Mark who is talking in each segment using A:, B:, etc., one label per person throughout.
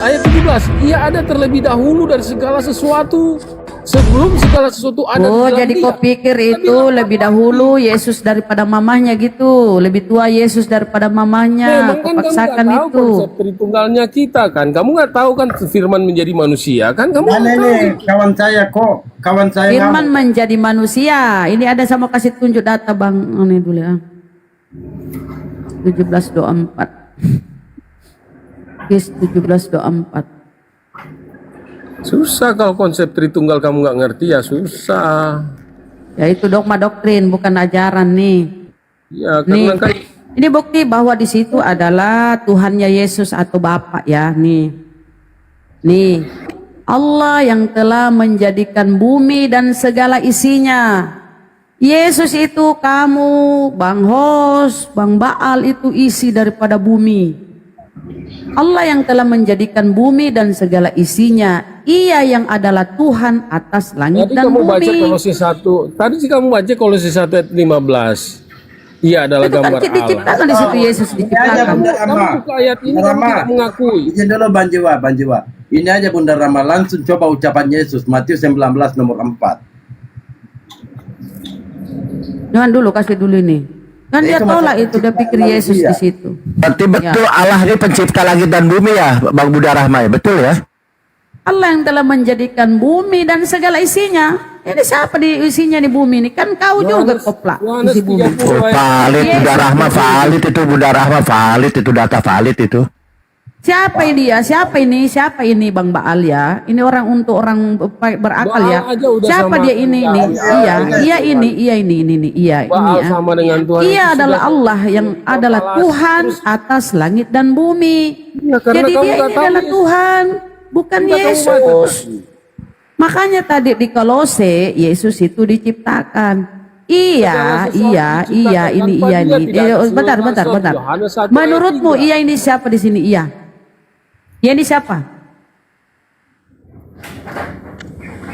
A: Ayat 17, ia ada terlebih dahulu dari segala sesuatu, sebelum segala sesuatu ada.
B: Oh, jadi kau pikir itu lebih dahulu Yesus daripada mamahnya gitu, lebih tua Yesus daripada mamahnya. Kau paksakan
A: kamu
B: itu.
A: Konsep Tritunggalnya kita kan, kamu nggak tahu kan Firman menjadi manusia kan? Kamu
C: Mana nih kawan saya kok, kawan saya
B: Firman menjadi manusia. Ini ada sama kasih tunjuk data bang, ini dulu ya. 17:24. Yes, 17:24.
A: Susah kalau konsep Tritunggal kamu nggak ngerti ya susah.
B: Ya itu dogma doktrin, bukan ajaran nih.
A: Ya
B: Nih,
A: karena kan
B: ini bukti bahwa di situ adalah Tuhannya Yesus atau Bapa ya. Nih, Allah yang telah menjadikan bumi dan segala isinya. Yesus itu kamu, Bang Hos, Bang Baal itu isi daripada bumi. Allah yang telah menjadikan bumi dan segala isinya. Ia yang adalah Tuhan atas langit
A: tadi
B: dan
A: kamu
B: bumi.
A: baca Kolose 1. Tadi sih kamu baca Kolose 1 ayat 15. Ia adalah
B: Itu kan
A: gambar Allah.
B: diciptakan di situ Yesus diciptakan.
A: Kamu buka ayat ini kamu tidak mengakui.
C: Izin dulu Bang Jiwa. Ini aja Bunda Rama, langsung coba ucapan Yesus, Matius 19 nomor 4.
B: Jangan dulu, kasih dulu ini. Kan dia tolak itu, dia pikir Yesus di situ.
D: Berarti betul Allah ini pencipta langit dan bumi ya, Bang Budha Rahma, betul ya?
B: Allah yang telah menjadikan bumi dan segala isinya. Ini siapa di isinya di bumi ini? Kan kau juga koplak isi bumi.
D: Oh, valid, Budha Rahma valid itu, Budha Rahma valid itu, data valid itu.
B: Siapa ini dia? Siapa ini? Siapa ini Bang Baal ya? Ini orang untuk orang berakal ya. Siapa dia ini? Iya ini ya.
A: Sama dengan Tuhan.
B: Ia adalah Allah yang adalah Tuhan atas langit dan bumi. Jadi dia ini adalah Tuhan, bukan Yesus. Makanya tadi di Kolose Yesus itu diciptakan. Iya ini. Bentar. Menurutmu iya ini siapa di sini? Iya. Iya ini siapa?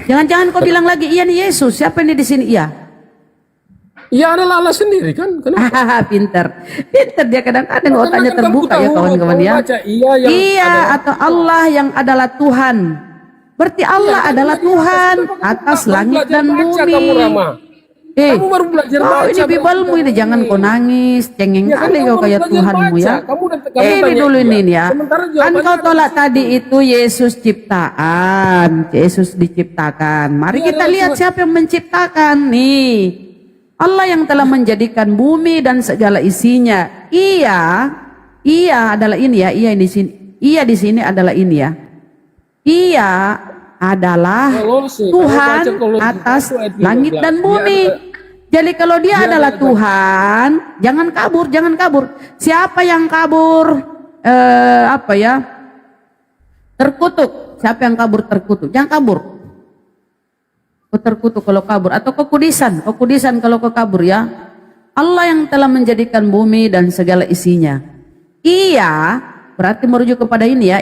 B: Jangan-jangan kau bilang lagi iya nih Yesus. Siapa ini di sini? Iya.
A: Ia adalah Allah sendiri kan? Kenapa?
B: Pinter dia kadang-kadang otaknya terbuka ya kawan-kawan ya. Iya atau Allah yang adalah Tuhan. Berarti Allah adalah Tuhan atas langit dan bumi.
A: Kamu baru belajar baca.
B: Ini Bibelmu ini, jangan kau nangis, cengeng kali kau kayak Tuhanmu ya. Ini dulu ini ya. Kan kau tolak tadi itu Yesus ciptaan, Yesus diciptakan. Mari kita lihat siapa yang menciptakan nih. Allah yang telah menjadikan bumi dan segala isinya. Ia adalah ini ya. Ia di sini. Ia di sini adalah ini ya. Ia adalah Tuhan atas langit dan bumi. Jadi kalau dia adalah Tuhan, jangan kabur. Siapa yang kabur? Terkutuk. Siapa yang kabur terkutuk? Jangan kabur. Kau terkutuk kalau kabur, atau kekudisan kalau kau kabur ya. Allah yang telah menjadikan bumi dan segala isinya. Ia berarti merujuk kepada ini ya.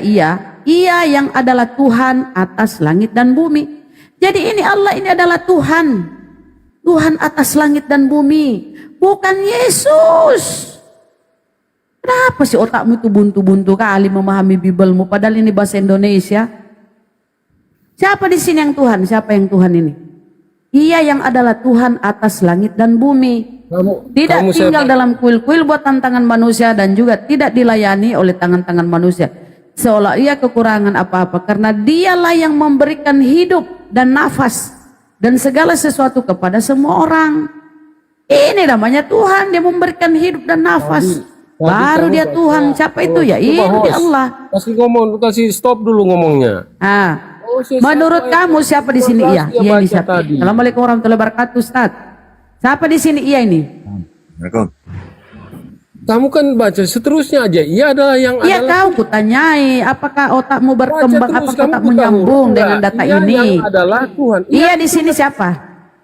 B: Ia yang adalah Tuhan atas langit dan bumi. Jadi ini Allah ini adalah Tuhan atas langit dan bumi, bukan Yesus. Kenapa sih otakmu itu buntu-buntu kali memahami Bibelmu padahal ini bahasa Indonesia? Siapa di sini yang Tuhan? Siapa yang Tuhan ini? Ia yang adalah Tuhan atas langit dan bumi. Tidak tinggal dalam kuil-kuil buatan tangan manusia dan juga tidak dilayani oleh tangan-tangan manusia. Seolah ia kekurangan apa-apa, karena dialah yang memberikan hidup dan nafas dan segala sesuatu kepada semua orang. Ini namanya Tuhan, dia memberikan hidup dan nafas. Baru dia Tuhan. Siapa itu ya? Ini dia Allah.
A: Kasih stop dulu ngomongnya.
B: Menurut kamu siapa di sini? Iya ini siapa? Assalamualaikum warahmatullahi wabarakatuh, Ustaz. Siapa di sini? Iya ini.
A: Kamu kan baca seterusnya aja. Ia adalah yang
B: adalah. Kau kutanyai, apakah otakmu berkembang, apakah otakmu nyambung dengan data ini?
A: Yang adalah Tuhan.
B: Ia di sini siapa?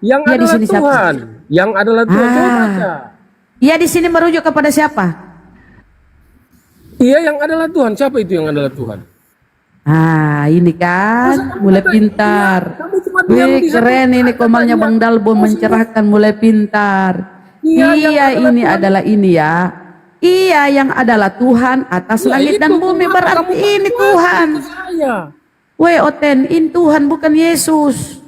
A: Yang adalah
B: di sini
A: Tuhan.
B: Siapa?
A: Yang adalah Tuhan. Coba baca.
B: Ia di sini merujuk kepada siapa?
A: Ia yang adalah Tuhan. Siapa itu yang adalah Tuhan?
B: Ini kan mulai pintar. Wih, keren ini komalnya Bang Dalbo mencerahkan, mulai pintar. Iya ini adalah ini ya. Ia yang adalah Tuhan atas
A: Ya,
B: langit
A: itu
B: dan bumi.
A: Tuhan.
B: Berarti
A: Kamu
B: ini
A: Tuhan,
B: Tuhan.
A: itu saya.
B: Weh Oten, ini Tuhan bukan Yesus.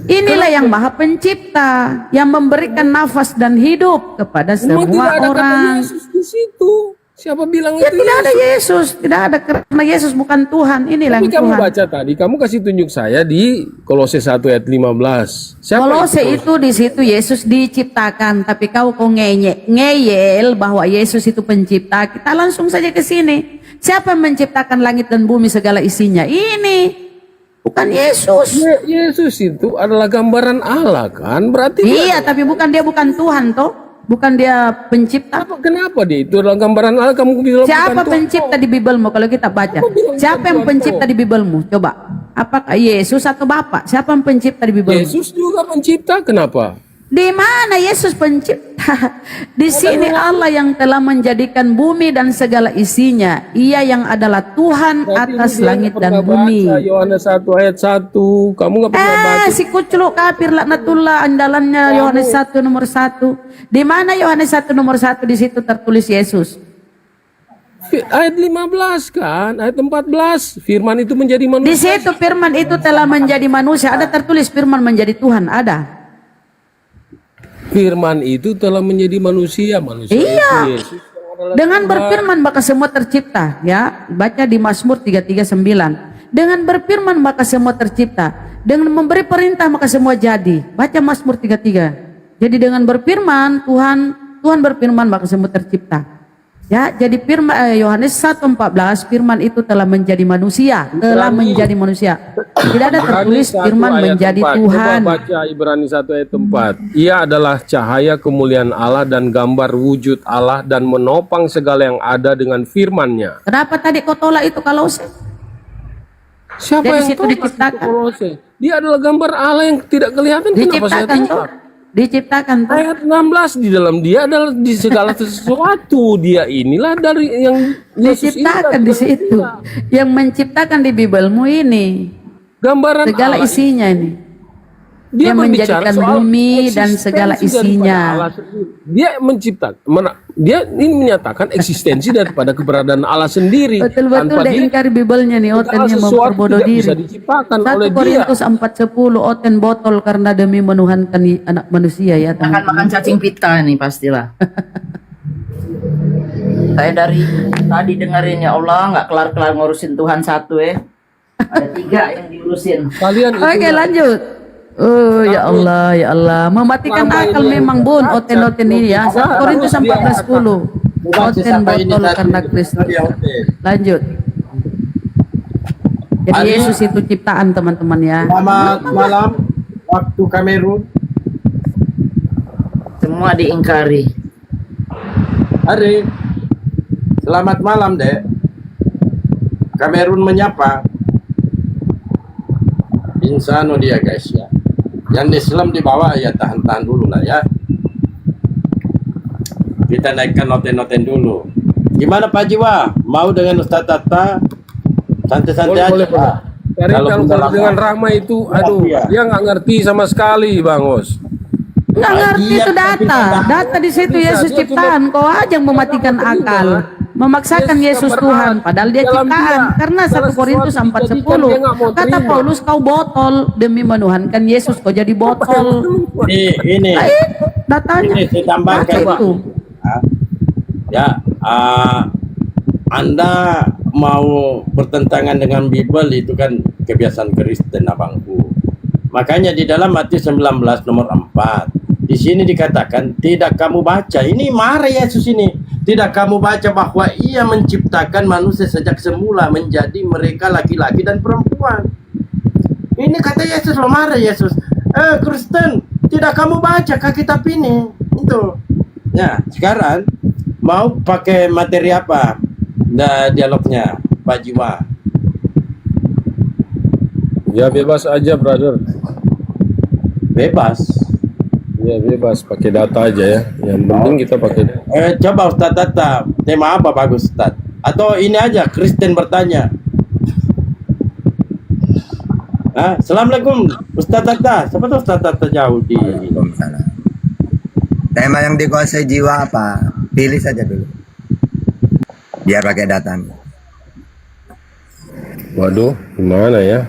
B: Inilah yang Maha Pencipta, yang memberikan nafas dan hidup kepada
A: Memang
B: semua
A: tidak ada kata
B: orang.
A: Yesus di situ. Siapa bilang
B: Ya
A: itu
B: tidak ada
A: Yesus?
B: Yesus, tidak ada, karena Yesus bukan Tuhan. Inilah
A: Tapi
B: yang
A: kamu
B: Tuhan.
A: baca tadi, kamu kasih tunjuk saya di Kolose 1 ayat 15. Siapa
B: Kolose itu di situ Yesus diciptakan, tapi kau ngeyel bahwa Yesus itu pencipta. Kita langsung saja ke sini. Siapa yang menciptakan langit dan bumi segala isinya? Ini bukan Yesus.
A: Yesus itu adalah gambaran Allah kan? Berarti
B: Iya, tapi dia bukan Tuhan toh. Bukan dia pencipta.
A: kenapa dia itu adalah gambaran Allah? Kamu bilang
B: Siapa
A: bukan Tuhan.
B: pencipta di Bibelmu kalau kita baca?
A: bilang
B: Siapa yang
A: bukan
B: pencipta di Bibelmu? Coba. Apakah Yesus atau Bapa? Siapa yang pencipta di Bibelmu?
A: Yesus juga pencipta, kenapa?
B: Di mana Yesus pencipta? Di sini Allah yang telah menjadikan bumi dan segala isinya. Ia yang adalah Tuhan
A: Berarti
B: atas
A: dia
B: langit
A: nggak
B: dan
A: pernah
B: bumi.
A: baca Yohanes 1 ayat 1. Kamu nggak pernah baca.
B: Si kucluk kafir laknatullah andalannya Yohanes 1 nomor 1. Di mana Yohanes 1 nomor 1 di situ tertulis Yesus?
A: Ayat 15 kan, ayat 14. Firman itu menjadi
B: Di
A: manusia.
B: situ firman itu telah menjadi manusia. Ada tertulis firman menjadi Tuhan, ada.
A: Firman itu telah menjadi manusia. Manusia
B: Iya.
A: itu Yesus yang adalah
B: Dengan
A: Tuhan.
B: berfirman maka semua tercipta, ya. Baca di Mazmur 339. Dengan berfirman maka semua tercipta. Dengan memberi perintah maka semua jadi. Baca Mazmur 33. Jadi dengan berfirman Tuhan berfirman maka semua tercipta. Ya, jadi firman Yohanes 1:14 firman itu telah menjadi manusia, Tidak ada tertulis
A: 1
B: firman
A: ayat
B: menjadi
A: 4.
B: Tuhan.
A: Coba baca Ibrani 1 ayat 4. Ia adalah cahaya kemuliaan Allah dan gambar wujud Allah dan menopang segala yang ada dengan firman-Nya.
B: Kenapa tadi kau tolak itu kalau
A: Siapa
B: Dari
A: yang
B: situ
A: tolak
B: diciptakan.
A: itu Kolose? Dia adalah gambar Allah yang tidak kelihatan. Kenapa saya
B: diciptakan tuh?
A: tolak?
B: Diciptakan tuh.
A: Ayat 16 di dalam dia adalah di segala sesuatu. Dia inilah dari yang Yesus ini
B: Diciptakan
A: dari
B: di situ.
A: dia.
B: Yang menciptakan di Bibelmu ini
A: Gambaran
B: segala
A: Allah.
B: isinya ini.
A: Dia
B: yang
A: berbicara
B: menjadikan
A: soal
B: bumi dan
A: eksistensi
B: segala
A: daripada
B: isinya.
A: Allah sendiri. Dia menciptakan, dia ini menyatakan eksistensi daripada keberadaan Allah sendiri.
B: Betul-betul
A: Tanpa
B: dia
A: dia,
B: ingkari Bibelnya nih, Otennya
A: sesuatu
B: memperbodoh
A: tidak bisa
B: diri.
A: diciptakan
B: 1
A: oleh dia.
B: Korintus 4:10 Oten botol karena demi menuhankan anak manusia ya teman.
E: Makan cacing pita nih pastilah. Saya dari tadi dengerin ya Allah nggak kelar-kelar ngurusin Tuhan satu Ada 3 yang diurusin.
A: Kalian itu
B: Oke lanjut. Oh ya Allah, mematikan akal memang Bun, Oten ini ya. 1 Korintus 14:10. Oten botol karena Kristus. Lanjut. Jadi Yesus itu ciptaan teman-teman ya.
C: Selamat malam waktu Kamerun.
E: Semua diingkari.
C: Hari. Selamat malam, Dek. Kamerun menyapa. Insano dia guys ya. Yang Islam di bawah ya tahan-tahan dulu lah ya. Kita naikkan noten-noten dulu. Gimana Pak Jiwa? Mau dengan Ustaz Tata? Santai-santai aja
A: boleh.
C: Pak.
A: Karena kalau
C: Bunda Rahma-
A: dengan Rahma itu, aduh,
C: Iya.
A: dia nggak ngerti sama sekali, Bang Os.
B: Nggak ngerti
C: Dia
B: itu
C: tapi
B: data.
C: tidak-
B: Data di situ
A: Bisa,
B: Yesus
A: dia
B: ciptaan. Kau aja yang mematikan akal. Memaksakan Yesus Tuhan. Padahal dia
A: Dalam
B: ciptaan.
A: dia,
B: Karena 1
A: segala
B: Korintus
A: sesuatu
B: 4:10.
A: dijadikan, dia nggak mau
B: Kata
A: terima.
B: Paulus kau botol demi menuhankan Yesus. Kau jadi botol.
C: Ini
B: Nah, itu datanya.
C: Ini saya tambahkan
B: Baca
C: Pak.
B: itu.
C: Ya, Anda mau bertentangan dengan Bible itu kan kebiasaan Kristen abangku. Makanya di dalam Matius 19 nomor 4 di sini dikatakan tidak kamu baca. Ini marah Yesus ini. Tidak kamu baca bahwa Ia menciptakan manusia sejak semula menjadi mereka laki-laki dan perempuan. Ini kata Yesus loh, marah Yesus. Kristen, tidak kamu baca kah kitab ini? Itu. Ya, sekarang mau pakai materi apa? Dialognya, Pak Jiwa.
A: Ya bebas aja, brother.
C: Bebas.
A: Ya bebas, pakai data aja ya. Yang penting kita pakai.
C: Coba Ustaz Tata, tema apa bagus Ustaz? Atau ini aja, Kristen bertanya. Assalamualaikum Ustaz Tata. Siapa tuh Ustaz Tata jauh di
D: Waalaikumsalam. Tema yang dikuasai jiwa apa? Pilih saja dulu. Biar pakai datanya.
A: Waduh, gimana ya?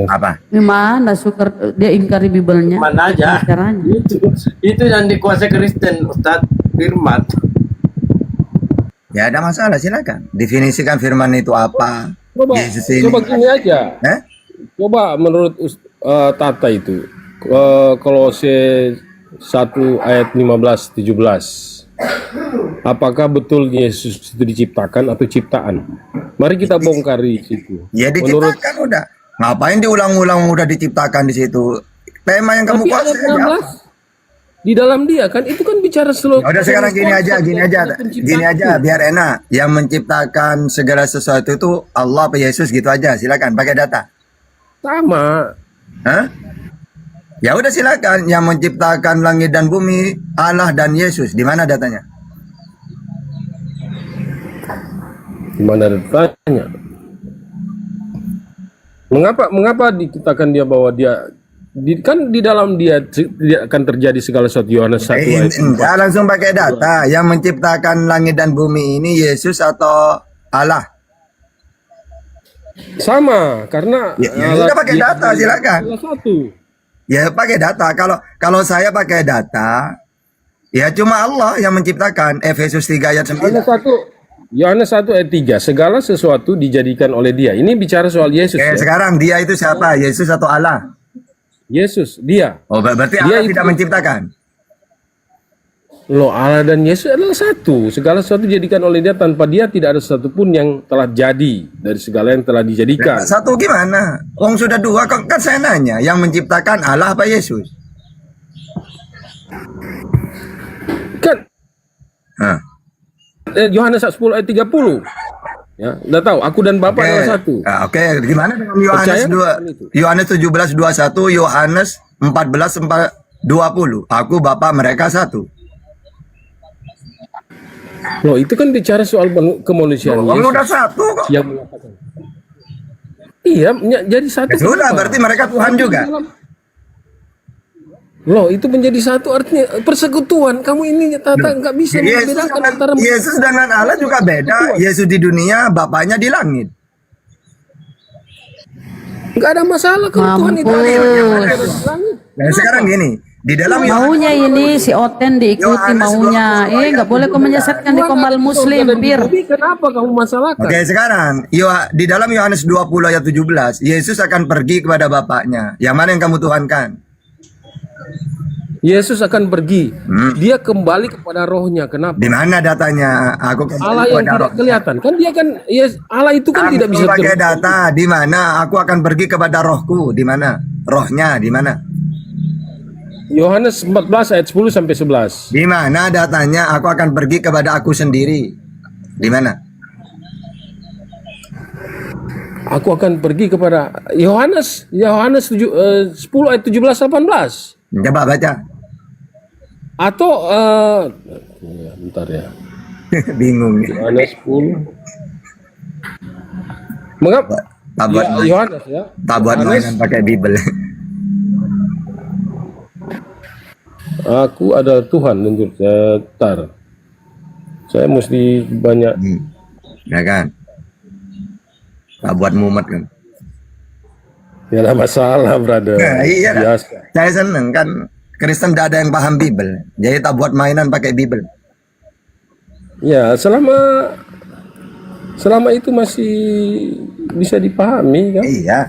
D: Apa?
B: Gimana Sukar dia ingkari Bibelnya?
C: Mana aja?
B: Caranya.
C: Itu yang dikuasai Kristen, Ustadz Firman.
D: Ya ada masalah, silakan. Definisikan firman itu apa? Yesus ini.
A: Coba gini aja. Coba menurut Tata itu Kolose 1 ayat 15-17. Apakah betul Yesus itu diciptakan atau ciptaan? Mari kita bongkar di situ.
D: Ya diciptakan udah. Ngapain diulang-ulang udah diciptakan di situ? Tema yang kamu
A: Tapi ayat
D: kuasai aja.
A: 16 di dalam dia kan itu kan bicara
D: Ya udah sekarang gini aja biar enak. Yang menciptakan segala sesuatu itu Allah apa Yesus gitu aja. Silakan pakai data.
A: Sama.
D: Hah? Ya udah silakan. Yang menciptakan langit dan bumi Allah dan Yesus. Di mana datanya?
A: Gimana datanya? Mengapa dikatakan dia bahwa dia kan di dalam dia tidak akan terjadi segala sesuatu Yohanes 1 ayat 4.
D: Langsung pakai data. Yang menciptakan langit dan bumi ini Yesus atau Allah?
A: Sama, karena
D: Ya udah pakai data silakan.
A: salah satu.
D: Ya pakai data. Kalau saya pakai data, ya cuma Allah yang menciptakan. Efesus 3 ayat 9.
A: Yohanes 1 ayat 3, segala sesuatu dijadikan oleh dia. Ini bicara soal Yesus ya.
D: Sekarang dia itu siapa? Yesus atau Allah?
A: Yesus, dia.
D: Oh, berarti
A: Dia
D: Allah
A: itu.
D: tidak menciptakan.
A: Loh, Allah dan Yesus adalah satu. Segala sesuatu dijadikan oleh dia, tanpa dia tidak ada satupun yang telah jadi dari segala yang telah dijadikan.
D: Satu gimana? Wong sudah dua, kan saya nanya, yang menciptakan Allah apa Yesus?
A: Kan
D: Hah.
A: Yohanes 10 ayat 30. Ya, udah tahu, aku dan Bapa adalah satu.
D: Oke, gimana dengan Yohanes
A: Percaya
D: 2, Yohanes 17:21, Yohanes 14:20. Aku Bapa mereka satu.
A: Loh, itu kan bicara soal kemanusiaan
D: Wong
A: Yesus.
D: udah satu kok.
A: Yang mengatakan. Iya, jadi satu.
D: Ya sudah,
A: kenapa?
D: berarti mereka Tuhan juga.
A: Loh, itu menjadi satu artinya persekutuan. Kamu ini Tata nggak bisa membedakan antara
D: Yesus dengan Allah juga beda. Yesus di dunia, Bapaknya di langit.
A: nggak ada masalah kalau Tuhan itu
D: Nah, sekarang gini, di dalam
B: Maunya ini si Oten diikuti maunya. Nggak boleh kau menyesatkan di kombal muslim, Bir.
A: Tapi kenapa kamu masalahkan?
D: Oke, sekarang di dalam Yohanes 20 ayat 17, Yesus akan pergi kepada Bapaknya. Yang mana yang kamu tuhankan?
A: Yesus akan pergi. Dia kembali kepada rohnya. Kenapa?
D: Di mana datanya? Aku kembali
A: Allah yang
D: kepada
A: tidak
D: roh.
A: kelihatan. Kan dia kan Allah itu kan tidak bisa
D: pakai data. Di mana? Aku akan pergi kepada rohku. Di mana? Rohnya di mana?
A: Yohanes 14 ayat 10 sampai 11.
D: Di mana datanya? Aku akan pergi kepada aku sendiri. Di mana?
A: Aku akan pergi kepada Yohanes 10 ayat 17 18.
D: Coba baca.
A: Atau ya, bentar ya.
D: Bingung.
A: Yohanes 10. Mengapa?
D: Tak buat
A: Ya, Yohanes ya.
D: tak buat
A: Yohanes,
D: mainan pakai Bible.
A: aku adalah Tuhan untuk setar. Saya mesti banyak.
D: Ya kan? Tak buat mumet kan?
A: Ya ada masalah, brother.
D: Nah, iya.
A: Biasa.
D: Saya seneng kan Kristen tidak ada yang paham Bible. Jadi tak buat mainan pakai Bible.
A: Ya, selama itu masih bisa dipahami kan.
D: Iya,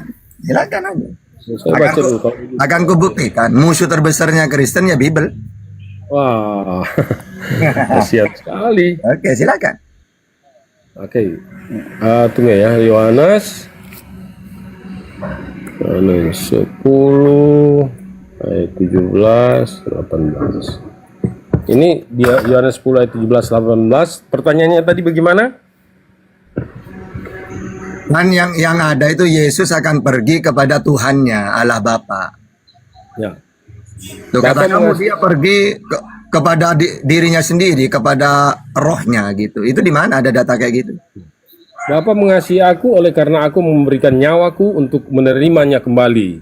D: silakan aja.
A: Saya baca dulu.
D: Akan kubuktikan musuh terbesarnya Kristen ya Bible.
A: Wah, kasihan sekali.
D: Oke, silakan.
A: Oke, tunggu ya, Yohanes 10 ayat 17 18. Ini dia Yohanes 10 ayat 17 18. Pertanyaannya tadi bagaimana?
D: Dan yang ada itu Yesus akan pergi kepada Tuhannya, Allah Bapa.
A: Ya.
D: Tuh kata kamu dia pergi kepada dirinya sendiri, kepada rohnya gitu. Itu di mana ada data kayak gitu?
A: Bapa mengasihi aku oleh karena aku memberikan nyawaku untuk menerimanya kembali.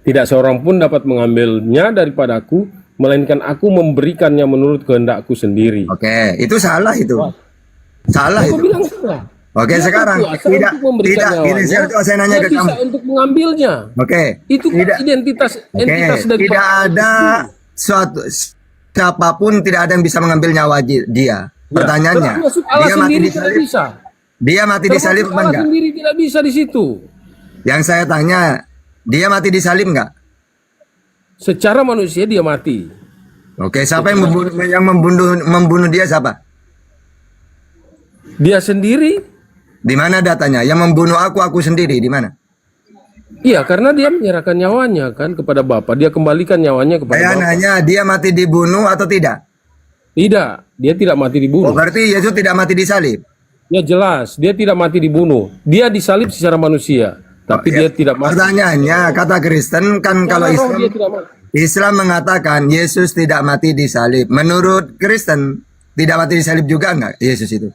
A: Tidak seorang pun dapat mengambilnya daripadaku, melainkan aku memberikannya menurut kehendakku sendiri.
D: Oke, itu salah itu. Salah
A: Aku
D: itu.
A: bilang salah.
D: Oke,
A: Dia
D: sekarang
A: berkuasa
D: tidak
A: untuk memberikan
D: gini
A: nyawanya,
D: saya nanya
A: dia
D: ke
A: bisa
D: kamu.
A: untuk mengambilnya.
D: Oke.
A: Itu kan
D: Tidak.
A: entitas
D: Oke,
A: dari
D: tidak ada suatu siapapun tidak ada yang bisa mengambil nyawa dia. Pertanyaannya,
A: termasuk Allah
D: dia mati
A: sendiri tidak
D: disalib.
A: bisa.
D: Dia mati disalib
A: Termasuk
D: apa
A: Allah
D: enggak?
A: sendiri tidak bisa di situ.
D: Yang saya tanya, dia mati disalib enggak?
A: Secara manusia dia mati.
D: Oke, siapa yang membunuh dia siapa?
A: Dia sendiri.
D: Di mana datanya? Yang membunuh aku sendiri di mana?
A: Iya, karena dia menyerahkan nyawanya kan kepada Bapa. Dia kembalikan nyawanya kepada
D: Saya
A: Bapa.
D: nanya, dia mati dibunuh atau tidak?
A: Tidak, dia tidak mati
D: Oh,
A: dibunuh.
D: berarti Yesus tidak mati disalib.
A: Ya jelas, dia tidak mati dibunuh. Dia disalib secara manusia, tapi dia tidak mati.
D: Pertanyaannya, kata Kristen kan kalau
A: Karena roh dia
D: Islam
A: tidak mati.
D: Islam mengatakan Yesus tidak mati disalib. Menurut Kristen tidak mati disalib juga enggak Yesus itu?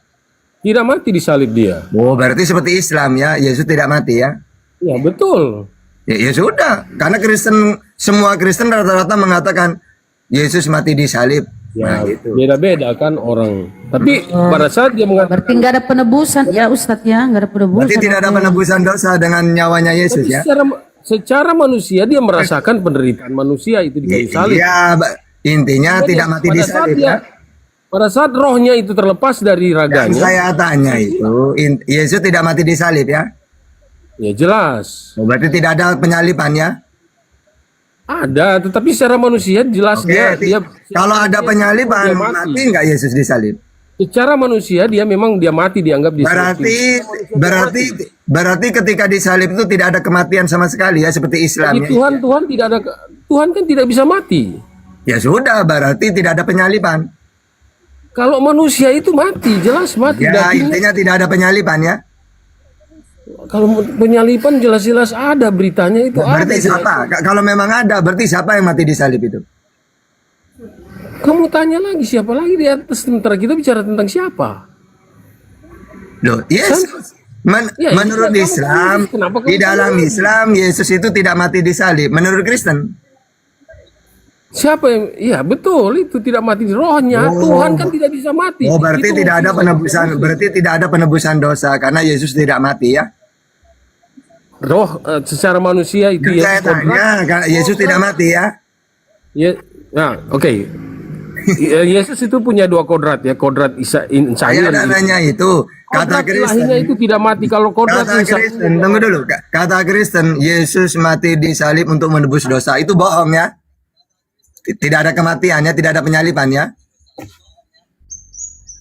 A: Tidak mati disalib dia.
D: Oh, berarti seperti Islam ya, Yesus tidak mati ya?
A: Ya betul.
D: Ya sudah, karena Kristen semua Kristen rata-rata mengatakan Yesus mati disalib.
A: Ya
D: Nah, gitu.
A: beda-beda kan orang. Tapi pada saat dia mengatakan
B: Berarti nggak ada penebusan ya Ustadz ya, nggak ada penebusan.
D: Berarti tidak ada penebusan dosa dengan nyawanya Yesus ya?
A: secara manusia dia merasakan penderitaan manusia itu di kayu salib.
D: Iya, intinya
A: Jadi,
D: tidak mati
A: pada saat
D: disalib
A: dia-
D: ya.
A: Pada saat rohnya itu terlepas dari
D: Yang
A: raganya,
D: saya tanya itu, Yesus tidak mati disalib ya?
A: ya jelas
D: Oh, berarti tidak ada penyaliban ya?
A: ada. Tetapi secara manusia jelas
D: Oke,
A: dia
D: kalau ada penyaliban,
A: dia
D: mati nggak Yesus disalib?
A: Secara manusia dia memang dia mati, dianggap disalib.
D: Berarti ketika disalib itu tidak ada kematian sama sekali ya, seperti Islam
A: Jadi
D: ya?
A: Tuhan kan tidak bisa mati.
D: Ya sudah, berarti tidak ada penyaliban.
A: Kalau manusia itu mati, jelas mati.
D: Ya,
A: Dagingnya-
D: intinya tidak ada penyaliban ya?
A: kalau penyalipan jelas-jelas ada beritanya itu
D: Berarti
A: ada.
D: siapa? Kalau memang ada, berarti siapa yang mati disalib itu?
A: Kamu tanya lagi siapa lagi di atas, sementara kita bicara tentang siapa?
D: Loh, Yesus.
A: Ya,
D: Menurut
A: itu kan
D: Islam,
A: kamu- kenapa kamu
D: di dalam
A: tanya?
D: Islam Yesus itu tidak mati disalib. Menurut Kristen,
A: Siapa yang? Iya betul, itu tidak mati di rohnya.
D: Oh.
A: Tuhan kan tidak bisa mati.
D: oh berarti
A: Itu
D: tidak ada
A: bisa
D: penebusan,
A: mati.
D: berarti tidak ada penebusan dosa karena Yesus tidak mati ya.
A: Roh secara manusia itu
D: Saya
A: ya.
D: tanya, karena Yesus tidak mati ya.
A: Ya, nah, oke. Yesus itu punya dua kodrat ya, kodrat insani
D: Saya ada
A: dan
D: nanya itu, kata
A: kodrat ilahinya
D: Kristen.
A: itu tidak mati. Kalau kodrat
D: Kata
A: insani,
D: Kristen, tunggu dulu. Kata Kristen, Yesus mati disalib untuk menebus dosa. Itu bohong ya. Tidak ada kematiannya, tidak ada penyalibannya.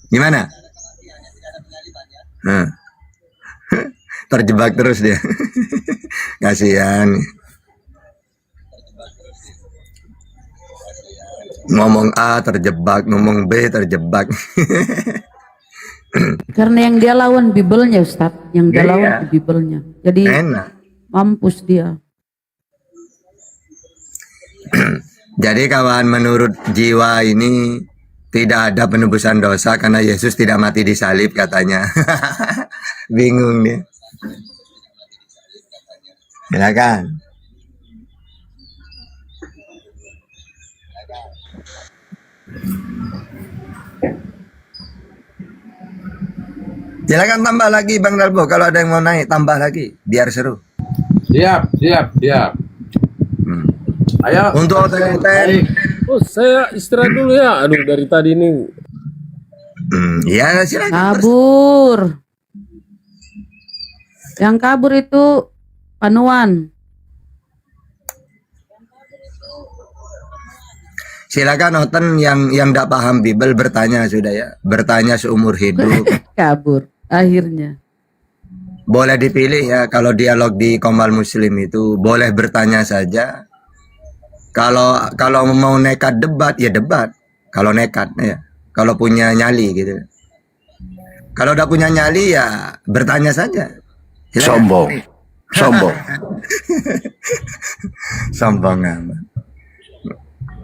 D: Gimana? Nah. Terjebak terus dia. Kasihan. Ngomong A terjebak, ngomong B terjebak.
B: Karena yang dia lawan Bibelnya Ustadz, yang dia
D: Iya.
B: lawan di Bibelnya. Jadi
D: Enak.
B: mampus dia.
D: Jadi kawan, menurut jiwa ini tidak ada penebusan dosa karena Yesus tidak mati disalib katanya. Bingung dia. Silakan. Silakan tambah lagi Bang Dalbo, kalau ada yang mau naik tambah lagi biar seru.
C: Siap.
D: Hmm.
C: Ayo.
D: Untuk OTN,
A: oh saya istirahat dulu ya. Aduh dari tadi ini
D: ya silakan.
B: Kabur. Yang kabur itu Panuan.
D: Silakan Oten yang tidak paham Bible bertanya sudah ya, bertanya seumur hidup.
B: Kabur akhirnya.
D: Boleh dipilih ya, kalau dialog di Komal Muslim itu boleh bertanya saja. Kalau mau nekat debat ya debat. Kalau nekat ya, kalau punya nyali gitu. Kalau udah punya nyali ya bertanya saja. Silakan. Sombong amat.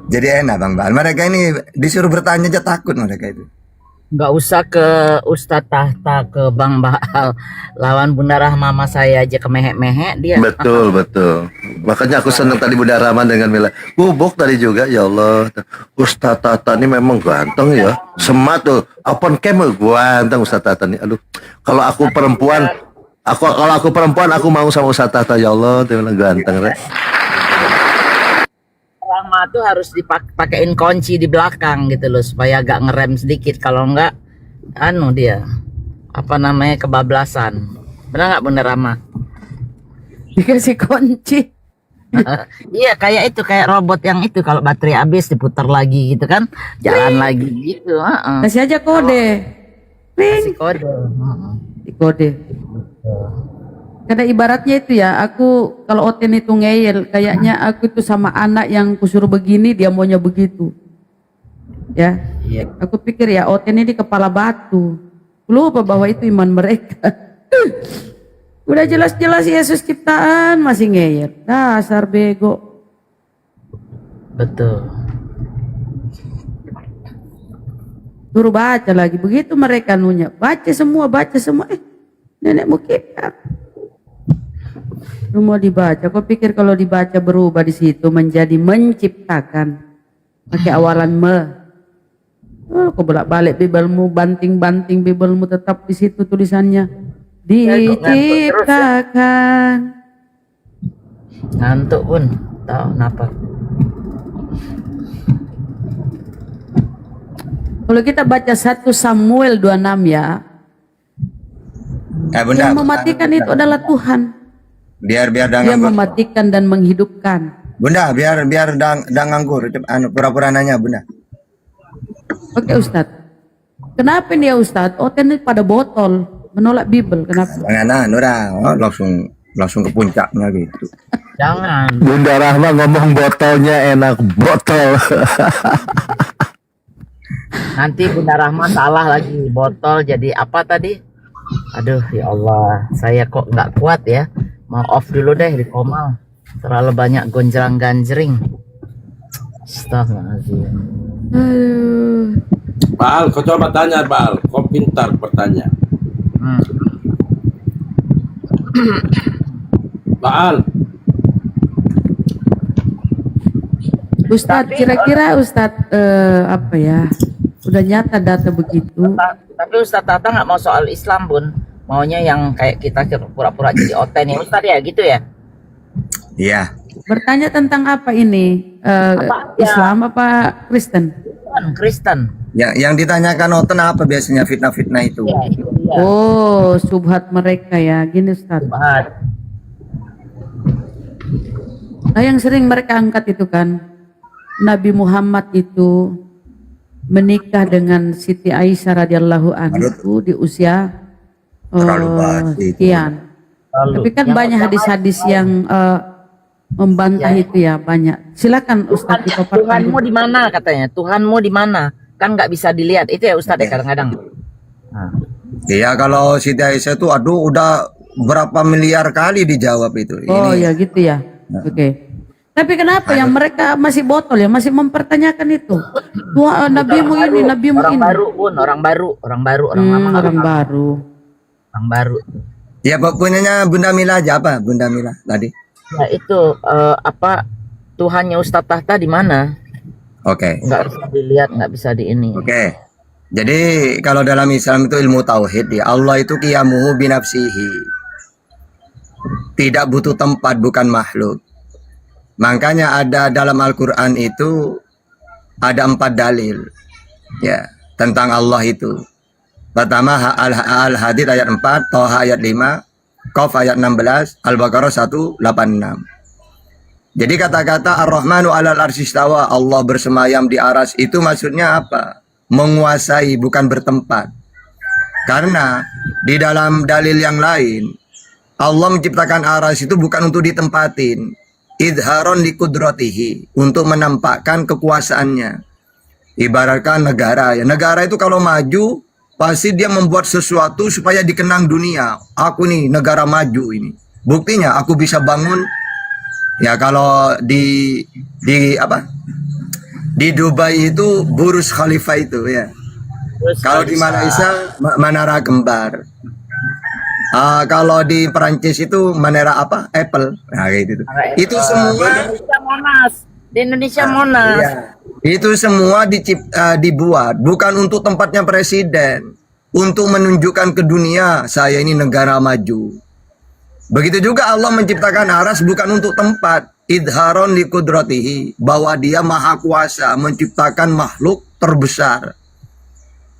D: Jadi enak Bang Bal. Mereka ini disuruh bertanya aja takut mereka itu.
E: Nggak usah ke Ustadz Tahta, ke Bang Baal. Lawan Bunda Rahmama saya aja ke mehek-mehek dia.
F: Betul. Makanya aku senang tadi Bunda Rahman dengan Mila. Bubuk tadi juga, ya Allah. Ustaz Tata ini memang ganteng ya. Semat tuh. Open cam ganteng Ustaz Tata ini. Aduh, kalau aku perempuan, aku mau sama Ustaz Tata, ya Allah. Dia bilang ganteng, Rek.
E: Rahma tuh harus dipakein kunci di belakang gitu loh supaya agak ngerem sedikit, kalau enggak dia kebablasan. Benar nggak Bunda Rahma?
B: Dikasih kunci.
E: Iya, kayak robot yang itu, kalau baterai habis diputar lagi gitu kan, jalan lagi gitu.
B: Kasih aja kode.
E: Kasih kode.
B: Di kode. Karena ibaratnya itu ya, aku kalau Oten itu ngeyel, kayaknya aku itu sama anak yang kusuruh begini, dia maunya begitu. Ya,
E: Iya.
B: aku pikir ya Oten ini kepala batu. Lupa bahwa itu iman mereka. Udah jelas-jelas Yesus ciptaan masih ngeyel. Dasar bego.
E: Betul.
B: Suruh baca lagi. Begitu mereka nunya. Baca semua. Nenek mau kipak. Lu mau dibaca. Kau pikir kalau dibaca berubah di situ menjadi menciptakan. Pakai awalan me. Oh, kau bolak-balik Bibelmu, banting-banting Bibelmu, tetap di situ tulisannya. Diciptakan.
E: Ngantuk pun, tahu kenapa?
B: Kalau kita baca 1 Samuel 26 ya,
D: Bunda,
B: yang mematikan itu adalah Tuhan.
D: biar
B: Dia
D: nganggur.
B: mematikan dan menghidupkan.
D: Bunda, biar dang nganggur. Pura-pura nanya, Bunda.
B: Oke Ustadz. Kenapa ini ya Ustadz? Oten ini pada botol. Menolak Bible, kenapa?
D: Jangan langsung ke puncaknya gitu.
E: Jangan.
F: Bunda Rahma ngomong botolnya enak, botol.
E: Nanti Bunda Rahma salah lagi, botol jadi apa tadi? Aduh, ya Allah, saya kok nggak kuat ya. Mau off dulu deh di Komal. Terlalu banyak gonjrang-ganjring. Astagfirullahaladzim.
B: Aduh.
C: Baal, kau coba tanya Baal, kau pintar bertanya. Baal,
B: Ustadz, kira-kira Ustadz apa ya? Udah nyata data begitu.
E: Tapi Ustadz Tata nggak mau soal Islam Bun, maunya yang kayak kita pura-pura jadi Oten ya Ustadz ya, gitu ya?
D: Iya.
B: Bertanya tentang apa ini? Islam apa Kristen?
E: Kristen.
D: Yang ditanyakan Oten apa biasanya fitnah-fitnah itu?
E: Ya, itu dia.
B: Oh, subhat mereka ya. Gini Ustadz.
E: Bahas.
B: Nah, yang sering mereka angkat itu kan, Nabi Muhammad itu menikah dengan Siti Aisyah radhiyallahu anha di usia
D: Terlalu bahas itu.
B: sekian. Tapi kan banyak hadis-hadis yang membantah itu ya, banyak. Silakan Ustadz dipaparkan.
E: Tuhanmu di mana katanya? Tuhanmu di mana? Kan nggak bisa dilihat. Itu ya Ustadz ya kadang-kadang. Nah.
D: Iya, kalau Siti Aisyah itu udah berapa miliar kali dijawab itu.
B: Oh
D: Ini
B: ya gitu ya. Oke. Tapi kenapa yang mereka masih botol ya, masih mempertanyakan itu? Tuhan nabimu ini, nabimu
E: Orang
B: ini.
E: baru Bun, orang baru, orang lama nggak
B: Orang
E: paham.
B: baru.
E: Orang baru.
D: ya pokoknya Bunda Mila aja apa? Bunda Mila tadi.
E: Ya itu apa Tuhannya Ustadz Tahta di mana?
D: Oke.
E: Nggak bisa dilihat, nggak bisa di ini.
D: Oke. Jadi kalau dalam Islam itu ilmu tauhid ya. Allah itu qiyamuhu binafsihi. Tidak butuh tempat, bukan makhluk. Makanya ada dalam Al-Quran itu ada 4 dalil ya tentang Allah itu. Pertama Al-Hadid ayat 4, Toha ayat 5, Qaf ayat 16, Al-Baqarah 186. Jadi kata-kata Ar-Rahmanu 'alal arsy istawa, Allah bersemayam di aras, itu maksudnya apa? Menguasai, bukan bertempat. Karena di dalam dalil yang lain Allah menciptakan aras itu bukan untuk ditempatin, idharon likudratihi, untuk menampakkan kekuasaannya. Ibaratkan negara ya, negara itu kalau maju pasti dia membuat sesuatu supaya dikenang dunia. Aku nih negara maju ini. Buktinya aku bisa bangun ya, kalau di Dubai itu Burj Khalifa itu ya. Kalau di Malaysia Menara Kembar. Kalau di Perancis itu Manera apa? Apple. Nah, kayak gitu. Itu semua
E: Indonesia Monas. Di Indonesia Monas.
D: iya. Itu semua dibuat bukan untuk tempatnya presiden, untuk menunjukkan ke dunia saya ini negara maju. Begitu juga Allah menciptakan aras bukan untuk tempat, idharon li kudratihi, bahwa dia maha kuasa menciptakan makhluk terbesar.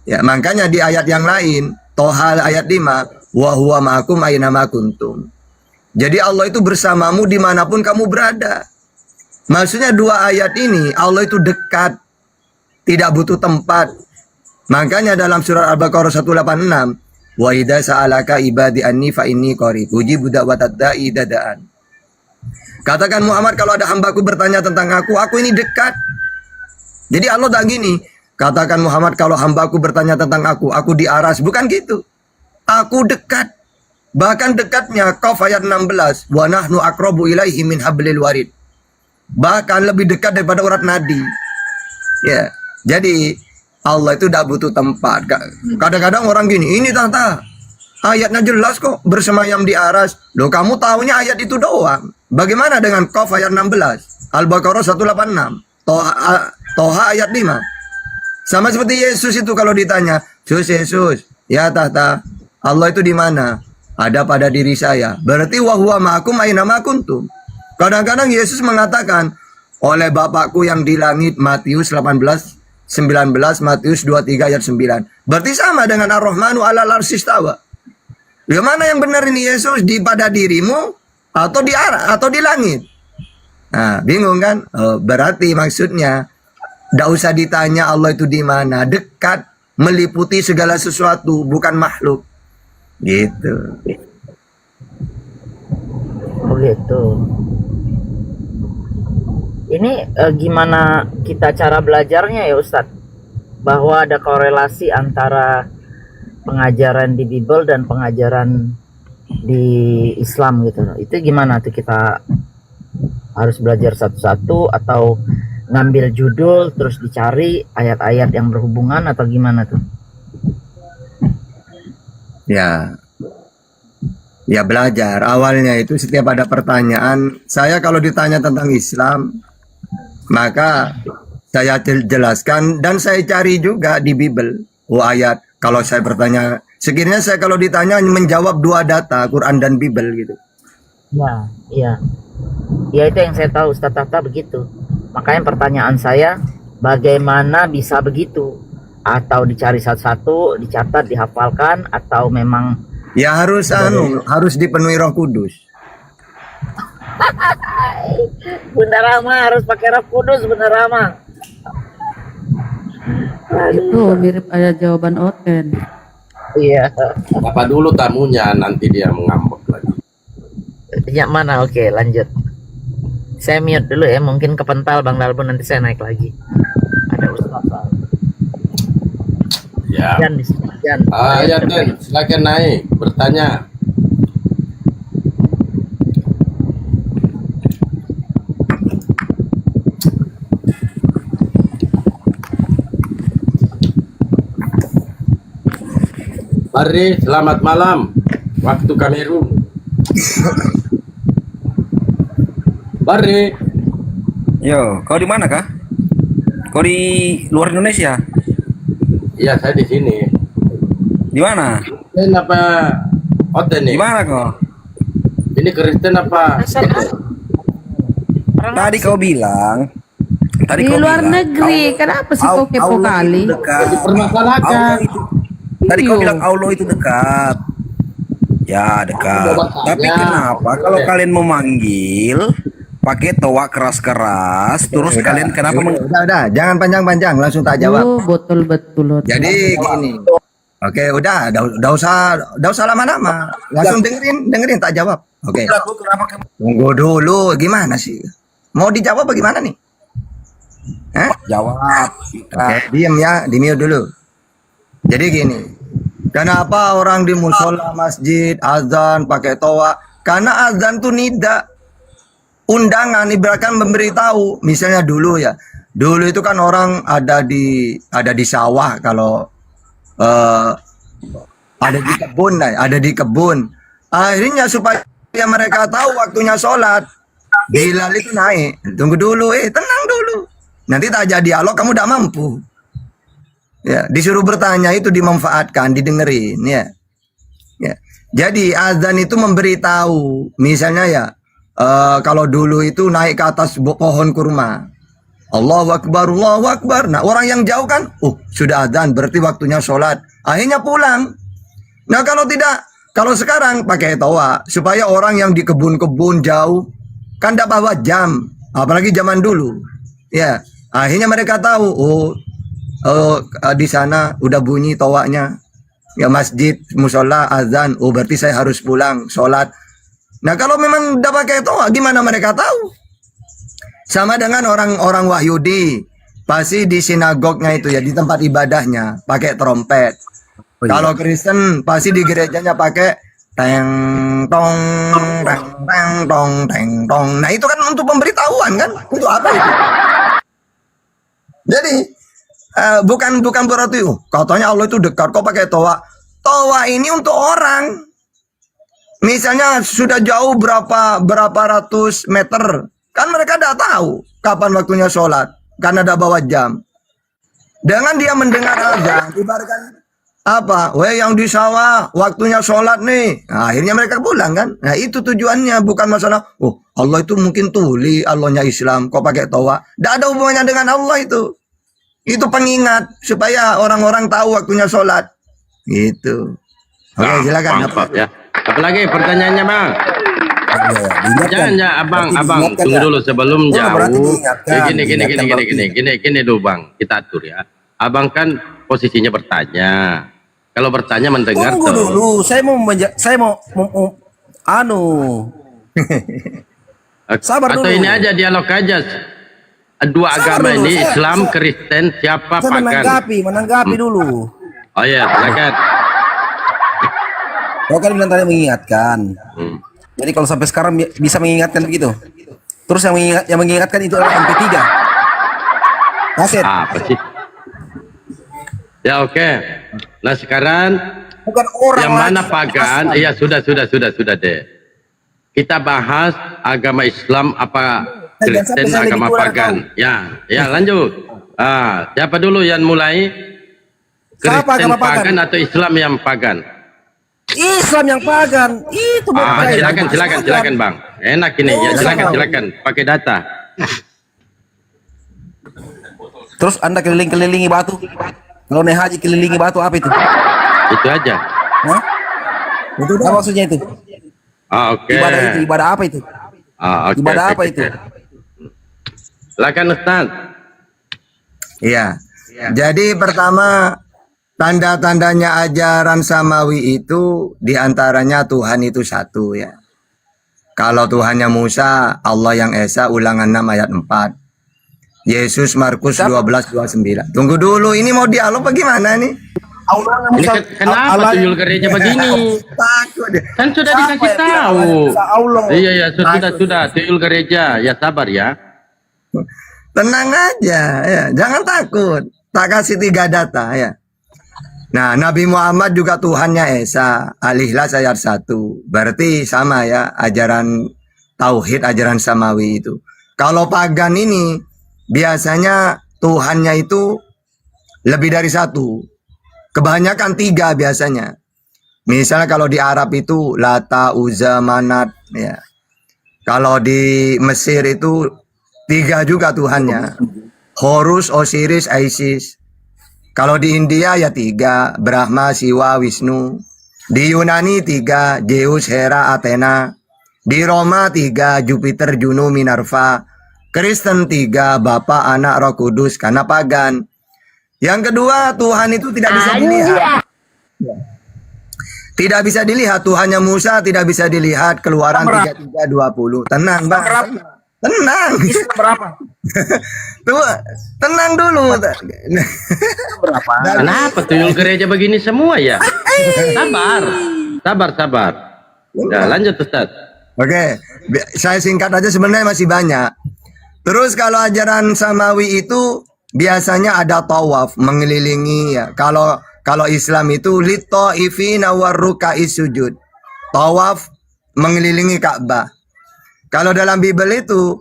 D: Ya, makanya di ayat yang lain, Toha ayat 5, wa huwa ma'akum aina ma kuntum. Jadi Allah itu bersamamu dimanapun kamu berada. Maksudnya dua ayat ini Allah itu dekat, tidak butuh tempat. Makanya dalam surat Al-Baqarah 186, wa idza sa'alaka ibadi anni fa inni qarib ujibu da'watad da'i dadaan. Katakan Muhammad, kalau ada hambaku bertanya tentang aku ini dekat. Jadi Allah tak gini, katakan Muhammad, kalau hambaku bertanya tentang aku di aras, bukan gitu. Aku dekat. Bahkan dekatnya Qaf ayat 16, wa nahnu aqrabu ilaihi min hablil warid. Bahkan lebih dekat daripada urat nadi. Ya. Jadi Allah itu tidak butuh tempat. Kadang-kadang orang gini, ini tata ayatnya jelas kok, bersemayam di aras. Loh, kamu tahunya ayat itu doang. Bagaimana dengan Qaf ayat 16, Al-Baqarah 186, Toha ayat 5. Sama seperti Yesus itu kalau ditanya, Yesus, ya tata Allah itu di mana? Ada pada diri saya. Berarti wa huwa ma'akum aina ma kuntum. Kadang-kadang Yesus mengatakan, oleh Bapakku yang di langit, Matius 18 19, Matius 23 ayat 9. Berarti sama dengan Ar-Rahmanu 'alal arsy istawa. Yang mana yang benar ini, Yesus di pada dirimu atau di arah atau di langit? Nah, bingung kan? Berarti maksudnya tidak usah ditanya Allah itu di mana, dekat, meliputi segala sesuatu, bukan makhluk. Gitu.
E: Oh gitu. Ini gimana kita cara belajarnya ya Ustadz? Bahwa ada korelasi antara pengajaran di Bible dan pengajaran di Islam gitu. Itu gimana tuh, kita harus belajar satu-satu atau ngambil judul terus dicari ayat-ayat yang berhubungan atau gimana tuh?
D: Ya belajar. Awalnya itu setiap ada pertanyaan, saya kalau ditanya tentang Islam, maka saya jelaskan dan saya cari juga di Bible. Ayat. Kalau saya bertanya, sekiranya saya kalau ditanya menjawab dua data, Quran dan Bible gitu.
E: Ya, iya. Ya itu yang saya tahu, Ustadz Tata begitu. Makanya pertanyaan saya, bagaimana bisa begitu? Atau dicari satu-satu, dicatat, dihafalkan, atau memang
D: ya harus dipenuhi Roh Kudus.
E: Bunda Rama harus pakai Roh Kudus, Bunda Rama.
B: Itu mirip ada jawaban Oten.
E: Iya.
C: Apa dulu tamunya, nanti dia mengambek lagi.
E: Yang mana? Oke, lanjut. Saya mute dulu ya, mungkin kepental Bang Dalbon, nanti saya naik lagi. Ada Ustaz.
C: Ya.
E: Jan di sini, Jan.
C: Ya Dan, silakan naik bertanya. Mari, selamat malam. Waktu Kamerun. Mari.
G: Yo, kau di mana kah? Kau di luar Indonesia?
C: Iya, saya di sini.
G: Di mana?
C: Kristen apa Oten nih?
G: Di mana kau?
C: Ini Kristen apa?
G: Tadi kau bilang. Tadi
B: Di
G: kau
B: luar
G: bilang,
B: negeri, kenapa sih kau kepo
G: Allah
B: kali?
G: itu dekat.
C: Dipermasalahkan.
G: Allah itu. Tadi kau
B: Iyo.
G: bilang Allah itu dekat. Ya dekat.
C: Aku mau
G: Tapi
C: bertanya.
G: kenapa kalau kalian memanggil pakai toa keras-keras, terus kalian kenapa
D: Udah, jangan panjang-panjang, langsung tak jawab.
B: Oh, betul betul.
D: Jadi gini. Oke, udah usah lama-lama. Langsung dengerin tak jawab. Oke. Tunggu dulu, gimana sih? Mau dijawab bagaimana nih? Hah?
G: jawab?
D: Oke, diam ya, di-mute dulu. Jadi gini. Kenapa orang di musola, masjid, azan pakai toa? Karena azan tuh nida. Undangan ibaratkan memberitahu. Misalnya dulu ya. Dulu itu kan orang ada di sawah kalau ada di kebun. Akhirnya supaya mereka tahu waktunya sholat, Bilal itu naik. Tunggu dulu, tenang dulu. Nanti tak jadi dialog, kamu tidak mampu. Ya, disuruh bertanya itu dimanfaatkan, didengerin, ya. Ya. Jadi azan itu memberitahu, misalnya ya, kalau dulu itu naik ke atas pohon kurma. Allahu Akbar, Allahu Akbar. Nah, orang yang jauh kan, sudah azan, berarti waktunya sholat. Akhirnya pulang. Nah, kalau sekarang pakai toa, supaya orang yang di kebun-kebun jauh, kan tidak bawa jam, apalagi zaman dulu. Ya, akhirnya mereka tahu, di sana udah bunyi toanya. Ya, masjid, musola, azan, berarti saya harus pulang, sholat. Nah, kalau memang tidak pakai toa, gimana mereka tahu? Sama dengan orang-orang Wahyudi, pasti di sinagognya itu ya, di tempat ibadahnya pakai trompet. Kalau Kristen pasti di gerejanya pakai teng tong teng teng tong teng tong. Nah, itu kan untuk pemberitahuan kan? Untuk apa itu? Jadi bukan berarti katanya Allah itu dekat kok pakai toa. Toa ini untuk orang. Misalnya sudah jauh berapa ratus meter, kan mereka tidak tahu kapan waktunya sholat karena ada bawa jam. Dengan dia mendengar azan, ibaratkan apa? Yang di sawah waktunya sholat nih. Nah, akhirnya mereka pulang kan? Nah, itu tujuannya, bukan masalah Allah itu mungkin tuli, Allahnya Islam kok pakai toa. Tidak ada hubungannya dengan Allah itu. Itu pengingat supaya orang-orang tahu waktunya sholat. Gitu. Oke, silakan.
C: Mantap ya. Apalagi pertanyaannya, Bang? Jangan ya, abang tunggu dulu sebelum jauh. Gini dulu, Bang. Kita atur ya. Abang kan posisinya bertanya. Kalau bertanya mendengar
G: Tunggu dulu, saya mau sabar
C: atau
G: dulu.
C: ini aja dialog aja. Dua
G: Sabar
C: agama
G: dulu,
C: ini, Islam, Kristen, siapa
G: Saya
C: pagan?
G: menanggapi dulu.
C: Oh ya, silakan.
G: Kau kan bilang tadi mengingatkan. Jadi kalau sampai sekarang bisa mengingatkan begitu. Terus yang mengingatkan itu adalah MP3. Kaset.
C: Apa sih? Ya oke. Nah sekarang
G: Bukan orang
C: yang mana
G: lagi.
C: pagan? Iya sudah deh. Kita bahas agama Islam apa Kristen,
G: sampai saya
C: agama
G: lagi
C: pagan. Ya lanjut. Siapa dulu yang mulai?
G: Siapa
C: Kristen
G: agama pagan?
C: pagan atau Islam yang pagan?
G: Islam yang pagan. Itu
C: Silakan Bang. Enak ini. Ya silakan pakai data.
G: Terus Anda keliling-kelilingi batu. Kalau naik haji kelilingi batu apa itu?
C: Itu aja.
G: Hah? Itu apa maksudnya itu?
C: Oke.
G: Ibadah apa itu?
C: Oke,
G: Ibadah apa
C: oke.
G: itu?
C: Silakan Ustaz.
D: Iya. Jadi pertama, tanda-tandanya ajaran samawi itu diantaranya Tuhan itu satu ya. Kalau Tuhannya Musa, Allah yang Esa, Ulangan 6 ayat 4. Yesus Markus 12:29. Tunggu dulu, ini mau dialog bagaimana nih?
C: Ini kenapa tuyul gereja begini?
D: Takut dia.
C: Kan sudah dikasih tahu. Iya sudah tuyul gereja. Ya sabar ya.
D: Tenang aja ya, jangan takut. Tak kasih 3 data ya. Nah, Nabi Muhammad juga Tuhannya Esa, Al-Ikhlas ayat 1. Berarti sama ya, ajaran tauhid, ajaran samawi itu. Kalau pagan ini biasanya Tuhannya itu lebih dari 1. Kebanyakan 3 biasanya. Misalnya kalau di Arab itu Lata, Uzza, Manat ya. Kalau di Mesir itu 3 juga Tuhannya. Horus, Osiris, Isis. Kalau di India ya 3, Brahma, Siwa, Wisnu. Di Yunani 3, Zeus, Hera, Athena. Di Roma 3, Jupiter, Juno, Minerva. Kristen 3, Bapa, Anak, Roh Kudus, karena pagan. Yang kedua, Tuhan itu tidak bisa dilihat. Tidak bisa dilihat, Tuhannya Musa tidak bisa dilihat. Keluaran 33:20. Tenang, Bang. Tenang.
G: Berapa?
D: Tuh, tenang dulu.
C: Kenapa tuyul gereja begini semua ya? Sabar. Ya lanjut Ustaz.
D: Oke, saya singkat aja, sebenarnya masih banyak. Terus kalau ajaran samawi itu biasanya ada tawaf, mengelilingi ya. Kalau Islam itu lito ifina warrukai sujud. tawaf mengelilingi Ka'bah. Kalau dalam Bible itu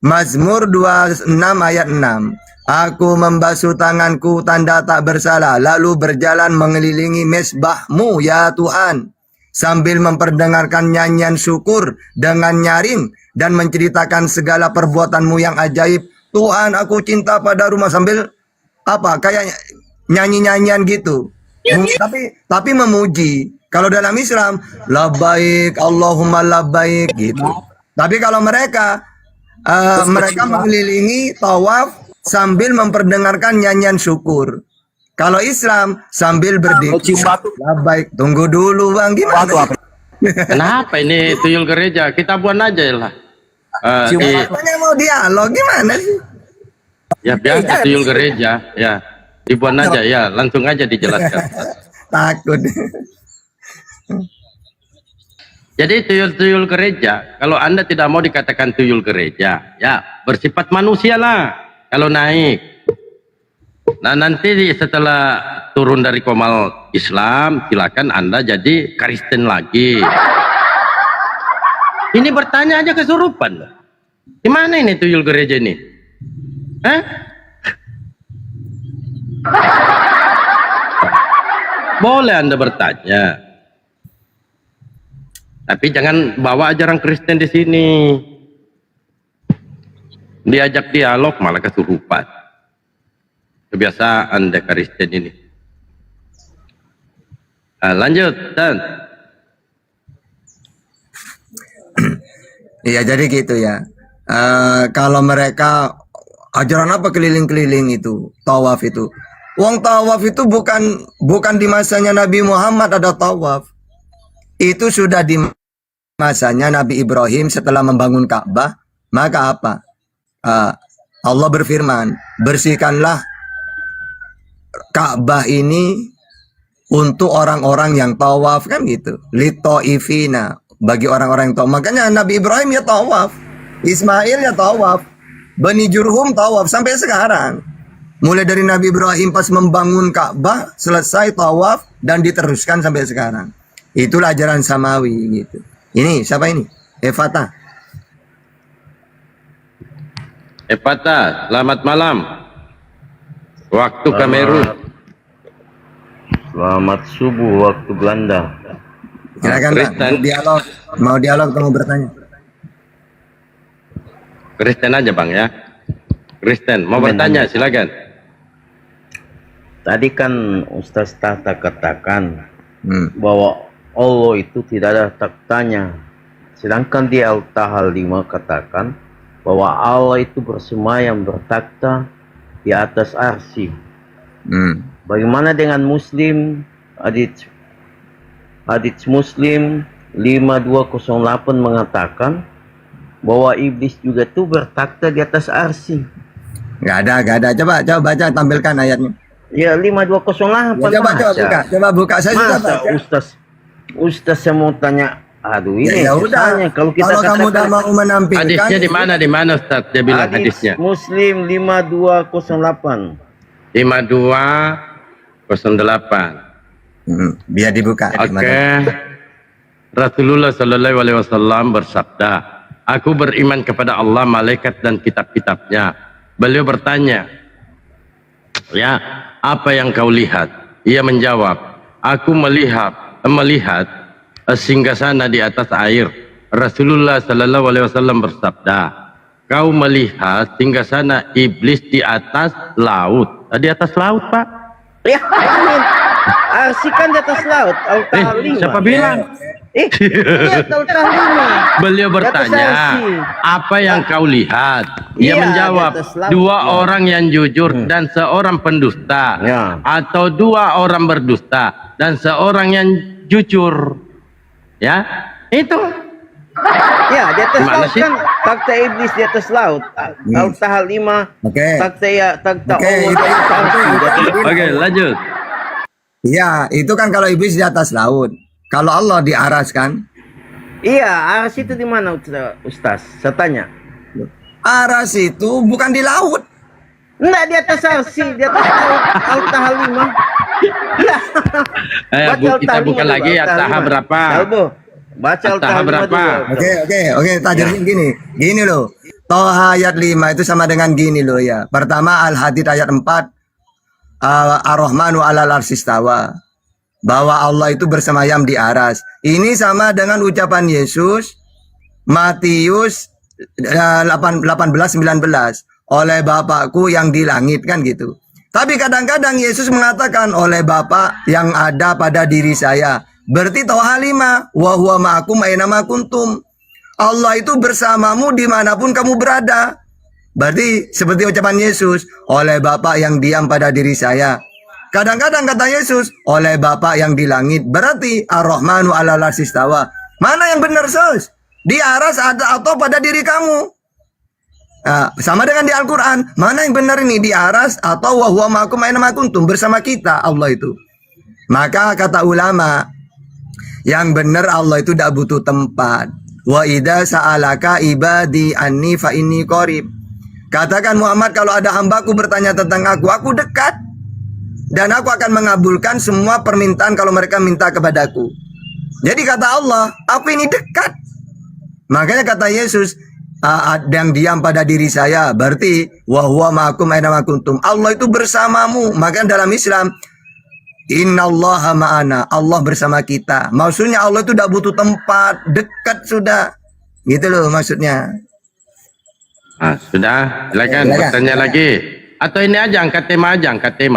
D: Mazmur 26 ayat 6. Aku membasuh tanganku tanda tak bersalah, lalu berjalan mengelilingi mesbahmu ya Tuhan, sambil memperdengarkan nyanyian syukur dengan nyaring dan menceritakan segala perbuatanmu yang ajaib. Tuhan, aku cinta pada rumah, sambil apa, kayak nyanyi-nyanyian gitu. Tapi memuji. Kalau dalam Islam, labbaik Allahumma labbaik gitu. Tapi kalau mereka mengelilingi tawaf sambil memperdengarkan nyanyian syukur. Kalau Islam sambil berdiri. Labbaik. Tunggu dulu Bang, gimana?
C: Kenapa ini tuyul gereja? Kita buat aja lah.
D: Katanya mau dialog, gimana sih?
C: Ya biasa tuyul gereja, ya dibuat aja ya, langsung aja dijelaskan.
D: Takut.
C: Jadi tuyul-tuyul gereja, kalau Anda tidak mau dikatakan tuyul gereja, ya bersifat manusia lah kalau naik. Nah nanti setelah turun dari komal Islam, silakan Anda jadi Kristen lagi. Ini bertanya aja kesurupan. Gimana ini tuyul gereja ini? Hah? Boleh Anda bertanya. Tapi jangan bawa ajaran Kristen di sini. Diajak dialog malah kesurupan. Kebiasaan Anda Kristen ini. Lanjut, Dan.
D: Iya, jadi gitu ya. Kalau mereka ajaran apa keliling-keliling itu, tawaf itu. Uang tawaf itu bukan di masanya Nabi Muhammad ada tawaf. Itu sudah di masanya Nabi Ibrahim setelah membangun Ka'bah. Maka apa? Allah berfirman, bersihkanlah Ka'bah ini untuk orang-orang yang tawaf, kan gitu. Litoifina, bagi orang-orang yang tawaf. Makanya Nabi Ibrahim ya tawaf, Ismail ya tawaf, Bani Jurhum tawaf sampai sekarang. Mulai dari Nabi Ibrahim pas membangun Ka'bah, selesai tawaf dan diteruskan sampai sekarang. Itulah ajaran Samawi gitu. Ini siapa ini? Evata.
C: Evata, selamat malam. Waktu Kamerun.
H: Selamat subuh waktu Belanda.
D: Silakan Pak. Mau dialog atau mau bertanya?
C: Kristen aja Bang ya. Kristen, mau bertanya silakan.
H: Tadi kan Ustaz Tata katakan bahwa Allah itu tidak ada taktanya. Sedangkan di Al-Tahl 5 katakan bahwa Allah itu bersemayam bertakhta di atas arsy. Bagaimana dengan Muslim? Hadits Muslim 5208 mengatakan bahwa iblis juga tuh bertakhta di atas arsy.
D: Gak ada. Coba baca, tampilkan ayatnya.
H: Ya 5208.
D: Ya, coba buka. Saya juga baca.
H: Ustaz saya mau tanya. Aduh ini
D: ya udah.
H: Kalau
D: kamu udah mau menampilkan
C: Hadisnya di mana Ustaz? Dia bilang hadisnya.
H: Muslim 5208.
C: 5208.
D: Biar dibuka.
C: Oke. Rasulullah Sallallahu Alaihi Wasallam bersabda, aku beriman kepada Allah, malaikat dan kitab-kitabnya. Beliau bertanya, ya, apa yang kau lihat? Ia menjawab, aku melihat singgasana di atas air. Rasulullah Sallallahu Alaihi Wasallam bersabda, kau melihat singgasana iblis di atas laut. Di atas laut, Pak?
H: Ya, arsy kan di atas laut. Al-Tahl 5.
C: Siapa bilang?
H: Al-Tahl 5.
C: Beliau bertanya, apa yang kau lihat? Ia menjawab, dua orang yang jujur dan seorang pendusta, atau dua orang berdusta dan seorang yang jujur. Ya, itu.
H: Ya, di atas laut kan takhta iblis di atas laut. Al-Tahl 5. Takhta Allah.
C: Oke, lanjut.
D: Iya, itu kan kalau iblis di atas laut. Kalau Allah di aras kan?
H: Iya, aras itu di mana Ustaz? Saya tanya.
D: Aras itu bukan di laut.
H: Enggak, di atas arsy, di atas Al-Tahl 5.
C: Kita buka lagi Al-Tahl berapa?
H: Baca
C: At-Taha
H: Al-Taha
C: berapa?
D: Oke, tajuknya gini loh. Toha ayat 5 itu sama dengan gini loh ya. Pertama Al-Hadid ayat 4, Ar-Rahmanu 'alal arsyistawa. Bahwa Allah itu bersemayam di aras. Ini sama dengan ucapan Yesus Matius 18:19, oleh Bapakku yang di langit, kan gitu. Tapi kadang-kadang Yesus mengatakan oleh Bapa yang ada pada diri saya. Berarti Toha 5, wa huwa ma'akum aina ma kuntum. Allah itu bersamamu dimanapun kamu berada. Berarti seperti ucapan Yesus, oleh Bapa yang diam pada diri saya. Kadang-kadang kata Yesus, oleh Bapa yang di langit. Berarti Ar-Rahmanu 'alal arsyistawa. Mana yang benar, Sus? Di aras atau pada diri kamu? Nah, sama dengan di Al-Quran. Mana yang benar ini? Di aras atau wa huwa ma'akum aina ma kuntum, bersama kita Allah itu. Maka kata ulama, yang benar Allah itu tidak butuh tempat. Wa idza sa'alaka ibadi anni fa inni qarib. Katakan Muhammad, kalau ada hambaku bertanya tentang aku dekat. Dan aku akan mengabulkan semua permintaan kalau mereka minta kepadaku. Jadi kata Allah, aku ini dekat. Makanya kata Yesus, yang diam pada diri saya, berarti wa huwa ma'akum aina ma kuntum. Allah itu bersamamu. Makanya dalam Islam, innallaha ma'ana, Allah bersama kita. Maksudnya Allah itu tidak butuh tempat, dekat sudah. Gitu loh maksudnya.
C: Sudah, silakan bertanya lagi. Atau ini aja, angkat tema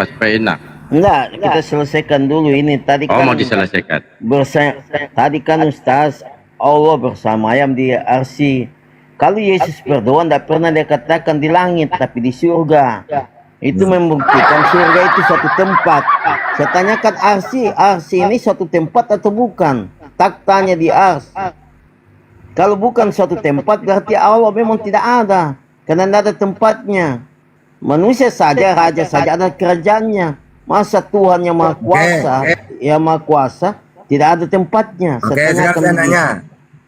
C: supaya enak.
H: Enggak, kita selesaikan dulu ini. Tadi
C: Oh,
H: kan
C: mau diselesaikan.
H: tadi kan Ustaz, Allah bersemayam di arsy. Kalau Yesus berdoa tidak pernah dia katakan di langit, tapi di surga. Itu membuktikan surga itu suatu tempat. Saya tanyakan arsy ini suatu tempat atau bukan? Taktanya di arsy. Kalau bukan suatu tempat, berarti Allah memang tidak ada. Karena tidak ada tempatnya. Manusia saja, raja saja ada kerajaannya. Masa Tuhan yang Maha Kuasa, yang Maha Kuasa, tidak ada tempatnya.
D: Oke, sekarang saya nanya.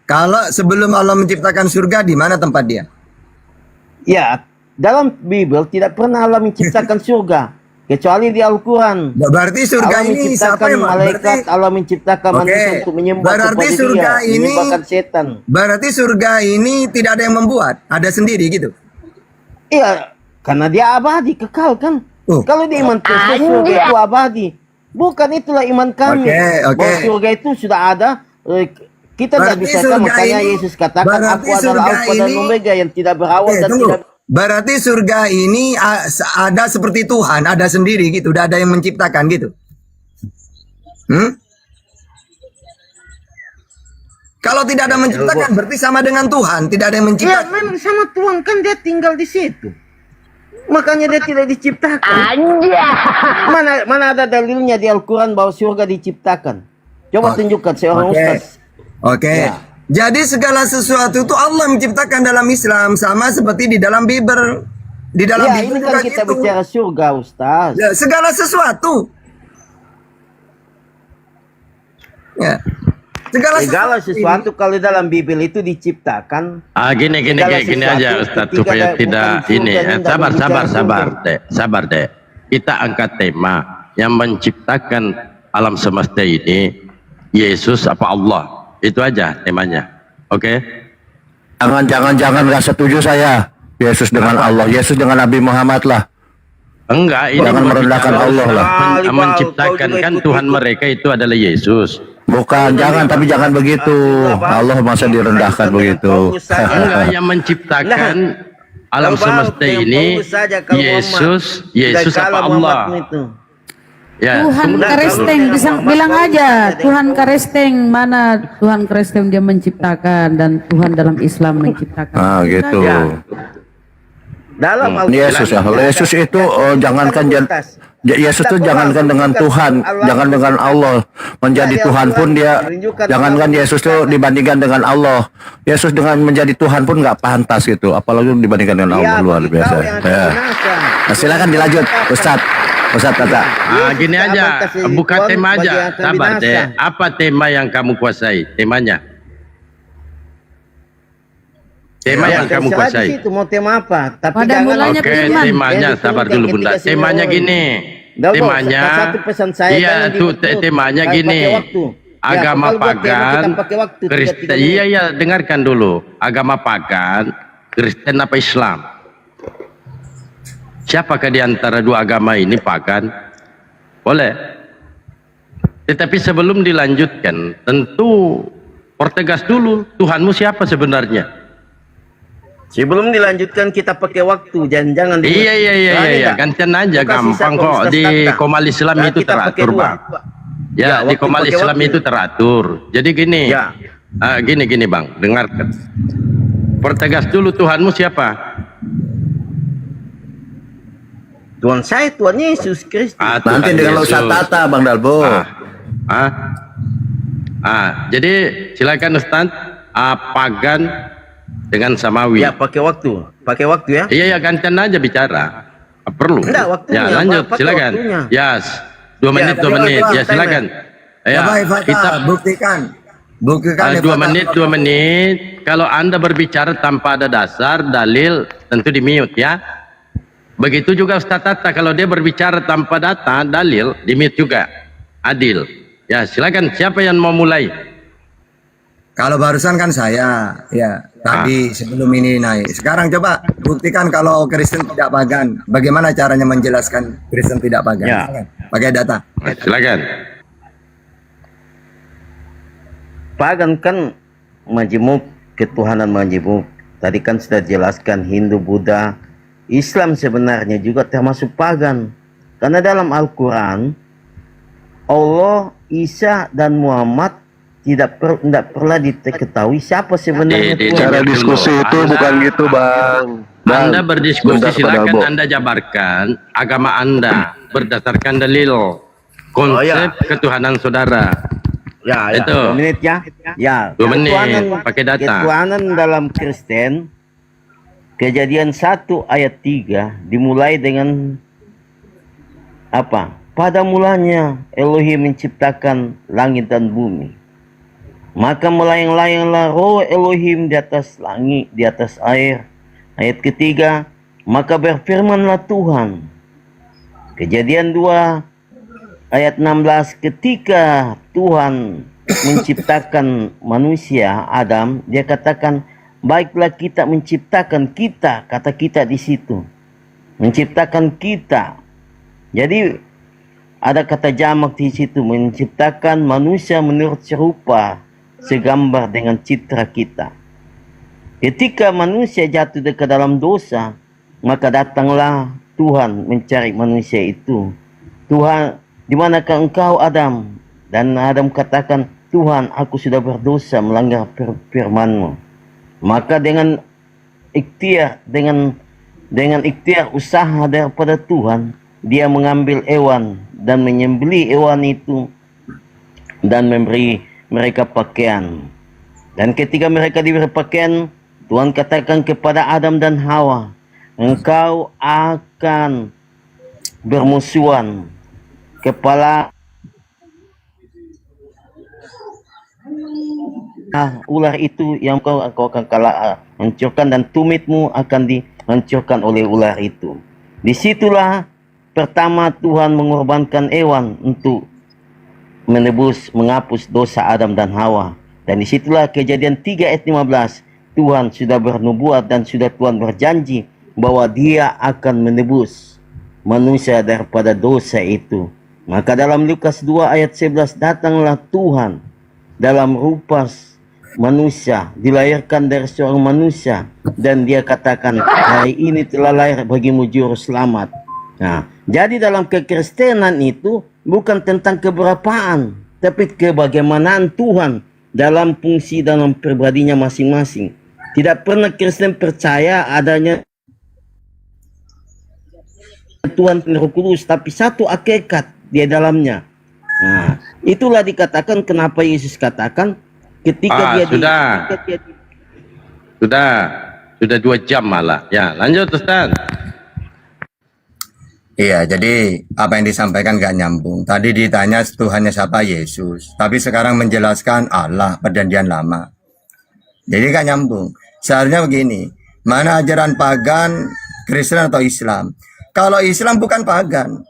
D: Kalau sebelum Allah menciptakan surga, di mana tempat dia?
H: Ya, dalam Bible tidak pernah Allah menciptakan surga. Kecuali di Al-Quran.
D: Berarti surga
H: Allah
D: ini siapa
H: menciptakan
D: yang
H: malaikat, Allah menciptakan manusia untuk menyembah
D: berarti
H: kepada
D: surga
H: dia,
D: ini
H: menyembahkan setan.
D: Berarti surga ini tidak ada yang membuat, ada sendiri gitu.
H: Iya, karena dia abadi, kekal kan. Kalau di iman Kristen surga itu abadi. Bukan itulah iman kami. Bahwa surga itu sudah ada. Kita tidak bisa kan, makanya Yesus katakan, aku adalah Alfa dan Omega yang tidak berawal dan tidak.
D: Berarti surga ini ada seperti Tuhan, ada sendiri gitu, tidak ada yang menciptakan gitu. Kalau tidak ada menciptakan, berarti sama dengan Tuhan, tidak ada yang menciptakan.
H: Ya, memang sama Tuhan kan dia tinggal di situ. Makanya dia tidak diciptakan. Mana ada dalilnya di Al-Quran bahwa surga diciptakan? Coba tunjukkan seorang ustaz.
D: Ya. Jadi segala sesuatu itu Allah menciptakan dalam Islam, sama seperti di dalam Bible. Di dalam Bible
H: ini kan kita
D: gitu.
H: bicara surga, Ustaz.
D: Ya, segala sesuatu. Ya.
H: Segala sesuatu kalau dalam Bible itu diciptakan.
C: Gini aja Ustaz, supaya tidak ini. Sabar deh. Kita angkat tema yang menciptakan alam semesta ini, Yesus apa Allah? Itu aja temanya. Oke?
F: Jangan nggak setuju saya. Yesus dengan Allah, Yesus dengan Nabi Muhammad lah.
C: Enggak, ini
F: jangan merendahkan Allah lah.
C: Menciptakan kan Tuhan mereka itu adalah Yesus.
F: Bukan, tapi jangan begitu. Allah masa direndahkan begitu.
C: Enggak, yang menciptakan alam semesta ini Yesus apa Allah? Ya,
B: Tuhan Karesteng, bisa bilang aja Tuhan Karesteng, mana Tuhan Karesteng dia menciptakan dan Tuhan dalam Islam menciptakan.
F: Gitu.
H: Dalam
F: Yesus ya, Yesus itu jangankan Yesus itu jangankan dengan Tuhan, jangan dengan Allah, menjadi Tuhan pun dia, jangankan Yesus itu dibandingkan dengan Allah, Yesus dengan menjadi Tuhan pun nggak pantas gitu, apalagi dibandingkan dengan Allah, luar biasa. Ya. Nah, silakan dilanjut, Ustaz Tata.
C: Gini aja, buka tema aja, sabar deh. Apa tema yang kamu kuasai? Temanya? Tema yang kamu kuasai.
H: Itu mau tema apa? Tapi
B: pada mulanya
C: temanya sabar dulu Bunda. Temanya gini. Temanya. Iya, tuh temanya gini. agama
H: kalau buat tema kita
C: pagan,
H: pakai waktu 3
C: Kristen.
H: menit.
C: Iya, dengarkan dulu. Agama pagan, Kristen apa Islam? Siapakah di antara dua agama ini pagan? Boleh. Tetapi sebelum dilanjutkan, tentu pertegas dulu, Tuhanmu siapa sebenarnya?
H: Sebelum dilanjutkan kita pakai waktu, jangan
C: Iya, gantian aja, gampang kok. Di Komal Islam itu teratur, Bang. Ya, di Komal Islam itu teratur. Jadi gini,
H: Ya.
C: gini Bang, dengarkan. Pertegas dulu, Tuhanmu siapa?
H: Tuhan saya, Tuhan Yesus Kristus.
C: Tuhan
F: Nanti dengan
C: Yesus.
F: Ustaz Tata, Bang Dalbo.
C: Jadi silakan Ustaz. Pagan dengan samawi.
H: Ya, pakai waktu ya.
C: Iya, gantian aja bicara. Perlu.
H: Enggak, waktunya,
C: Ya, lanjut,
H: pakai
C: silakan.
H: waktunya.
C: Yes, 2 menit,
H: Ya,
C: 2 menit. Ya, silakan. Ya,
D: Coba Ifata,
C: kita
D: buktikan. Buktikan
C: 2
D: Ifata.
C: menit, 2 menit. Kalau Anda berbicara tanpa ada dasar, dalil, tentu di mute ya. Begitu juga Ustaz Tata, kalau dia berbicara tanpa data, dalil, di mute juga. Adil. Ya, silakan. Siapa yang mau mulai?
D: Kalau barusan kan saya, ya tadi sebelum ini naik. Sekarang coba buktikan kalau Kristen tidak pagan. Bagaimana caranya menjelaskan Kristen tidak pagan?
C: Ya.
D: Silakan. Pakai data.
C: Nah, silakan.
H: Pagan kan majemuk, ketuhanan majemuk. Tadi kan sudah jelaskan Hindu, Buddha, Islam sebenarnya juga termasuk pagan. Karena dalam Al-Quran, Allah, Isa, dan Muhammad tidak pernah diketahui siapa sebenarnya Tuhan.
F: Cara diskusi itu bukan gitu, Bang.
C: Anda berdiskusi,
F: bentar, Pak
C: silakan
F: Dalbo.
C: Anda jabarkan agama Anda berdasarkan dalil konsep ketuhanan saudara.
H: Ya,
C: Itu.
H: 2 menit ya. Ya,
C: 2 menit,
H: ketuhanan-
C: pakai data.
H: Ketuhanan dalam Kristen, Kejadian 1 ayat 3 dimulai dengan apa? Pada mulanya Elohim menciptakan langit dan bumi. Maka melayang-layanglah roh Elohim di atas langit, di atas air. Ayat ketiga, maka berfirmanlah Tuhan. Kejadian 2 ayat 16, ketika Tuhan menciptakan manusia, Adam, dia katakan, baiklah kita menciptakan kita, kata kita di situ. Menciptakan kita. Jadi ada kata jamak di situ, menciptakan manusia menurut serupa, segambar dengan citra kita. Ketika manusia jatuh ke dalam dosa, maka datanglah Tuhan mencari manusia itu. Tuhan, di manakah engkau Adam? Dan Adam katakan, Tuhan, aku sudah berdosa melanggar firman-Mu. Maka dengan ikhtiar, dengan ikhtiar usaha daripada Tuhan, dia mengambil hewan dan menyembelih hewan itu dan memberi mereka pakaian. Dan ketika mereka diberi pakaian, Tuhan katakan kepada Adam dan Hawa, engkau akan bermusuhan, kepala ular itu yang kau akan hancurkan, dan tumitmu akan dihancurkan oleh ular itu. Disitulah pertama Tuhan mengorbankan hewan untuk menghapus dosa Adam dan Hawa. Dan disitulah Kejadian 3 ayat 15, Tuhan sudah bernubuat dan sudah Tuhan berjanji bahwa dia akan menebus manusia daripada dosa itu. Maka dalam Lukas 2 ayat 11, datanglah Tuhan dalam rupa manusia, dilahirkan dari seorang manusia, dan dia katakan, hari ini telah lahir bagimu juru selamat. Nah, jadi dalam kekristenan itu bukan tentang keberapaan, tapi kebagaimanaan Tuhan dalam fungsi dalam pribadinya masing-masing. Tidak pernah Kristen percaya adanya Tuhan Roh Kudus, tapi satu hakikat di dalamnya. Nah, itulah dikatakan kenapa Yesus katakan ketika dia
C: sudah 2 jam malah. Ya, lanjut Ustaz.
D: Iya, jadi apa yang disampaikan gak nyambung. Tadi ditanya Tuhannya siapa, Yesus. Tapi sekarang menjelaskan Allah, perjanjian lama. Jadi gak nyambung. Seharusnya begini, mana ajaran pagan, Kristen atau Islam? Kalau Islam bukan pagan.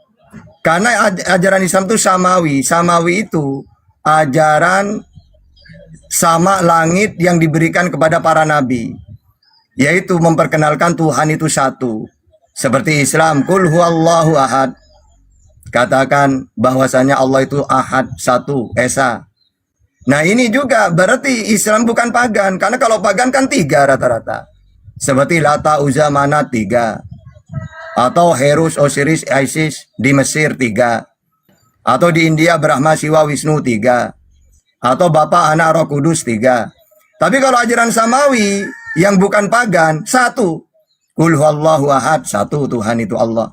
D: Karena ajaran Islam itu samawi. Samawi itu ajaran sama langit yang diberikan kepada para nabi, yaitu memperkenalkan Tuhan itu satu. Seperti Islam, Qul huwallahu ahad. Katakan bahwasanya Allah itu ahad, satu, esa. Nah ini juga berarti Islam bukan pagan, karena kalau pagan kan 3 rata-rata. Seperti Lata, Uzza, Manat 3. Atau Horus, Osiris, Isis di Mesir 3. Atau di India Brahma, Siwa, Wisnu 3. Atau Bapa, Anak, Roh Kudus 3. Tapi kalau ajaran Samawi yang bukan pagan, satu. Qul huwallahu ahad, satu, Tuhan itu Allah.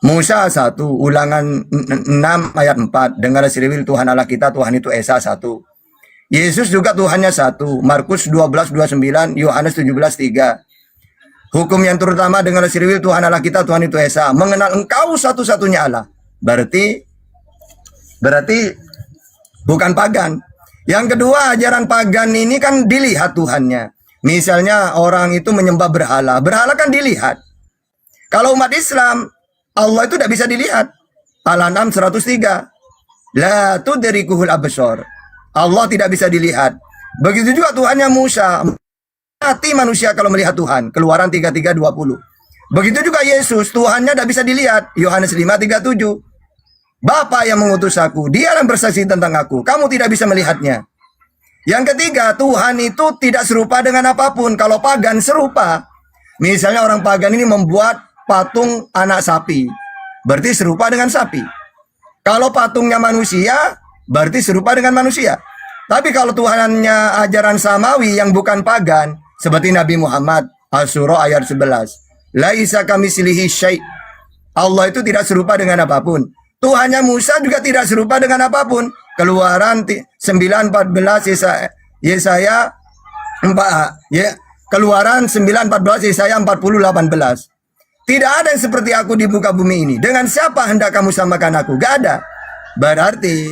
D: Musa 1, Ulangan 6 ayat 4. Dengar sirwil Tuhan Allah kita, Tuhan itu Esa 1. Yesus juga Tuhannya 1. Markus 12:29, Yohanes 17:3. Hukum yang terutama dengar sirwil Tuhan Allah kita, Tuhan itu Esa. Mengenal engkau satu-satunya Allah. Berarti bukan pagan. Yang kedua, ajaran pagan ini kan dilihat Tuhannya. Misalnya orang itu menyembah berhala. Berhala kan dilihat. Kalau umat Islam, Allah itu tidak bisa dilihat. Al-An'am 103. La tudrikuhul absar. Allah tidak bisa dilihat. Begitu juga Tuhannya Musa. Mati manusia kalau melihat Tuhan. Keluaran 33:20. Begitu juga Yesus. Tuhannya tidak bisa dilihat. Yohanes 5:37. Bapa yang mengutus aku, dia yang bersaksi tentang aku. Kamu tidak bisa melihatnya. Yang ketiga, Tuhan itu tidak serupa dengan apapun. Kalau pagan serupa. Misalnya orang pagan ini membuat patung anak sapi, berarti serupa dengan sapi. Kalau patungnya manusia, berarti serupa dengan manusia. Tapi kalau Tuhannya ajaran Samawi yang bukan pagan, seperti Nabi Muhammad, Al-Surah ayat 11. Laisa kamitslihi syai'. Allah itu tidak serupa dengan apapun. Tuhannya Musa juga tidak serupa dengan apapun. Keluaran 9:14, Yesaya 4, ya. Keluaran 9:14, Yesaya 40:18. Tidak ada yang seperti aku di muka bumi ini. Dengan siapa hendak kamu samakan aku? Gak ada. Berarti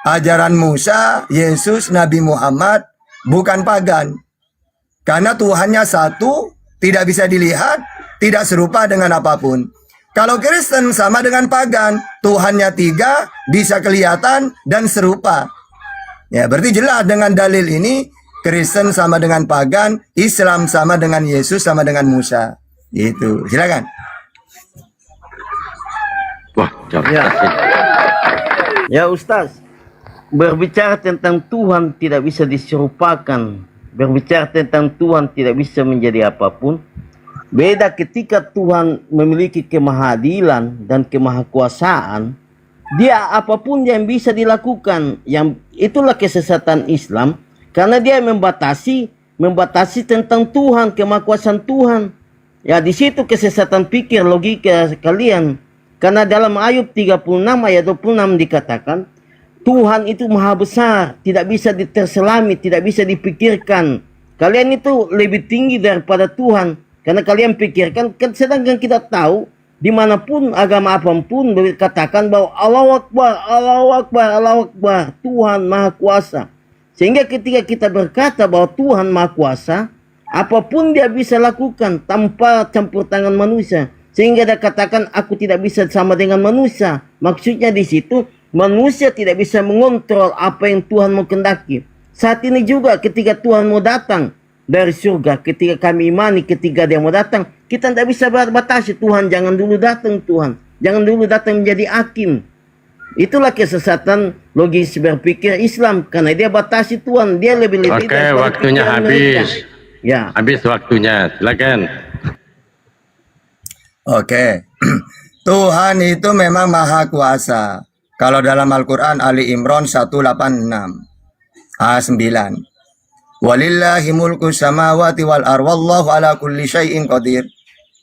D: ajaran Musa, Yesus, Nabi Muhammad bukan pagan. Karena Tuhannya satu, tidak bisa dilihat, tidak serupa dengan apapun. Kalau Kristen sama dengan pagan, Tuhannya 3, bisa kelihatan dan serupa. Ya, berarti jelas dengan dalil ini, Kristen sama dengan pagan, Islam sama dengan Yesus, sama dengan Musa. Itu, silakan.
H: Wah, ya Ustaz, berbicara tentang Tuhan tidak bisa diserupakan. Berbicara tentang Tuhan tidak bisa menjadi apapun. Beda ketika Tuhan memiliki kemahadilan dan kemahakuasaan, dia apapun yang bisa dilakukan. Yang itulah kesesatan Islam, karena dia membatasi tentang Tuhan, kemahakuasaan Tuhan. Ya, di situ kesesatan pikir, logika kalian. Karena dalam Ayub 36 ayat 26 dikatakan, Tuhan itu maha besar, tidak bisa diterselami, tidak bisa dipikirkan. Kalian itu lebih tinggi daripada Tuhan. Karena kalian pikirkan, sedangkan kita tahu, dimanapun agama apapun katakan bahwa Allahu Akbar, Allahu Akbar, Allahu Akbar, Tuhan maha kuasa. Sehingga ketika kita berkata bahwa Tuhan maha kuasa, apapun dia bisa lakukan tanpa campur tangan manusia. Sehingga dia katakan aku tidak bisa sama dengan manusia. Maksudnya di situ manusia tidak bisa mengontrol apa yang Tuhan mau kehendaki. Saat ini juga ketika Tuhan mau datang dari surga, ketika kami imani ketika dia mau datang, kita tidak bisa batasi. Tuhan jangan dulu datang, Tuhan jangan dulu datang menjadi hakim. Itulah kesesatan logis berpikir Islam, karena dia batasi Tuhan, dia lebih
C: Oke, waktunya habis.
H: Ya,
C: Habis waktunya, silakan.
D: Oke. Tuhan itu memang maha kuasa. Kalau dalam Al-Quran Ali Imran 186 ayat 9. Walillahi mulku samawati wal ar wallahu ala kulli syai'in qadir.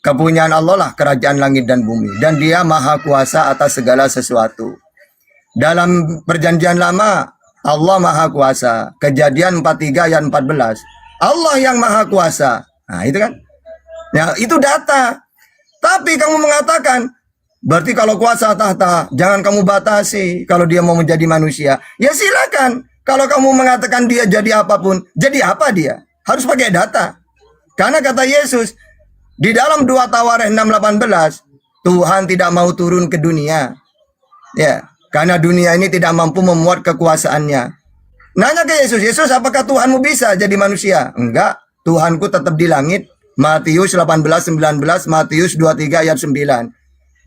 D: Kepunyaan Allah lah kerajaan langit dan bumi, dan dia maha kuasa atas segala sesuatu. Dalam perjanjian lama Allah maha kuasa. Kejadian 43 ayat 14. Allah yang maha kuasa. Nah, itu kan. Ya, itu data. Tapi kamu mengatakan, berarti kalau kuasa tahta, jangan kamu batasi kalau dia mau menjadi manusia. Ya silakan. Kalau kamu mengatakan dia jadi apapun, jadi apa dia? Harus pakai data. Karena kata Yesus, di dalam 2 Tawarikh 6:18, Tuhan tidak mau turun ke dunia. Ya, karena dunia ini tidak mampu memuat kekuasaannya. Nanya ke Yesus, Yesus apakah Tuhanmu bisa jadi manusia? Enggak, Tuhanku tetap di langit. Matius 18:19, Matius 23 ayat 9.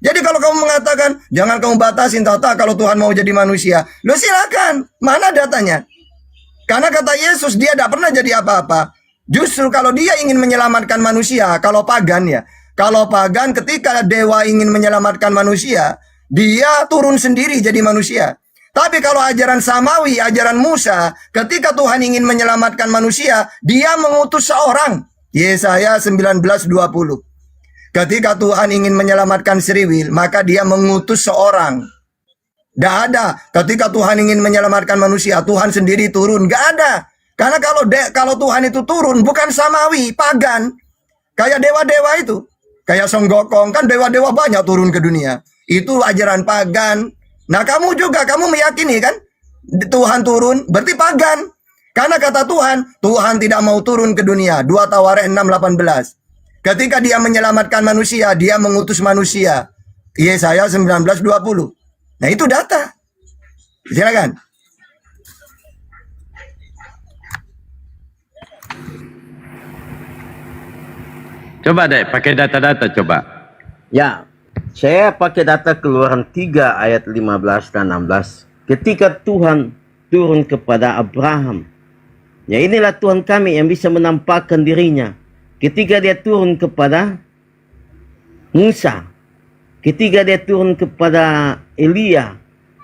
D: Jadi kalau kamu mengatakan, jangan kamu batasin Tata kalau Tuhan mau jadi manusia. Lo silakan, mana datanya? Karena kata Yesus, dia tidak pernah jadi apa-apa. Justru kalau dia ingin menyelamatkan manusia, kalau pagan ya. Kalau pagan ketika dewa ingin menyelamatkan manusia, dia turun sendiri jadi manusia. Tapi kalau ajaran Samawi, ajaran Musa, ketika Tuhan ingin menyelamatkan manusia, dia mengutus seorang. Yesaya 19:20. Ketika Tuhan ingin menyelamatkan Seriwil, maka dia mengutus seorang. Tidak ada. Ketika Tuhan ingin menyelamatkan manusia, Tuhan sendiri turun. Gak ada. Karena kalau Tuhan itu turun, bukan Samawi, pagan. Kayak dewa-dewa itu. Kayak Song Gokong, kan dewa-dewa banyak turun ke dunia. Itu ajaran pagan. Nah kamu juga, kamu meyakini kan? Tuhan turun, berarti pagan. Karena kata Tuhan, Tuhan tidak mau turun ke dunia. 2 Tawarikh 6:18. Ketika dia menyelamatkan manusia, dia mengutus manusia. Yesaya 19:20. Nah itu data. Silakan.
C: Coba deh, pakai data-data coba.
H: Ya, saya pakai data Keluaran 3 ayat 15 dan 16. Ketika Tuhan turun kepada Abraham, ya inilah Tuhan kami yang bisa menampakkan dirinya. Ketika dia turun kepada Musa, ketika dia turun kepada Elia,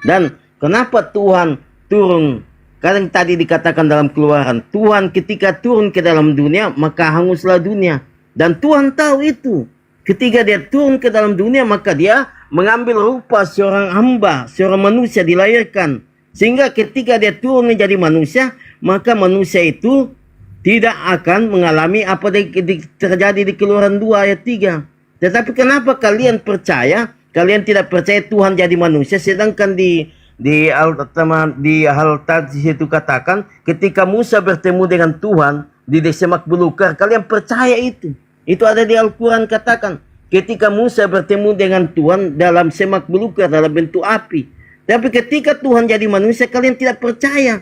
H: dan kenapa Tuhan turun? Karena tadi dikatakan dalam Keluaran, Tuhan ketika turun ke dalam dunia, maka hanguslah dunia. Dan Tuhan tahu itu. Ketika dia turun ke dalam dunia, maka dia mengambil rupa seorang hamba, seorang manusia dilahirkan. Sehingga ketika dia turun menjadi manusia, maka manusia itu tidak akan mengalami apa yang terjadi di Keluaran 2 ayat 3. Tetapi kenapa kalian percaya, kalian tidak percaya Tuhan jadi manusia, sedangkan di Al-Taqs itu katakan ketika Musa bertemu dengan Tuhan di semak belukar, kalian percaya itu. Itu ada di Al-Quran katakan ketika Musa bertemu dengan Tuhan dalam semak belukar dalam bentuk api. Tapi ketika Tuhan jadi manusia, kalian tidak percaya.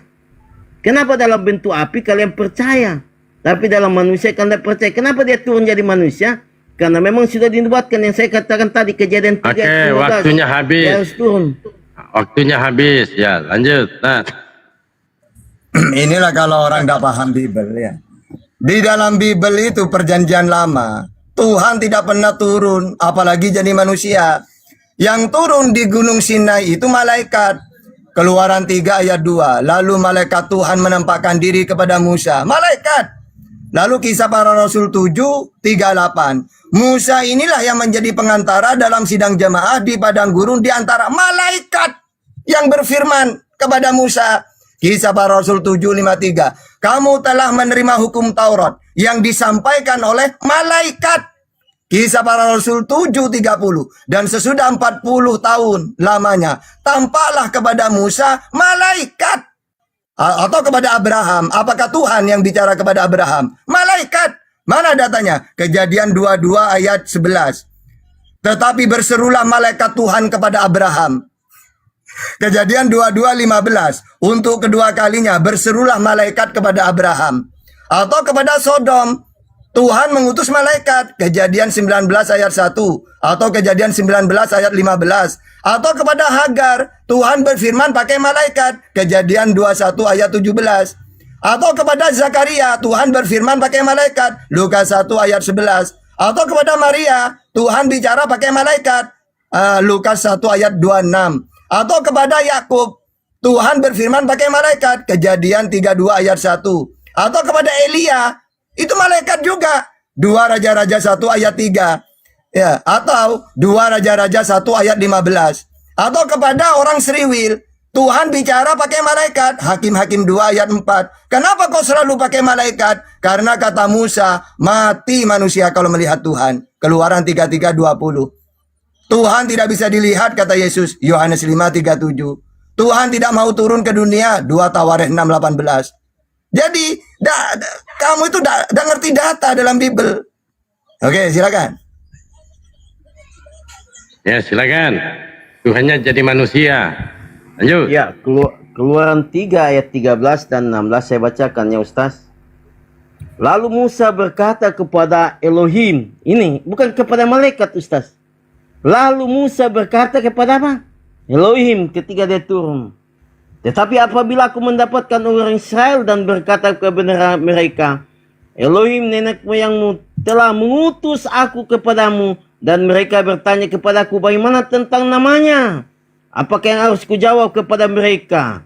H: Kenapa dalam bentuk api kalian percaya, tapi dalam manusia kalian tidak percaya? Kenapa dia turun jadi manusia? Karena memang sudah dinubuatkan yang saya katakan tadi, Kejadian 3
C: Oke,
H: ayat 15.
C: waktunya habis.
H: Dia harus turun.
C: Waktunya habis. Ya, lanjut. Nah,
D: Inilah kalau orang tidak paham Bible ya. Di dalam Bible itu perjanjian lama, Tuhan tidak pernah turun, apalagi jadi manusia. Yang turun di Gunung Sinai itu malaikat. Keluaran 3 ayat 2. Lalu malaikat Tuhan menampakkan diri kepada Musa. Malaikat. Lalu Kisah Para Rasul 7:38. Musa inilah yang menjadi pengantara dalam sidang jemaah di padang gurun di antara malaikat yang berfirman kepada Musa. Kisah Para Rasul 7:53. Kamu telah menerima hukum Taurat yang disampaikan oleh malaikat. Kisah Para Rasul 7:30. Dan sesudah 40 tahun lamanya, tampaklah kepada Musa malaikat. Atau kepada Abraham. Apakah Tuhan yang bicara kepada Abraham? Malaikat. Mana datanya? Kejadian 22 ayat 11. Tetapi berserulah malaikat Tuhan kepada Abraham. Kejadian 22:15. Untuk kedua kalinya berserulah malaikat kepada Abraham. Atau kepada Sodom, Tuhan mengutus malaikat. Kejadian 19 ayat 1. Atau Kejadian 19 ayat 15. Atau kepada Hagar, Tuhan berfirman pakai malaikat. Kejadian 21 ayat 17. Atau kepada Zakaria, Tuhan berfirman pakai malaikat. Lukas 1 ayat 11. Atau kepada Maria, Tuhan bicara pakai malaikat. Lukas 1 ayat 26. Atau kepada Yakub, Tuhan berfirman pakai malaikat. Kejadian 32 ayat 1. Atau kepada Elia, itu malaikat juga. 2 Raja-Raja 1 ayat 3. Ya, atau 2 Raja-Raja 1 ayat 15. Atau kepada orang Seriwil, Tuhan bicara pakai malaikat. Hakim-Hakim 2 ayat 4. Kenapa kau selalu pakai malaikat? Karena kata Musa, mati manusia kalau melihat Tuhan. Keluaran 33:20. Tuhan tidak bisa dilihat, kata Yesus. Yohanes 5:37. Tuhan tidak mau turun ke dunia. 2 Tawarikh 6:18. Jadi, kamu itu tidak ngerti data dalam Bible. Oke, silakan.
C: ya silakan. Tuhannya jadi manusia.
A: Lanjut.
H: Ya, Keluaran 3 ayat 13 dan 16 saya bacakan ya Ustaz. Lalu Musa berkata kepada Elohim, ini bukan kepada malaikat Ustaz. Lalu Musa berkata kepada apa? Elohim ketika dia turun. Tetapi apabila aku mendapatkan orang Israel dan berkata kepada mereka, Elohim nenek moyangmu telah mengutus aku kepadamu, dan mereka bertanya kepadaku bagaimana tentang namanya. Apakah yang harus kujawab kepada mereka?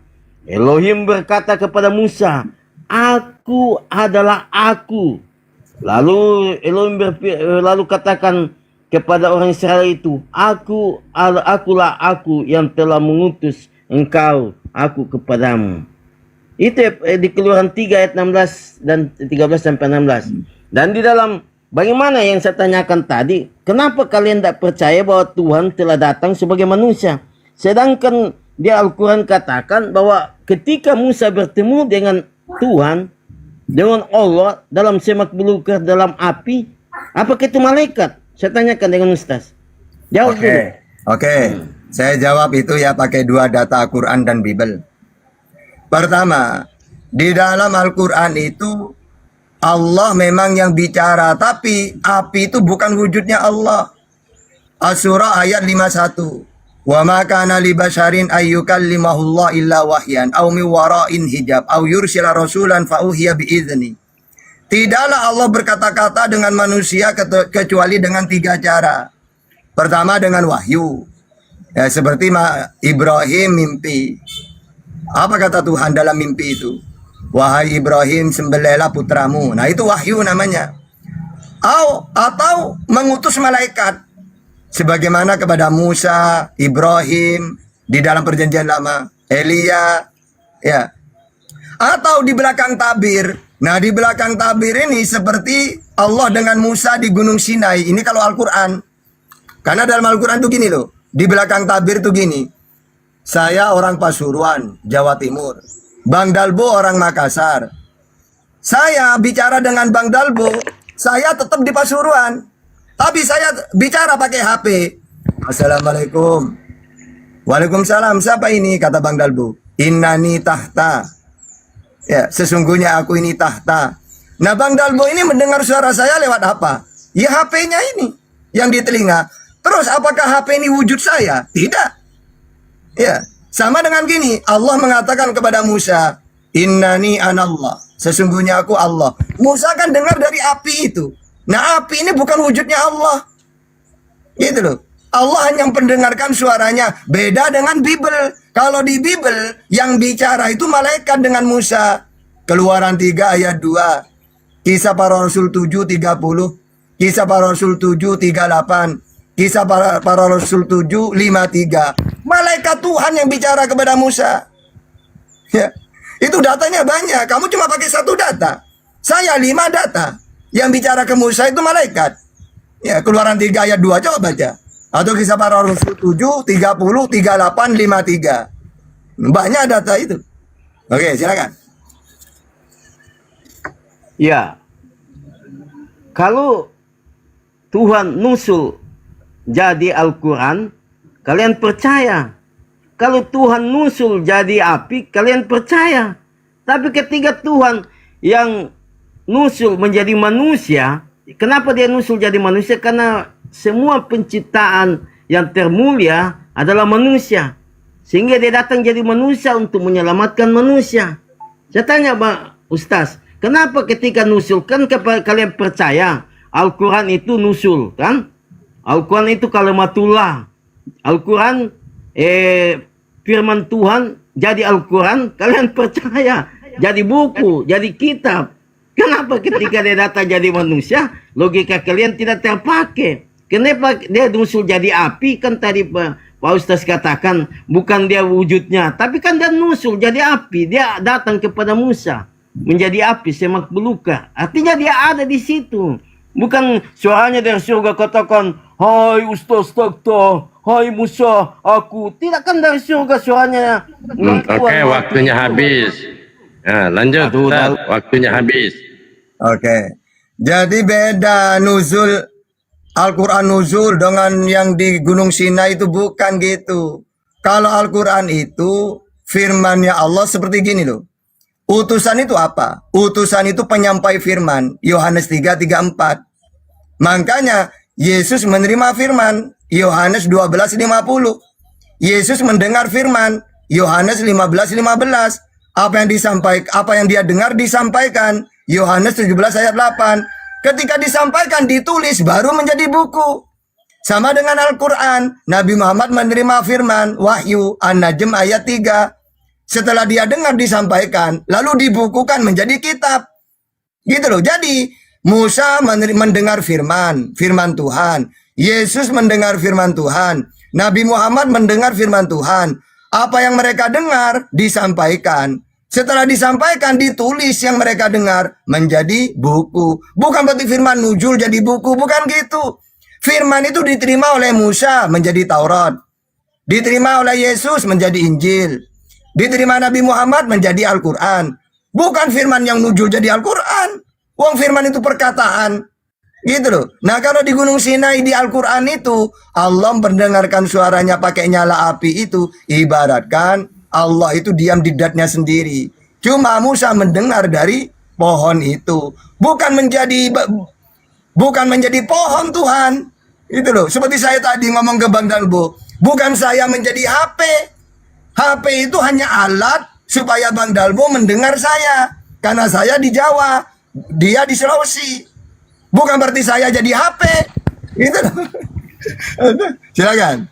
H: Elohim berkata kepada Musa, Aku adalah aku. Lalu Elohim lalu katakan kepada orang Israel itu, Akulah aku yang telah mengutus engkau, aku kepadamu. Itu di Keluaran 3 ayat 16 dan 13 sampai 16. Dan di dalam bagaimana yang saya tanyakan tadi, kenapa kalian tidak percaya bahwa Tuhan telah datang sebagai manusia? Sedangkan di Al-Quran katakan bahwa ketika Musa bertemu dengan Tuhan, dengan Allah dalam semak belukar dalam api, apakah itu malaikat? Saya tanyakan dengan Ustaz. Jawab dulu.
D: Oke. Saya jawab itu ya pakai dua data Quran dan Bible. Pertama, di dalam Al-Quran itu Allah memang yang bicara, tapi api itu bukan wujudnya Allah. As-Surah ayat 51. Wa ma kana li basharin ayyukallimahullah illa wahyan aw min wara'in hijab aw yursila rasulan fa uhiya bi idzni. Tidaklah Allah berkata-kata dengan manusia kecuali dengan tiga cara. Pertama dengan wahyu. Ya, seperti Ibrahim mimpi. Apa kata Tuhan dalam mimpi itu? Wahai Ibrahim, sembelihlah putramu. Nah, itu wahyu namanya. Atau mengutus malaikat. Sebagaimana kepada Musa, Ibrahim, di dalam perjanjian lama, Elia, ya. Atau di belakang tabir. Nah, di belakang tabir ini seperti Allah dengan Musa di Gunung Sinai. Ini kalau Al-Quran. Karena dalam Al-Quran itu gini loh. Di belakang tabir itu gini. Saya orang Pasuruan, Jawa Timur. Bang Dalbo orang Makassar. Saya bicara dengan Bang Dalbo, saya tetap di Pasuruan. Tapi saya bicara pakai HP. Assalamualaikum. Waalaikumsalam. Siapa ini? Kata Bang Dalbo. Innani tahta. Ya, sesungguhnya aku ini tahta. Nah, Bang Dalbo ini mendengar suara saya lewat apa? Ya, HP-nya ini yang di telinga. Terus apakah HP ini wujud saya? Tidak. Ya, sama dengan gini. Allah mengatakan kepada Musa, Innani anallah. Sesungguhnya aku Allah. Musa kan dengar dari api itu. Nah, api ini bukan wujudnya Allah. Gitu loh. Allah hanya mendengarkan suaranya. Beda dengan Bible. Kalau di Bible, yang bicara itu malaikat dengan Musa. Keluaran 3 ayat 2. Kisah para Rasul 7, 30. Kisah para Rasul 7, 38. Kisah para Rasul 7, 53. Malaikat Tuhan yang bicara kepada Musa. Ya. Itu datanya banyak. Kamu cuma pakai satu data. Saya 5 data. Yang bicara ke Musa itu malaikat. Ya, Keluaran 3 ayat 2 coba baca. Atau Kisah para Rasul 7, 30, 38, 53. Banyak data itu. Oke, silakan.
H: Ya. Kalau Tuhan nusul jadi Al-Quran, kalian percaya. Kalau Tuhan nusul jadi api, kalian percaya. Tapi ketika Tuhan yang nusul menjadi manusia, kenapa dia nusul jadi manusia? Karena semua penciptaan yang termulia adalah manusia. Sehingga dia datang jadi manusia untuk menyelamatkan manusia. Saya tanya Pak Ustaz, kenapa ketika nusul, kan kalian percaya Al-Quran itu nusul, kan? Al-Quran itu kalimatullah. Al-Quran firman Tuhan jadi Al-Quran, kalian percaya. Jadi buku, jadi kitab. Kenapa ketika dia datang jadi manusia, logika kalian tidak terpakai? Kenapa dia nusul jadi api? Kan tadi Pak Ustaz katakan bukan dia wujudnya, tapi kan dia nusul jadi api. Dia datang kepada Musa menjadi api semak belukar. Artinya dia ada di situ. Bukan suaranya dari surga katakan, hai Ustaz Takta, hai Musa, aku. Tidak kan dari surga suaranya.
A: Oke, waktunya habis. Nah, lanjut, Ustaz. Waktunya habis.
D: Oke. Jadi beda nuzul Al-Quran nuzul dengan yang di Gunung Sinai itu bukan gitu. Kalau Al-Quran itu firman-Nya Allah seperti gini loh. Utusan itu apa? Utusan itu penyampai firman. Yohanes 3:34. Makanya Yesus menerima firman. Yohanes 12:50. Yesus mendengar firman. Yohanes 15:15. Apa yang dia dengar disampaikan. Yohanes 17 ayat 8. Ketika disampaikan ditulis baru menjadi buku. Sama dengan Al-Quran, Nabi Muhammad menerima firman, Wahyu, An-Najm ayat 3. Setelah dia dengar disampaikan, lalu dibukukan menjadi kitab. Gitu loh. Jadi, Musa mendengar firman Tuhan. Yesus mendengar firman Tuhan. Nabi Muhammad mendengar firman Tuhan. Apa yang mereka dengar, disampaikan. Setelah disampaikan, ditulis yang mereka dengar menjadi buku. Bukan berarti firman nuzul jadi buku, bukan gitu. Firman itu diterima oleh Musa menjadi Taurat. Diterima oleh Yesus menjadi Injil. Diterima Nabi Muhammad menjadi Al-Quran. Bukan firman yang nuzul jadi Al-Quran. Wong firman itu perkataan. Gitu loh. Nah kalau di Gunung Sinai di Al-Quran itu, Allah mendengarkan suaranya pakai nyala api itu. Ibaratkan Allah itu diam di datnya sendiri. Cuma Musa mendengar dari pohon itu. Bukan menjadi pohon Tuhan. Itu loh. Seperti saya tadi ngomong ke Bang Dalbo. Bukan saya menjadi HP. HP itu hanya alat supaya Bang Dalbo mendengar saya. Karena saya di Jawa. Dia di Sulawesi. Bukan berarti saya jadi HP. Itu loh. Silakan.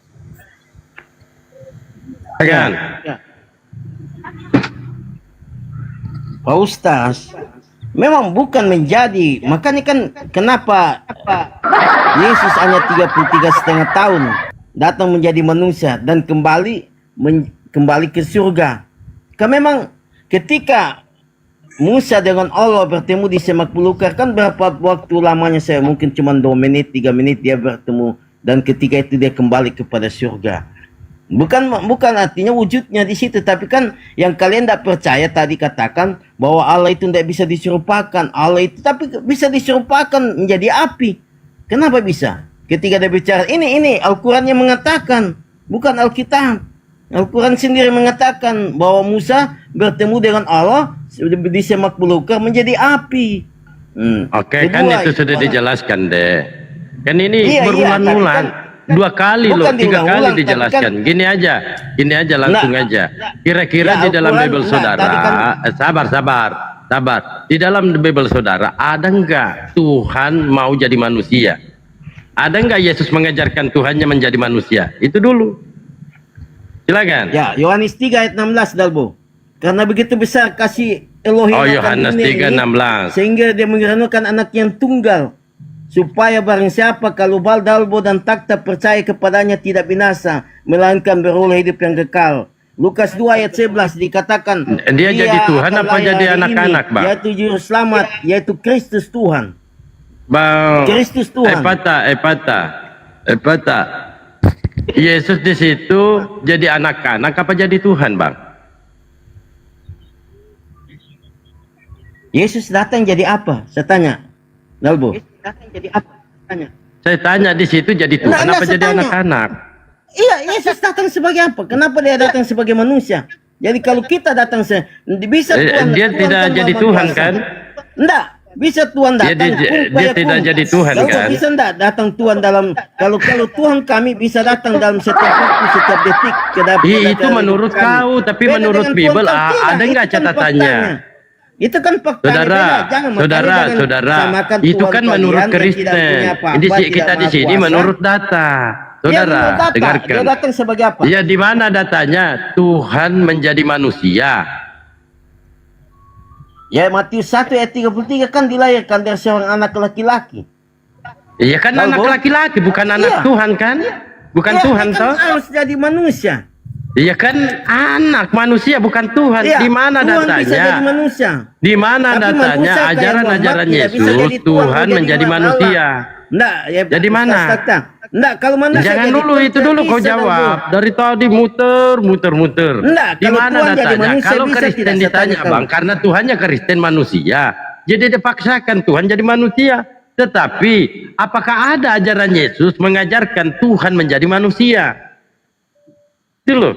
H: Silakan. Pak Ustaz, memang bukan menjadi, makanya kan kenapa Yesus hanya 33,5 tahun datang menjadi manusia dan kembali ke surga. Kan memang ketika Musa dengan Allah bertemu di semak belukar, kan berapa waktu lamanya saya, mungkin cuma 2 menit, 3 menit dia bertemu, dan ketika itu dia kembali kepada surga. Bukan artinya wujudnya di situ, tapi kan yang kalian tidak percaya tadi katakan bahwa Allah itu tidak bisa diserupakan. Allah itu tapi bisa diserupakan menjadi api. Kenapa bisa? Ketika dia bicara ini Al-Quran yang mengatakan, bukan Alkitab. Al-Quran sendiri mengatakan bahwa Musa bertemu dengan Allah di semak belukar menjadi api.
C: Oke, kan itu sudah dijelaskan deh. Kan ini berulang-ulang. 2 kali loh, 3 kali dijelaskan. Gini aja langsung aja. Kira-kira di dalam Bible saudara, sabar. Di dalam Bible saudara, ada enggak Tuhan mau jadi manusia? Ada enggak Yesus mengajarkan Tuhannya menjadi manusia? Itu dulu. Silakan.
H: Ya, Yohanes 3 ayat 16 Dalbo. Karena begitu besar kasih Elohim akan
C: Yohanes
H: dunia
C: 3:16.
H: sehingga dia mengeranakan anak yang tunggal, supaya barang siapa kalau Dalbo dan Takta percaya kepadanya tidak binasa, melainkan beroleh hidup yang kekal. Lukas 2 ayat 11 dikatakan
C: Dia jadi Tuhan
H: akan
C: apa
H: lahir
C: jadi
H: hari
C: anak-anak,
H: ini,
C: Bang?
H: yaitu juru selamat, yaitu Kristus Tuhan.
C: Bang,
H: Kristus Tuhan.
C: Epata. Yesus di situ jadi anak-anak apa jadi Tuhan, Bang?
H: Yesus datang jadi apa? Saya tanya. Dalbo. Datang jadi apa? Tanya.
C: Saya tanya di situ jadi Tuhan apa jadi anak-anak?
H: Iya, Yesus datang sebagai apa? Kenapa dia datang sebagai manusia? Jadi kalau kita datang bisa Tuhan,
C: dia
H: Tuhan
C: tidak jadi Tuhan kan?
H: Enggak, bisa Tuhan datang.
C: Dia tidak jadi Tuhan kan?
H: Bisa enggak datang Tuhan dalam kalau Tuhan kami bisa datang dalam setiap waktu, setiap detik.
C: Itu menurut kau, tapi menurut Bible ada enggak catatannya?
H: Itu kan fakta.
C: Saudara, itu kan menurut Kristen. Kita di sini menurut data. Saudara, dengarkan.
H: Dia datang sebagai apa?
C: Ya, di mana datanya Tuhan menjadi manusia?
H: Ya, Matius 1 ayat 33 kan dilahirkan dari seorang anak laki-laki.
C: Iya kan anak laki-laki, bukan anak Tuhan kan? Bukan Tuhan toh?
H: Harus jadi manusia.
C: Iya kan anak manusia bukan Tuhan.
H: Ya,
C: di mana
H: Tuhan
C: datanya?
H: bisa jadi manusia.
C: Di mana datanya ajaran-ajaran Yesus Tuhan menjadi manusia?
H: Enggak, ya.
C: Jadi mana?
H: Enggak, kalau manusia
C: jangan dulu itu dulu kau jawab. Dari tadi muter.
H: Enggak,
C: di mana datanya? Kalau
H: bisa,
C: Kristen ditanya, Bang, karena Tuhannya Kristen manusia. Jadi dipaksakan Tuhan jadi manusia. Tetapi apakah ada ajaran Yesus mengajarkan Tuhan menjadi manusia? Itu loh.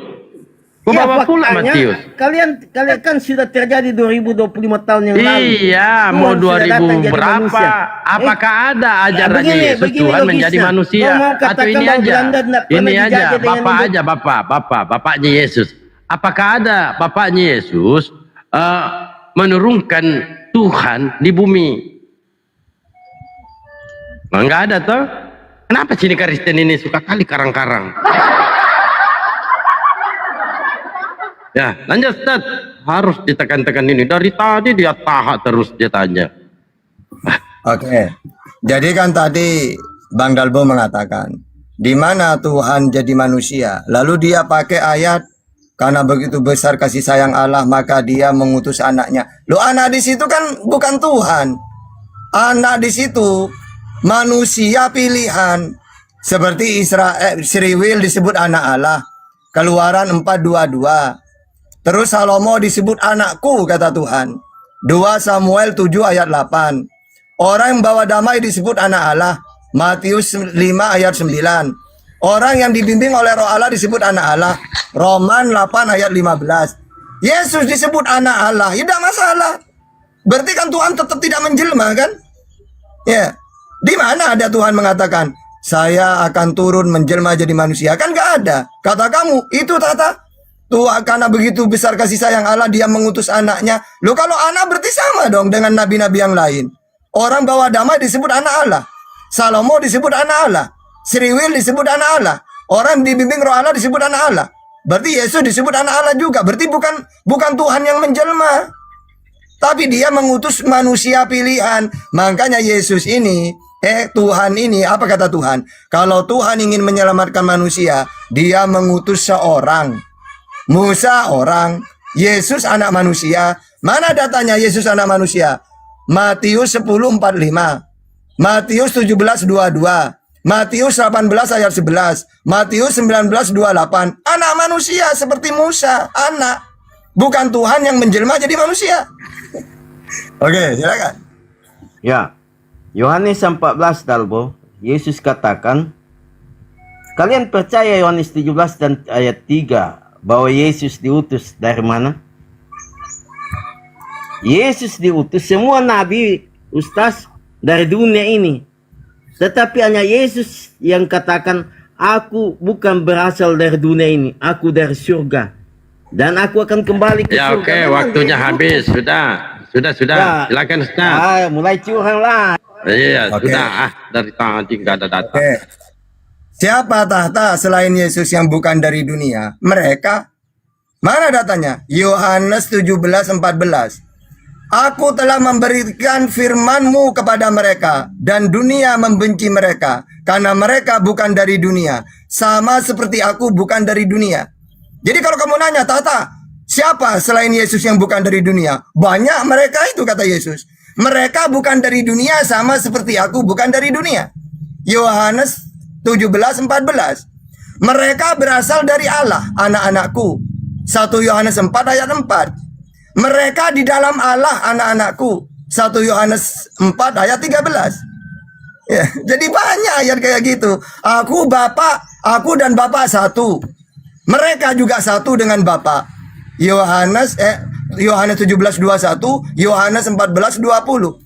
H: Kok
C: Ya,
H: bawa pula
C: faktanya,
H: Matius?
C: Kalian kan sudah terjadi 2025 tahun yang lalu.
H: Iya, mau
C: Tuhan sudah datang
H: 2000
C: jadi
H: berapa?
C: manusia.
H: Apakah ada ajaran
C: begini
H: Yesus Tuhan
C: logisnya.
H: menjadi manusia?
C: Kau mau
H: Atau
C: katakan
H: ini
C: bahwa
H: aja?
C: Belanda tidak pernah
H: Ini aja,
C: dijajah dengan
H: Bapak
C: hidup?
H: aja, Bapaknya Yesus. Apakah ada Bapaknya Yesus menurunkan Tuhan di bumi? Enggak ada toh? Kenapa sini Kristen ini suka kali karang-karang? Ya, lanjut Ustaz. Harus ditekan-tekan ini. Dari tadi dia tahap terus dia tanya.
D: Oke. Jadi kan tadi Bang Dalbo mengatakan, di mana Tuhan jadi manusia? Lalu dia pakai ayat, karena begitu besar kasih sayang Allah, maka dia mengutus anaknya. Loh, anak di situ kan bukan Tuhan. Anak di situ manusia pilihan. Seperti Sriwil disebut anak Allah. Keluaran 4:22. Terus Salomo disebut anakku, kata Tuhan. 2 Samuel 7 ayat 8. Orang yang bawa damai disebut anak Allah. Matius 5 ayat 9. Orang yang dibimbing oleh Roh Allah disebut anak Allah. Roman 8 ayat 15. Yesus disebut anak Allah. Tidak masalah. Berarti kan Tuhan tetap tidak menjelma kan? Ya. Di mana ada Tuhan mengatakan, saya akan turun menjelma jadi manusia? Kan gak ada. Kata kamu, itu Tata. Tuhan karena begitu besar kasih sayang Allah, dia mengutus anaknya. Loh, kalau anak berarti sama dong dengan nabi-nabi yang lain. Orang bawa damai disebut anak Allah. Salomo disebut anak Allah. Sriwil disebut anak Allah. Orang dibimbing Roh Allah disebut anak Allah. Berarti Yesus disebut anak Allah juga. Berarti bukan Tuhan yang menjelma. Tapi dia mengutus manusia pilihan. Makanya Yesus ini, Tuhan ini, apa kata Tuhan? Kalau Tuhan ingin menyelamatkan manusia, dia mengutus seorang. Musa orang, Yesus anak manusia. Mana datanya Yesus anak manusia? Matius 10:45, Matius 17:22, Matius 18 ayat 11, Matius 19:28. Anak manusia seperti Musa, anak. Bukan Tuhan yang menjelma jadi manusia. Oke, silakan.
H: Ya, Yohanes 14 Dalbo, Yesus katakan, kalian percaya Yohanes 17 dan ayat 3 bahwa Yesus diutus dari mana? Yesus diutus semua nabi, Ustaz, dari dunia ini. Tetapi hanya Yesus yang katakan, aku bukan berasal dari dunia ini, aku dari surga. Dan aku akan kembali ke surga. Ya, oke, waktunya habis. Sudah. Ya. Silakan Ustaz. Mulai curang lah. Iya, sudah. Dari tadi nggak ada data.
D: Siapa tahta selain Yesus yang bukan dari dunia? Mereka. Mana datanya? Yohanes 17:14. Aku telah memberikan firman-Mu kepada mereka, dan dunia membenci mereka, karena mereka bukan dari dunia, sama seperti aku bukan dari dunia. Jadi kalau kamu nanya, tahta, siapa selain Yesus yang bukan dari dunia? Banyak mereka itu, kata Yesus. Mereka bukan dari dunia, sama seperti aku bukan dari dunia. Yohanes 17:14. Mereka berasal dari Allah, anak-anakku. 1 Yohanes 4 ayat 4. Mereka di dalam Allah, anak-anakku. 1 Yohanes 4 ayat 13. Ya, jadi banyak ayat kayak gitu. Aku dan Bapa satu. Mereka juga satu dengan Bapa. Yohanes 17:21, Yohanes 14:20.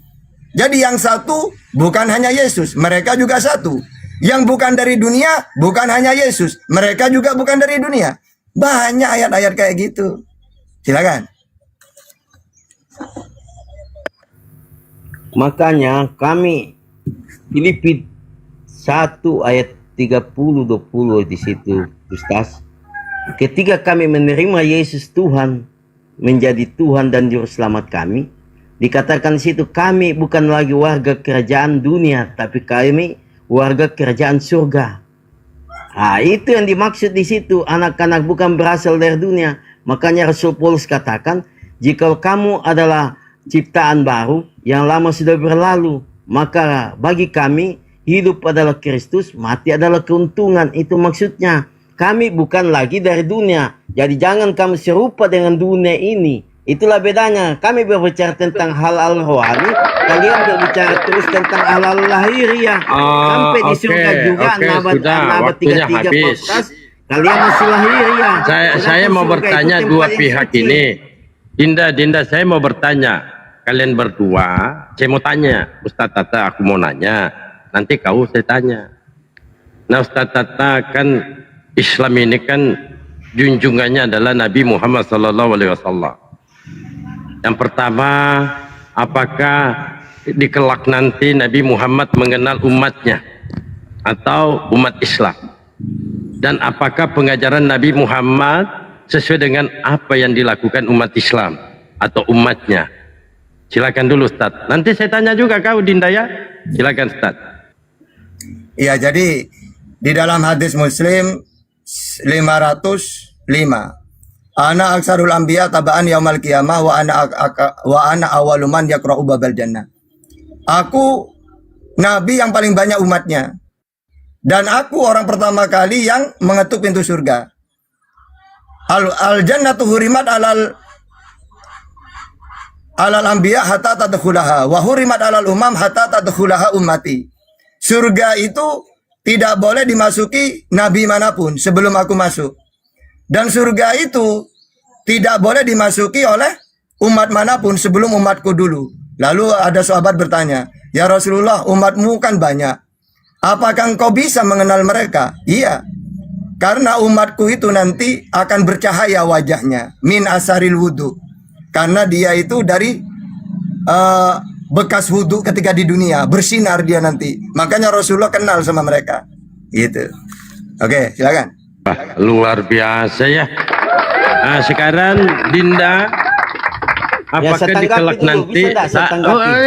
D: Jadi yang satu bukan hanya Yesus, mereka juga satu. Yang bukan dari dunia bukan hanya Yesus, mereka juga bukan dari dunia. Banyak ayat-ayat kayak gitu. Silakan.
H: Makanya kami Filipi 1 ayat 30-20 di situ, Ustaz. Ketika kami menerima Yesus Tuhan menjadi Tuhan dan Juru Selamat kami, dikatakan di situ kami bukan lagi warga kerajaan dunia, tapi kami warga kerajaan surga. Nah, itu yang dimaksud di situ, anak-anak bukan berasal dari dunia. Makanya Rasul Paulus katakan, jika kamu adalah ciptaan baru, yang lama sudah berlalu, maka bagi kami hidup adalah Kristus, mati adalah keuntungan. Itu maksudnya. Kami bukan lagi dari dunia. Jadi jangan kamu serupa dengan dunia ini. Itulah bedanya. Kami berbicara tentang hal-hal rohani, kalian berbicara terus tentang hal-hal lahiriah. Sampai di surga juga nabat 33 podcast Kalian masih lahiriah.
C: Saya mau bertanya dua pihak ini. Dinda, saya mau bertanya. Kalian berdua, saya mau tanya. Ustaz Tata, aku mau nanya. Nanti kau saya tanya. Nah, Ustaz Tata, kan Islam ini kan junjungannya adalah Nabi Muhammad SAW. Yang pertama, apakah di kelak nanti Nabi Muhammad mengenal umatnya atau umat Islam? Dan apakah pengajaran Nabi Muhammad sesuai dengan apa yang dilakukan umat Islam atau umatnya? Silakan dulu Ustaz. Nanti saya tanya juga kau Dinda ya. Silakan Ustaz.
D: Iya, jadi di dalam hadis Muslim 505, ana aksarul anbiya tabaan yaumal qiyamah wa ana awwalu man yaqra'u babal jannah. Aku nabi yang paling banyak umatnya. Dan aku orang pertama kali yang mengetuk pintu surga. Al jannatu hurimat alal anbiya hatta tadkhulaha wa hurimat alal umam hatta tadkhulaha ummati. Surga itu tidak boleh dimasuki nabi manapun sebelum aku masuk. Dan surga itu tidak boleh dimasuki oleh umat manapun sebelum umatku dulu. Lalu ada sahabat bertanya, "Ya Rasulullah, umatmu kan banyak. Apakah engkau bisa mengenal mereka?" Iya. Karena umatku itu nanti akan bercahaya wajahnya. Min asaril wudu. Karena dia itu dari bekas wudu ketika di dunia. Bersinar dia nanti. Makanya Rasulullah kenal sama mereka. Gitu. Oke, silakan.
C: Wah, luar biasa ya. Nah, sekarang Dinda, apakah di kelak nanti?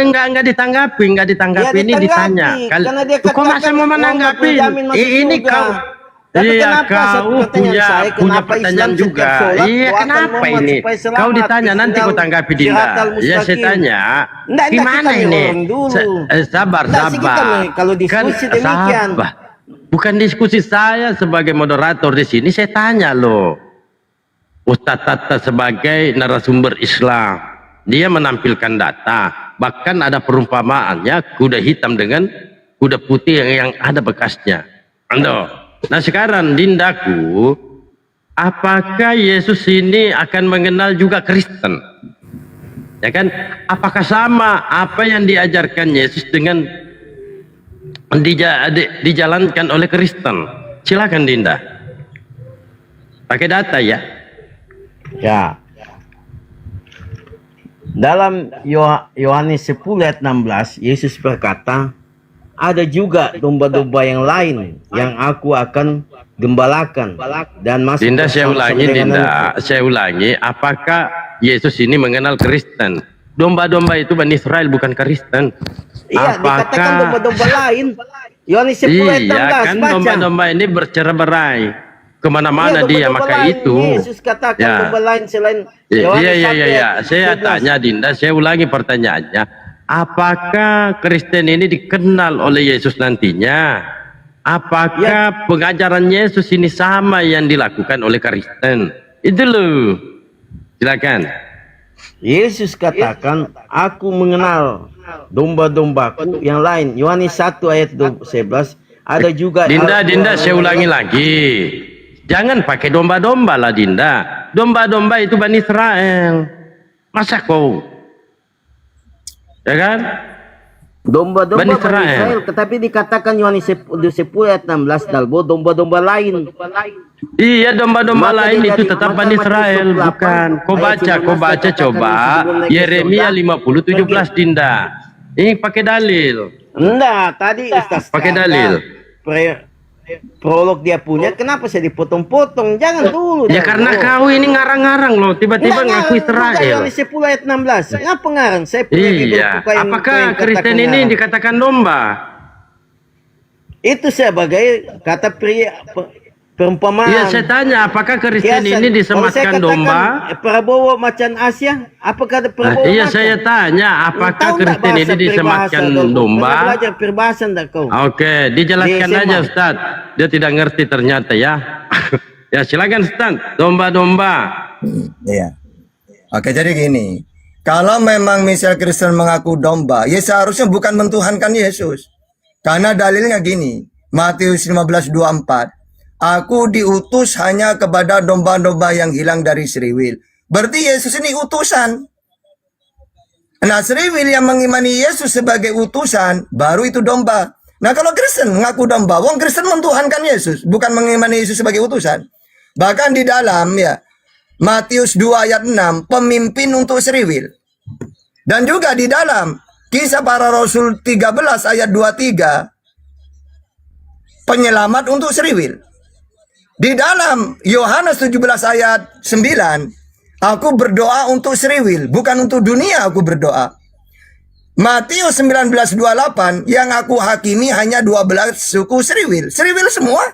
C: Enggak ditanggapi, ini ditanya. Kok masa mau menanggapi? Ini kau. Iya, kau punya pertanyaan juga. Iya, kenapa ini? Kau ditanya, nanti kau tanggapi Dinda. Ya, saya tanya, gimana ini? Sabar.
H: Kalau diskusi demikian.
C: Bukan diskusi, saya sebagai moderator di sini, saya tanya loh. Ustaz Tata sebagai narasumber Islam, dia menampilkan data. Bahkan ada perumpamaannya kuda hitam dengan kuda putih yang ada bekasnya. Nah sekarang Dindaku, apakah Yesus ini akan mengenal juga Kristen? Ya kan? Apakah sama apa yang diajarkan Yesus dengan dijalankan oleh Kristen? Silakan Dinda. Pakai data ya.
H: Ya. Dalam Yohanes 10 ayat 16, Yesus berkata, ada juga domba-domba yang lain yang aku akan gembalakan dan masuk.
C: Dinda, saya ulangi, apakah Yesus ini mengenal Kristen? Domba-domba itu Bani Israel, bukan Kristen.
H: Iya, dikatakan domba-domba lain. Yohanes 10 ayat 16,
C: iya kan, domba-domba ini bercerai-berai kemana-mana dia, maka lain. Itu
H: Yesus katakan domba lain selain
C: iya. Saya tanya Dinda, saya ulangi pertanyaannya. Apakah Kristen ini dikenal oleh Yesus nantinya? Apakah pengajaran Yesus ini sama yang dilakukan oleh Kristen? Itu loh. Silakan.
H: Yesus katakan, aku mengenal domba-dombaku yang lain. Yohanes 1 ayat 11. Ada juga
C: Dinda, saya ulangi lagi. Jangan pakai domba-domba lah Dinda. Domba-domba itu Bani Israel. Masa kau? Ya kan?
H: Domba-domba Bani Israel. Tetapi dikatakan Yohanes 10 ayat 16 dalbo domba-domba lain.
C: Iya, domba-domba lain itu tetap Bani Israel, bukan. Kau baca coba Yeremia 50:17 Dinda. Ini pakai dalil.
H: Enggak, tadi Ustaz
C: pakai dalil.
H: Prolog dia punya, kenapa saya dipotong-potong? Jangan dulu.
C: Ya karena kau ini ngarang-ngarang loh, tiba-tiba ngaku Israel.
H: Yohanes 10 ayat 16. Ngapa ngarang? Saya
C: iya. Apakah Kristen ini dikatakan domba?
H: Itu sebagai kata perumpamaan.
C: Iya, saya tanya, apakah Kristen ini disematkan domba?
H: Prabowo macan Asia, apakah ada Prabowo?
C: Iya, saya tanya, apakah Kristen ini disematkan domba?
H: Belajar peribahasa enggak kau?
C: Oke, dijelaskan aja Ustaz. Dia tidak ngerti ternyata ya. Ya, silakan Ustaz. Domba-domba.
D: Iya. Oke, jadi gini. Kalau memang misal Kristen mengaku domba, ya seharusnya bukan mentuhankan Yesus. Karena dalilnya gini, Matius 15:24. aku diutus hanya kepada domba-domba yang hilang dari seriwil. Berarti Yesus ini utusan. Nah, seriwil yang mengimani Yesus sebagai utusan, baru itu domba. Nah, kalau Kristen mengaku domba, wong Kristen mentuhankan Yesus, bukan mengimani Yesus sebagai utusan. Bahkan di dalam Matius 2 ayat 6, pemimpin untuk seriwil. Dan juga di dalam Kisah Para Rasul 13 ayat 23, penyelamat untuk seriwil. Di dalam Yohanes 17 ayat 9, aku berdoa untuk seriwil, bukan untuk dunia aku berdoa. Matius 19:28, yang aku hakimi hanya 12 suku seriwil. Seriwil semua.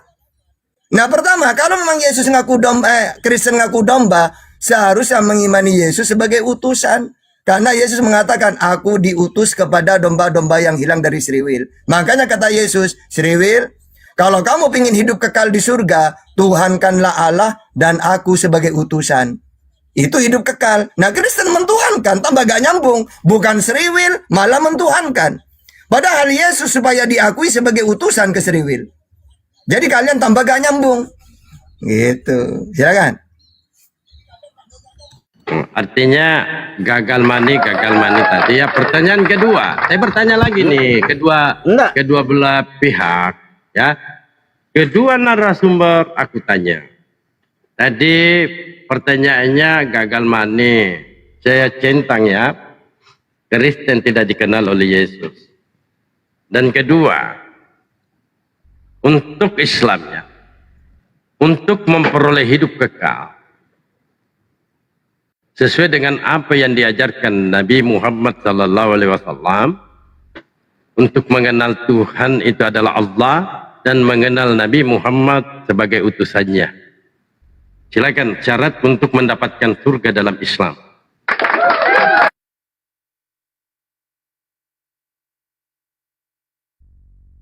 D: Nah, pertama, kalau memang Yesus ngaku domba, Kristen ngaku domba, seharusnya mengimani Yesus sebagai utusan. Karena Yesus mengatakan, aku diutus kepada domba-domba yang hilang dari seriwil. Makanya kata Yesus, seriwil, kalau kamu ingin hidup kekal di surga, tuhankanlah Allah dan aku sebagai utusan. Itu hidup kekal. Nah, Kristen mentuhankan, tambah gak nyambung. Bukan seriwil, malah mentuhankan. Padahal Yesus supaya diakui sebagai utusan ke seriwil. Jadi kalian tambah gak nyambung. Gitu. Silakan.
C: Artinya gagal mani tadi ya. Pertanyaan kedua, saya bertanya lagi nih, kedua belah pihak ya. Kedua narasumber aku tanya. Tadi pertanyaannya gagal mani. Saya centang ya, Kristen tidak dikenal oleh Yesus. Dan kedua, untuk Islamnya, untuk memperoleh hidup kekal, sesuai dengan apa yang diajarkan Nabi Muhammad SAW, untuk mengenal Tuhan itu adalah Allah dan mengenal Nabi Muhammad sebagai utusannya. Silakan syarat untuk mendapatkan surga dalam Islam.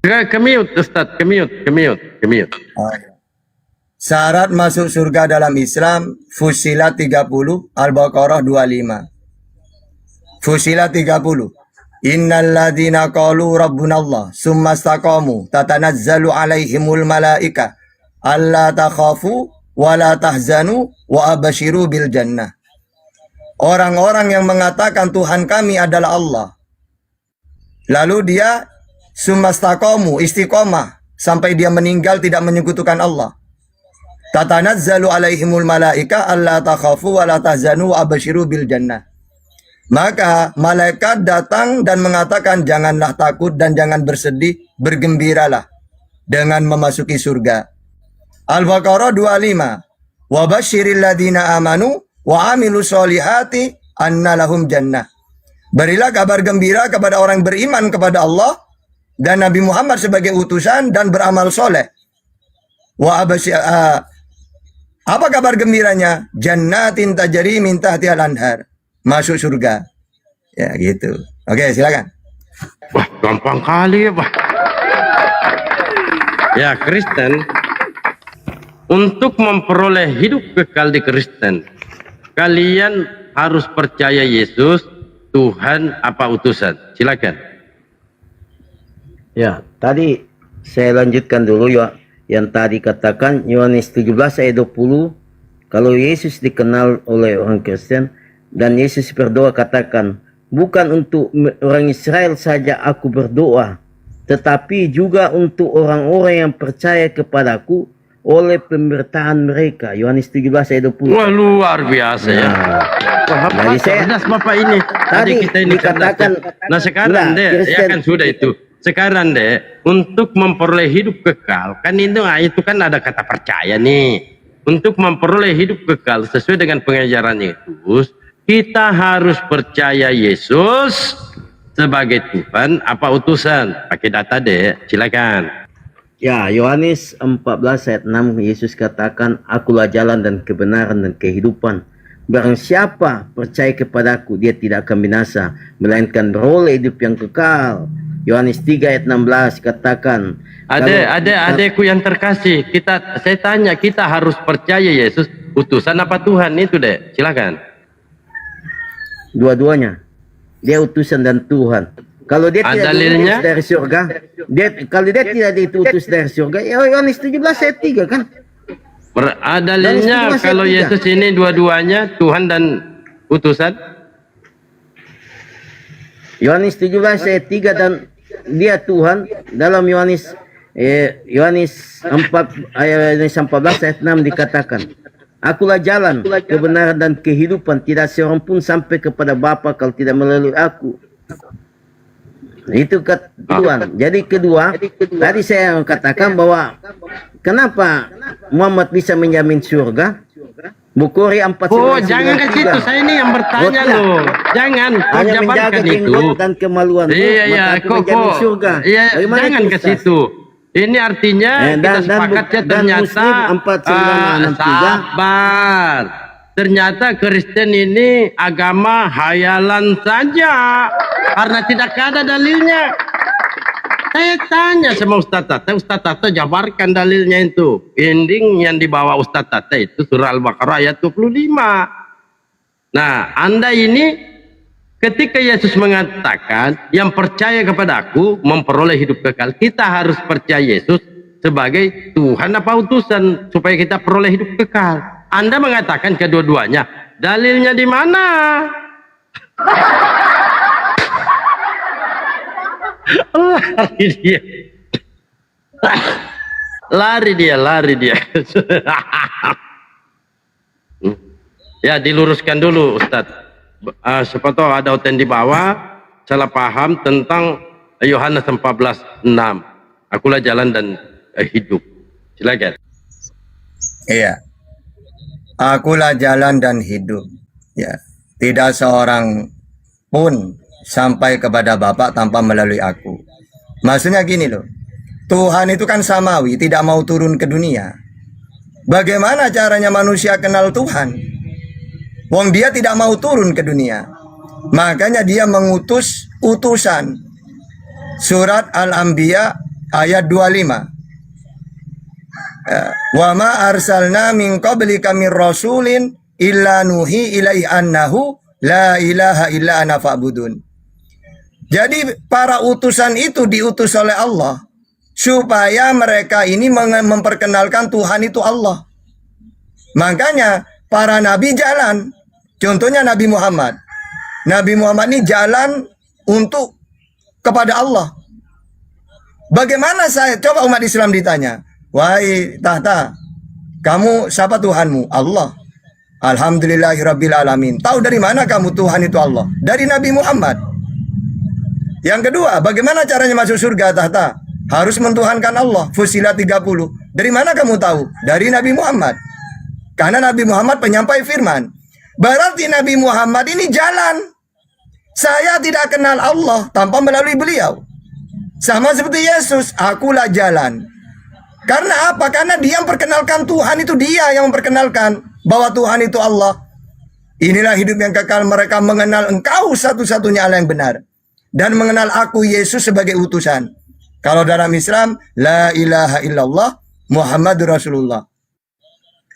C: Kemiut, Ustaz, kemiut.
D: Syarat masuk surga dalam Islam, Fussilat 30, Al-Baqarah 25. Fussilat 30. Innal ladzina qalu rabbunallah summa istaqamu tatanazzalu alaihimul malaika alla takhafu wa la tahzanu wa abashiru bil jannah. Orang-orang yang mengatakan Tuhan kami adalah Allah, lalu dia summa istaqamu, istiqomah sampai dia meninggal tidak menyekutukan Allah. Tatanazzalu alaihimul malaika alla takhafu wa la tahzanu wa abashiru bil jannah. Maka malaikat datang dan mengatakan janganlah takut dan jangan bersedih, bergembiralah dengan memasuki surga. Al-Baqarah 25. Wa basyiril ladzina amanu wa amilus solihati anna lahum jannah. Berilah kabar gembira kepada orang beriman kepada Allah dan Nabi Muhammad sebagai utusan dan beramal soleh. Apa kabar gembiranya? Jannatin tajri min tahtihal anhar. Masuk surga. Ya gitu. Oke, silakan.
C: Wah, gampang kali ya, Pak. Ya, Kristen, untuk memperoleh hidup kekal di Kristen, kalian harus percaya Yesus, Tuhan apa utusan. Silakan.
H: Ya, tadi saya lanjutkan dulu ya. Yang tadi katakan Yohanes 17 ayat 20, kalau Yesus dikenal oleh orang Kristen, dan Yesus berdoa katakan, bukan untuk orang Israel saja aku berdoa, tetapi juga untuk orang-orang yang percaya kepadaku oleh pemberitaan mereka. Yohanes 17 ayat 20.
C: Wah, luar biasa ya. Wah,
H: Jadi
C: cerdas Bapak ini.
H: tadi
C: kita ini
H: dikatakan,
C: nah sekarang deh, ya kan sudah itu. Sekarang deh, untuk memperoleh hidup kekal, kan itu kan ada kata percaya nih. Untuk memperoleh hidup kekal sesuai dengan pengajaran Yesus, kita harus percaya Yesus sebagai Tuhan apa utusan. Pakai data deh, silakan.
H: Ya, Yohanes 14 ayat 6, Yesus katakan, akulah jalan dan kebenaran dan kehidupan. Barang siapa percaya kepadaku, dia tidak akan binasa, melainkan beroleh hidup yang kekal. Yohanes 3 ayat 16 katakan,
C: Adekku yang terkasih, saya tanya, kita harus percaya Yesus utusan apa Tuhan itu deh, silakan.
H: dua-duanya, dia utusan dan Tuhan. Kalau dia
C: Ada
H: tidak
C: dalilnya?
H: diutus dari surga, kalau dia tidak diutus dari surga, ya Yohanes 17 ayat 3 kan?
C: Dalilnya
H: Yohanes 17 ayat
C: kalau
H: 3.
C: Yesus ini dua-duanya Tuhan dan utusan.
H: Yohanes 17 ayat 3 dan dia Tuhan dalam Yohanes 14 ayat 6 dikatakan, Akulah jalan, kebenaran dan kehidupan, tidak seorang pun sampai kepada Bapa kalau tidak melalui aku. Itu Tuhan. Jadi kedua, tadi saya katakan bahwa kenapa Muhammad bisa menjamin surga? Bukhari 4.
C: Oh, jangan ke situ. Saya ini yang bertanya loh. Jangan kau
H: Hanya menjaga
C: jabarkan itu.
H: jenggot dan kemaluan.
C: Iya, iya,
H: maka aku menjamin surga.
C: Iya,
H: Bagaimana
C: jangan
H: itu,
C: ke
H: Ustaz?
C: situ. Ini artinya kita sepakat ya ternyata
H: Muslim 4963.
C: sabar. Ternyata Kristen ini agama hayalan saja karena tidak ada dalilnya. Saya tanya sama Ustaz Tata jabarkan dalilnya itu. Ending yang dibawa Ustaz Tata itu surah Al-Baqarah ayat 25. Nah, Anda ini ketika Yesus mengatakan yang percaya kepada aku memperoleh hidup kekal, kita harus percaya Yesus sebagai Tuhan apa utusan supaya kita peroleh hidup kekal. Anda mengatakan kedua-duanya. Dalilnya di mana? Lari dia. Lari dia. Ya, diluruskan dulu Ustadz. Siapa tahu ada oten di bawah salah paham tentang Yohanes 14:6. Akulah jalan dan hidup. Silakan.
D: Iya. Akulah jalan dan hidup. Ya. Tidak seorang pun sampai kepada Bapa tanpa melalui aku. Maksudnya gini loh. Tuhan itu kan samawi, tidak mau turun ke dunia. Bagaimana caranya manusia kenal Tuhan? Wong dia tidak mau turun ke dunia. Makanya dia mengutus utusan. Surat Al-Anbiya ayat 25. Wa ma arsalna min qablika min rasulin illa nuhi ilaihi annahu la ilaha illa ana fa'budun. Jadi para utusan itu diutus oleh Allah supaya mereka ini memperkenalkan Tuhan itu Allah. Makanya para nabi jalan. Contohnya Nabi Muhammad. Nabi Muhammad ini jalan untuk kepada Allah. Bagaimana saya? Coba umat Islam ditanya. Wahai Tahta, kamu siapa Tuhanmu? Allah. Alhamdulillahirabbil alamin. Tahu dari mana kamu Tuhan itu Allah? Dari Nabi Muhammad. Yang kedua, bagaimana caranya masuk surga Tahta? Harus mentuhankan Allah. Fusilat 30. Dari mana kamu tahu? Dari Nabi Muhammad. Karena Nabi Muhammad penyampai firman. Berarti Nabi Muhammad ini jalan. Saya tidak kenal Allah tanpa melalui beliau. Sama seperti Yesus, akulah jalan. Karena apa? Karena dia memperkenalkan Tuhan itu, dia yang memperkenalkan bahwa Tuhan itu Allah. Inilah hidup yang kekal, mereka mengenal engkau satu-satunya Allah yang benar. Dan mengenal aku Yesus sebagai utusan. Kalau dalam Islam, la ilaha illallah Muhammadur Rasulullah.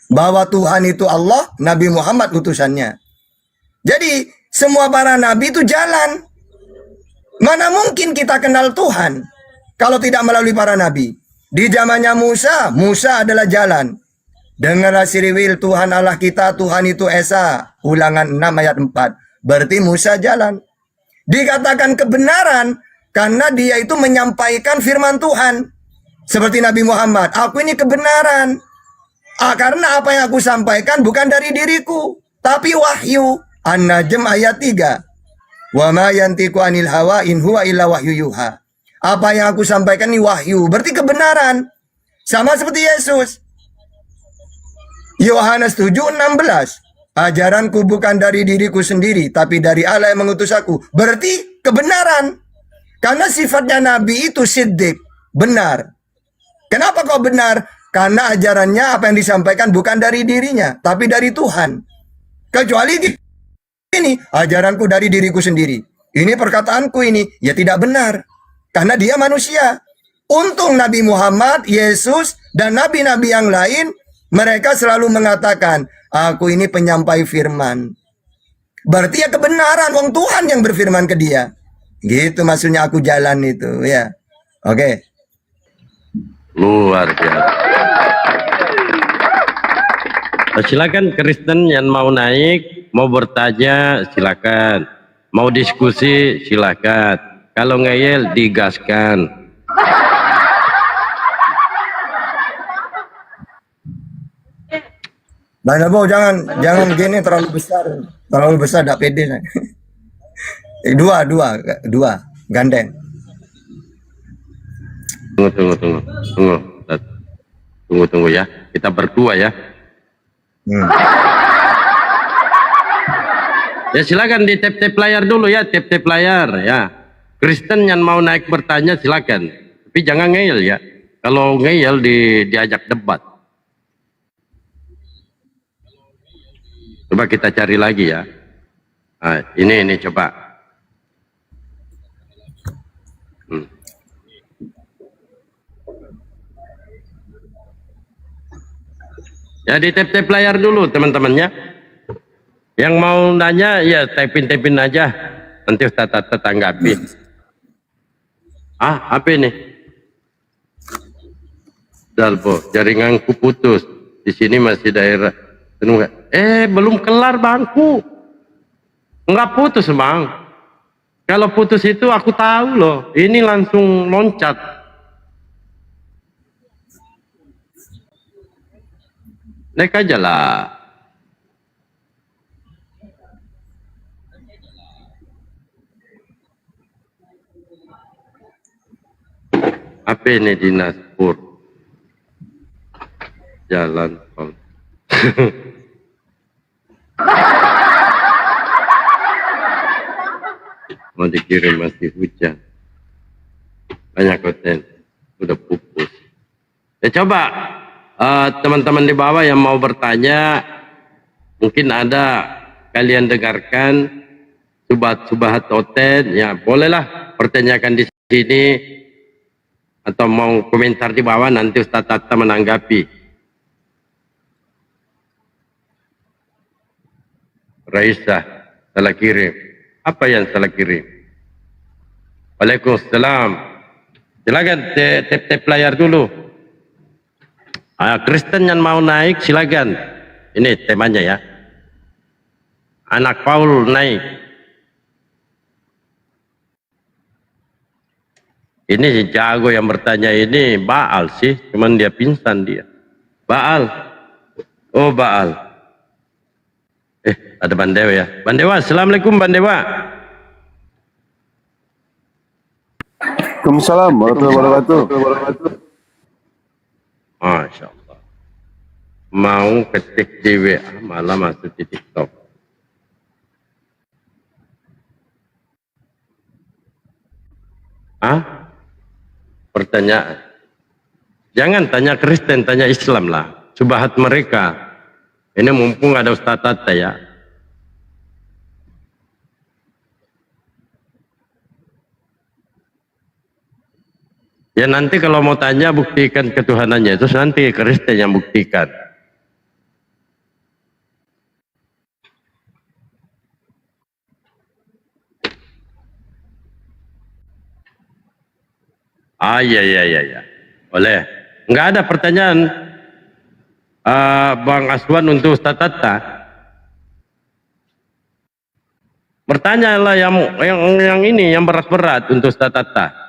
D: Bahwa Tuhan itu Allah, Nabi Muhammad utusannya. Jadi semua para nabi itu jalan. Mana mungkin kita kenal Tuhan kalau tidak melalui para nabi. Di zamannya Musa, Musa adalah jalan. Dengarlah siriwil Tuhan Allah kita, Tuhan itu Esa. Ulangan 6 ayat 4. Berarti Musa jalan. Dikatakan kebenaran karena dia itu menyampaikan firman Tuhan. Seperti Nabi Muhammad, aku ini kebenaran. Karena apa yang aku sampaikan bukan dari diriku, tapi wahyu. An-Najm ayat 3. Wa ma yantiqu anil hawa in huwa illa wahyu yuha. Apa yang aku sampaikan ini wahyu, berarti kebenaran. Sama seperti Yesus. Yohanes 7:16. Ajaranku bukan dari diriku sendiri, tapi dari Allah yang mengutus aku. Berarti kebenaran. Karena sifatnya Nabi itu siddiq, benar. Kenapa kok benar? Karena ajarannya apa yang disampaikan bukan dari dirinya, tapi dari Tuhan. Kecuali ini, ajaranku dari diriku sendiri. Ini perkataanku ini, ya tidak benar. Karena dia manusia. Untung Nabi Muhammad, Yesus, dan nabi-nabi yang lain, mereka selalu mengatakan, aku ini penyampai firman. Berarti ya kebenaran, wong Tuhan yang berfirman ke dia. Gitu maksudnya aku jalan itu ya. Oke.
C: Luar biasa. Silakan Kristen yang mau naik, mau bertanya silakan, mau diskusi silakan. Kalau ngeyel digaskan.
D: Bang Dabo jangan gini terlalu besar tidak pede. Dua gandeng.
C: Tunggu ya, kita berdua ya. Ya silakan di tap layar dulu ya, tap layar ya. Kristen yang mau naik bertanya silakan, tapi jangan ngeyel ya. Kalau ngeyel diajak debat. Coba kita cari lagi ya. Nah, ini coba. Ya di tap layar dulu teman-temannya. Yang mau nanya ya typin aja. Nanti Ustaz Tata tanggapi. Apa ini? Dalbo, jaringanku putus. Di sini masih daerah. Belum kelar bangku. Enggak putus bang. Kalau putus itu aku tahu loh. Ini langsung loncat. Naik aja lah. Apa ini dinas pur? Jalan tol. Mau dikirim masih hujan. Banyak konten. Udah pupus. Ya coba. Teman-teman di bawah yang mau bertanya, mungkin ada kalian dengarkan subahat konten, ya bolehlah pertanyakan di sini atau mau komentar di bawah, nanti Ustaz Tata menanggapi. Raisa salah kirim. Apa yang salah kirim? Waalaikumsalam. Silakan tap layar dulu. Kristen yang mau naik silakan. Ini temanya ya. Anak Paul naik. Ini jago yang bertanya ini Baal sih, cuman dia pingsan dia. Baal. Oh Baal. Ada Bandewa ya. Bandewa, assalamualaikum Bandewa.
I: Waalaikumsalam warahmatullahi wabarakatuh.
C: Masya Allah. Mau ketik di WA malah masuk di TikTok. Pertanyaan. Jangan tanya Kristen, tanya Islam lah. Subahat mereka. Ini mumpung ada Ustaz Tata ya. Ya nanti kalau mau tanya buktikan ketuhanannya, itu nanti Kristen yang buktikan. Iya. Boleh. Enggak ada pertanyaan Bang Aswan untuk Ustaz Tata. Bertanyalah yang ini, yang berat-berat untuk Ustaz Tata.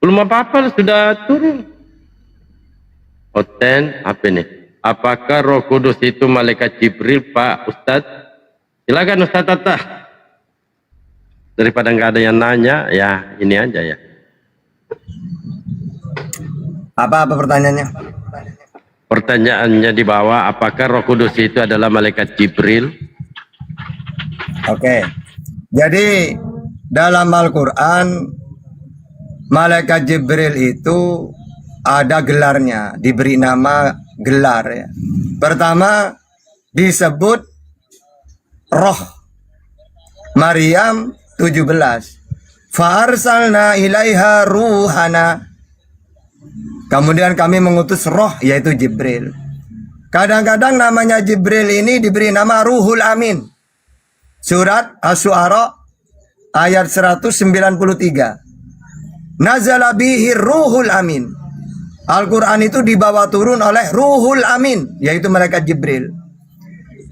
C: Belum apa-apa sudah turun. Oten apa ini? Apakah Roh Kudus itu malaikat Jibril, Pak Ustadz? Silakan Ustadz Tata. Daripada nggak ada yang nanya, ya ini aja ya.
D: Apa pertanyaannya?
C: Pertanyaannya di bawah, apakah Roh Kudus itu adalah malaikat Jibril?
D: Oke. Jadi dalam Al-Qur'an malaikat Jibril itu ada gelarnya, diberi nama gelar ya. Pertama disebut roh. Maryam 17. Fa'arsalna ilaiha ruhana. Kemudian kami mengutus roh, yaitu Jibril. Kadang-kadang namanya Jibril ini diberi nama Ruhul Amin. Surat Asy-Syu'ara ayat 193. Nazala bihi Ruhul Amin. Al-Quran itu dibawa turun oleh Ruhul Amin, yaitu malaikat Jibril.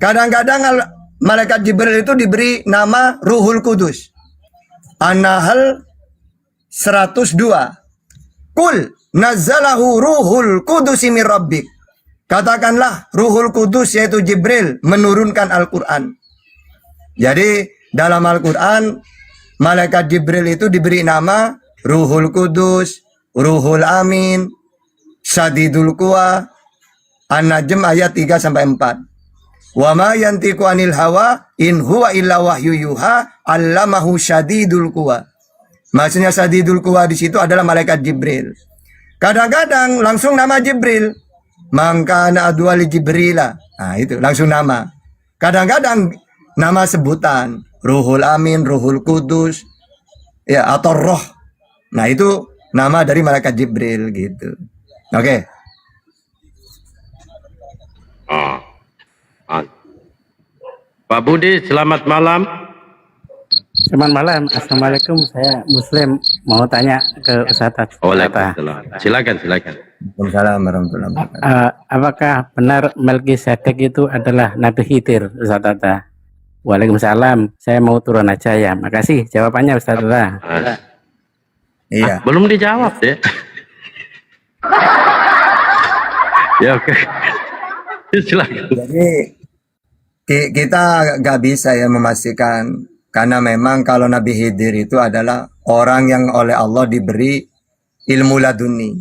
D: Kadang-kadang malaikat Jibril itu diberi nama Ruhul Kudus. An-Nahl 102. Kul nazzalahu Ruhul Kudus min Rabbik. Katakanlah Ruhul Kudus yaitu Jibril menurunkan Al-Quran. Jadi dalam Al-Quran malaikat Jibril itu diberi nama Ruhul Kudus, Ruhul Amin, Syadidul Quwa. An-Najm ayat 3-4. Wa ma yantiqu anil hawa in huwa illa wahyu yuha 'allamahu syadidul quwa. Maksudnya Syadidul Quwa di situ adalah malaikat Jibril. Kadang-kadang langsung nama Jibril. Mangka ana adwali Jibrila. Nah, itu langsung nama. Kadang-kadang nama sebutan Ruhul Amin, Ruhul Kudus, ya, atau Roh. Nah, itu nama dari malaikat Jibril gitu. Oke.
C: Pak Budi, selamat malam.
J: Selamat malam. Assalamualaikum. Saya Muslim, mau tanya ke Ustaz.
C: Waalaikumsalam. Silakan.
D: Waalaikumsalam warahmatullahi wabarakatuh.
J: Apakah benar Melkisedek itu adalah Nabi Khidir, Ustaz? Waalaikumsalam. Saya mau turun aja ya. Makasih jawabannya, Ustaz.
D: Iya.
C: Belum dijawab deh. Ya, oke. Silakan.
D: Jadi kita gak bisa ya memastikan, karena memang kalau Nabi Khidir itu adalah orang yang oleh Allah diberi ilmu laduni,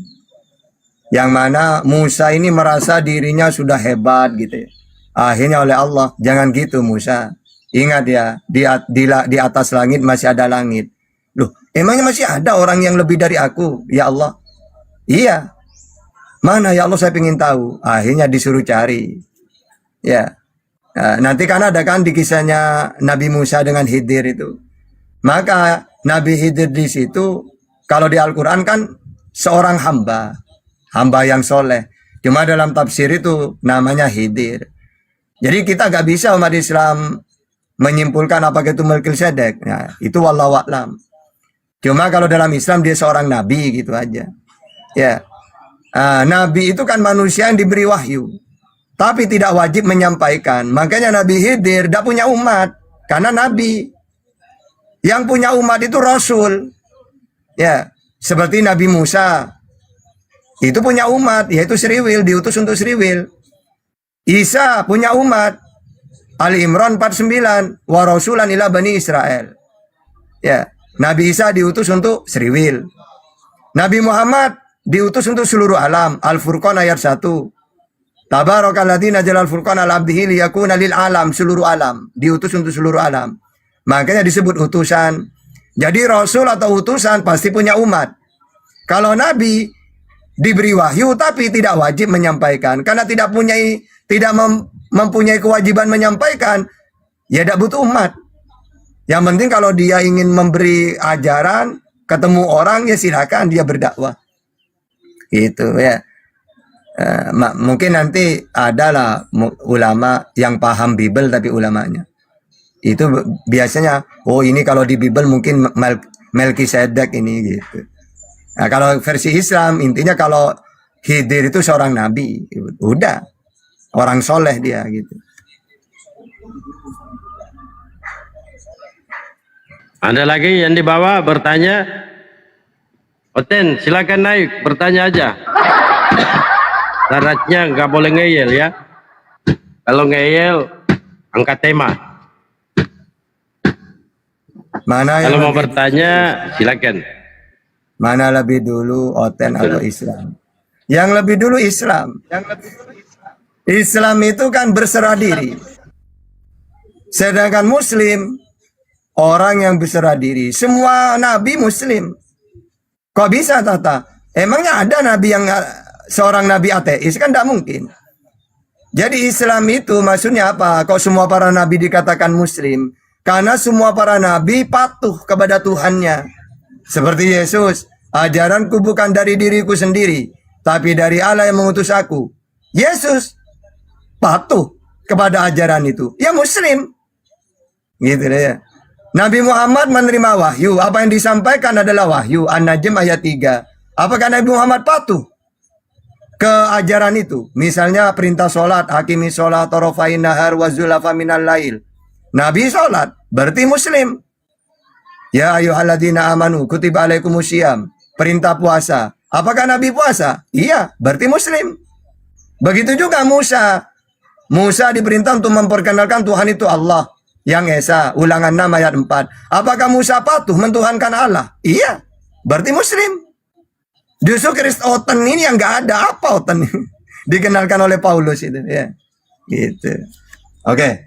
D: yang mana Musa ini merasa dirinya sudah hebat gitu ya. Akhirnya oleh Allah, jangan gitu Musa, ingat ya, di atas langit masih ada langit. Loh, emangnya masih ada orang yang lebih dari aku ya Allah? Iya. Mana ya Allah, saya ingin tahu. Akhirnya disuruh cari. Ya. Nanti kan ada kan di kisahnya Nabi Musa dengan Khidir itu. Maka Nabi Khidir di situ kalau di Al-Quran kan seorang hamba yang soleh. Cuma dalam tafsir itu namanya Khidir. Jadi kita gak bisa umat Islam menyimpulkan apakah itu Melkisedek. Nah, itu wallahu a'lam. Cuma kalau dalam Islam dia seorang nabi gitu aja. Ya. Nabi itu kan manusia yang diberi wahyu, tapi tidak wajib menyampaikan. Makanya Nabi Khidir tidak punya umat, karena Nabi. Yang punya umat itu Rasul. Ya, seperti Nabi Musa. Itu punya umat, yaitu Sriwil, diutus untuk Sriwil. Isa punya umat. Ali Imran 49, wa rasulan ila bani Israel. Ya, Nabi Isa diutus untuk Sriwil. Nabi Muhammad diutus untuk seluruh alam. Al-Furqan ayat 1. Tabarakalladzi nazzala al-Furqana ala 'abdihi liyakuna lil alam, seluruh alam, diutus untuk seluruh alam. Makanya disebut utusan. Jadi rasul atau utusan pasti punya umat. Kalau nabi diberi wahyu tapi tidak wajib menyampaikan karena tidak mempunyai kewajiban menyampaikan, ya tidak butuh umat. Yang penting kalau dia ingin memberi ajaran, ketemu orang, ya silakan dia berdakwah. Itu ya. Mungkin nanti adalah ulama yang paham Bible tapi ulamanya itu biasanya, oh ini kalau di Bible mungkin Melkisedek ini gitu. Nah, kalau versi Islam intinya kalau Khidir itu seorang nabi, udah orang soleh dia gitu.
C: Ada lagi yang di bawah bertanya? Oten, silakan naik, bertanya aja. Syaratnya nggak boleh ngeyel ya. Kalau ngeyel, angkat tema. Kalau mau bertanya, silakan.
D: Mana lebih dulu, Oten atau Islam? Yang lebih dulu Islam. Islam itu kan berserah diri. Sedangkan Muslim, orang yang berserah diri. Semua nabi Muslim. Kok bisa Tata? Emangnya ada nabi yang seorang nabi ateis? Kan tidak mungkin. Jadi Islam itu maksudnya apa? Kok semua para nabi dikatakan Muslim? Karena semua para nabi patuh kepada Tuhannya. Seperti Yesus, ajaranku bukan dari diriku sendiri, tapi dari Allah yang mengutus aku. Yesus patuh kepada ajaran itu. Ya Muslim. Gitu deh ya. Nabi Muhammad menerima wahyu. Apa yang disampaikan adalah wahyu. An-Najm ayat 3. Apakah Nabi Muhammad patuh ke ajaran itu? Misalnya perintah sholat, hakimi sholat, torofain nahar, wazulafa minal lail. Nabi sholat, berarti Muslim. Ya ayyuhalladzina amanu, kutiba alaikumusiyam. Perintah puasa. Apakah Nabi puasa? Iya, berarti Muslim. Begitu juga Musa. Musa diperintah untuk memperkenalkan Tuhan itu Allah yang Esa. Ulangan 6 ayat 4. Apakah Musa patuh mentuhankan Allah? Iya, berarti Muslim. Justru Kristoten ini yang nggak ada apa oten dikenalkan oleh Paulus itu ya. Gitu. Oke.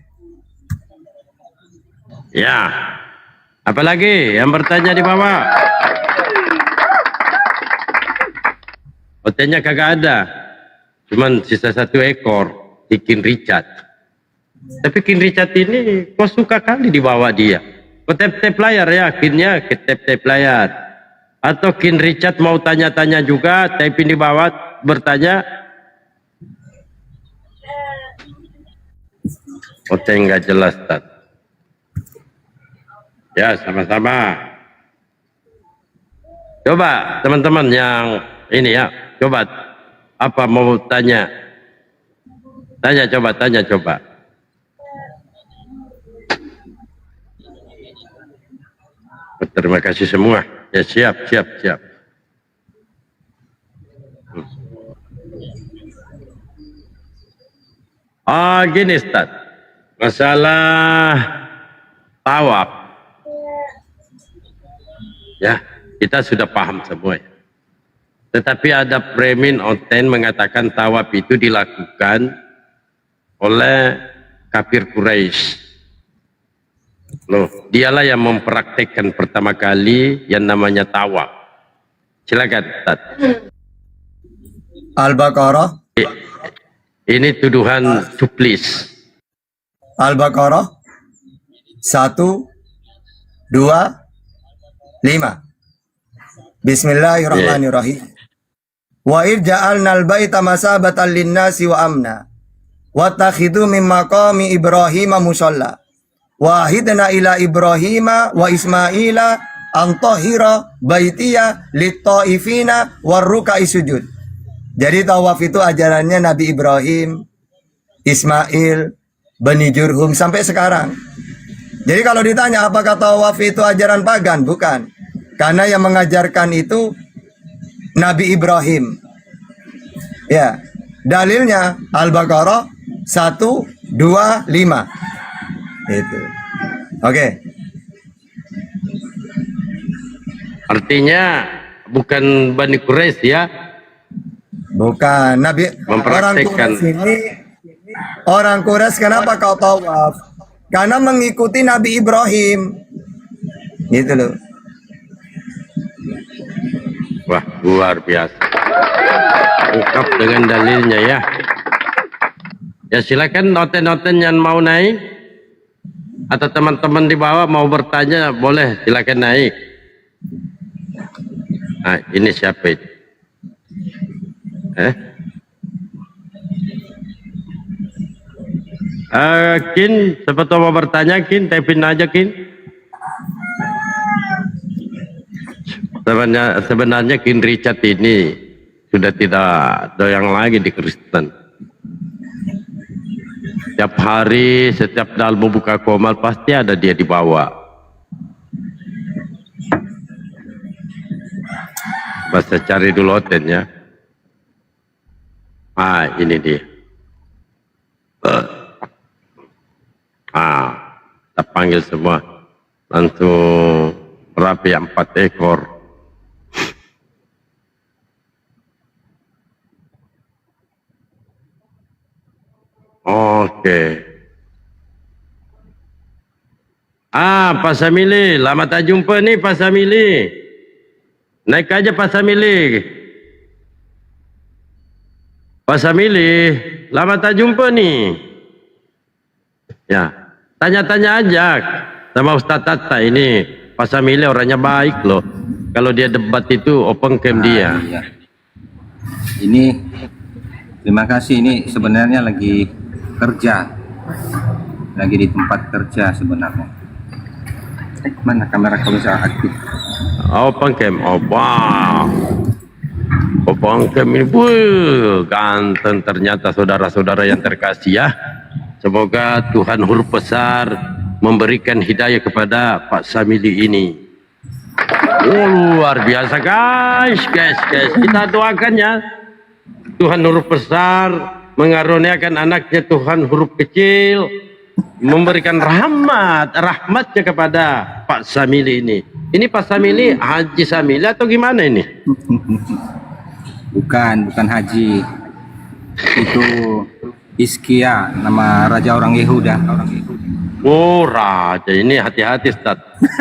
C: Ya, apalagi yang bertanya di bawah? Hotelnya kagak ada, cuman sisa 1 ekor di King Richard. Tapi King Richard ini kok suka kali dibawa dia. Kok tap-tap layar ya, akhirnya ke tap-tap layar. Atau King Richard mau tanya-tanya juga, tapi di bawah bertanya. Hotel nggak jelas, Tat. Ya, sama-sama. Coba teman-teman yang ini ya, coba apa mau tanya? Tanya coba. Terima kasih semua. Ya, siap. Gini Ustaz. Masalah tawaf. Ya, kita sudah paham semua ya. Tetapi ada Premin Onten mengatakan tawaf itu dilakukan oleh kafir Quraisy. Loh, dialah yang mempraktekkan pertama kali yang namanya tawaf. Silakan, Tat.
D: Al-Baqarah.
C: Ini tuduhan suplis.
D: Al-Baqarah 1, 2, 5. Bismillahirrahmanirrahim. Wa id ja'alnal baita masabatan linnasi wa amna. Wattakhidhu min maqami Ibrahim musalla. Wa ahidna ila Ibrahim wa Ismaila an tahira baitiya lit-taifina warruka'i sujud. Jadi tawaf itu ajarannya Nabi Ibrahim, Ismail, Bani Jurhum sampai sekarang. Jadi kalau ditanya apakah tawaf itu ajaran pagan? Bukan. Karena yang mengajarkan itu Nabi Ibrahim. Ya, dalilnya Al-Baqarah 1, 2, 5. Itu. Oke.
C: Artinya bukan Bani Quraisy ya?
D: Bukan. Nabi orang Quraisy ini, orang Quraisy kenapa kau tawaf? Karena mengikuti Nabi Ibrahim. Gitu loh.
C: Wah, luar biasa. Lengkap dengan dalilnya ya. Ya silakan noten-noten yang mau naik. Atau teman-teman di bawah mau bertanya, boleh silakan naik. Nah, ini siapa itu? Kin, siapa tahu mau bertanya, Kin, type-in aja, Kin. Sebenarnya Kin Richard ini sudah tidak doyang lagi di Kristen. Setiap hari, setiap dalam membuka komal pasti ada dia di bawah. Bahasa cari dulu hotelnya. Ini dia. Kita panggil semua. Langsung rapi 4 ekor. Oke. Pak Samili, lama tak jumpa nih Pak Samili. Naik aja Pak Samili. Pak Samili, lama tak jumpa nih. Ya, tanya-tanya aja. sama Ustaz Tata ini. Pak Samili orangnya baik loh. Kalau dia debat itu open cam dia.
G: Iya. Ini terima kasih, ini sebenarnya lagi kerja. Lagi di tempat kerja sebenarnya. Mana kamera kalau bisa aktif?
C: Open cam. Oh, wow. Open cam ini ganteng ternyata saudara-saudara yang terkasih ya. Semoga Tuhan huruf besar memberikan hidayah kepada Pak Samili ini. Oh, luar biasa guys. Kita doakan ya. Tuhan huruf besar mengaruniakan anaknya Tuhan huruf kecil, memberikan rahmatnya kepada Pak Samili ini. Ini Pak Samili Haji Samili atau gimana ini?
G: Bukan haji. Itu Hizkia, nama raja orang Yehuda.
C: Oh, raja ini hati-hati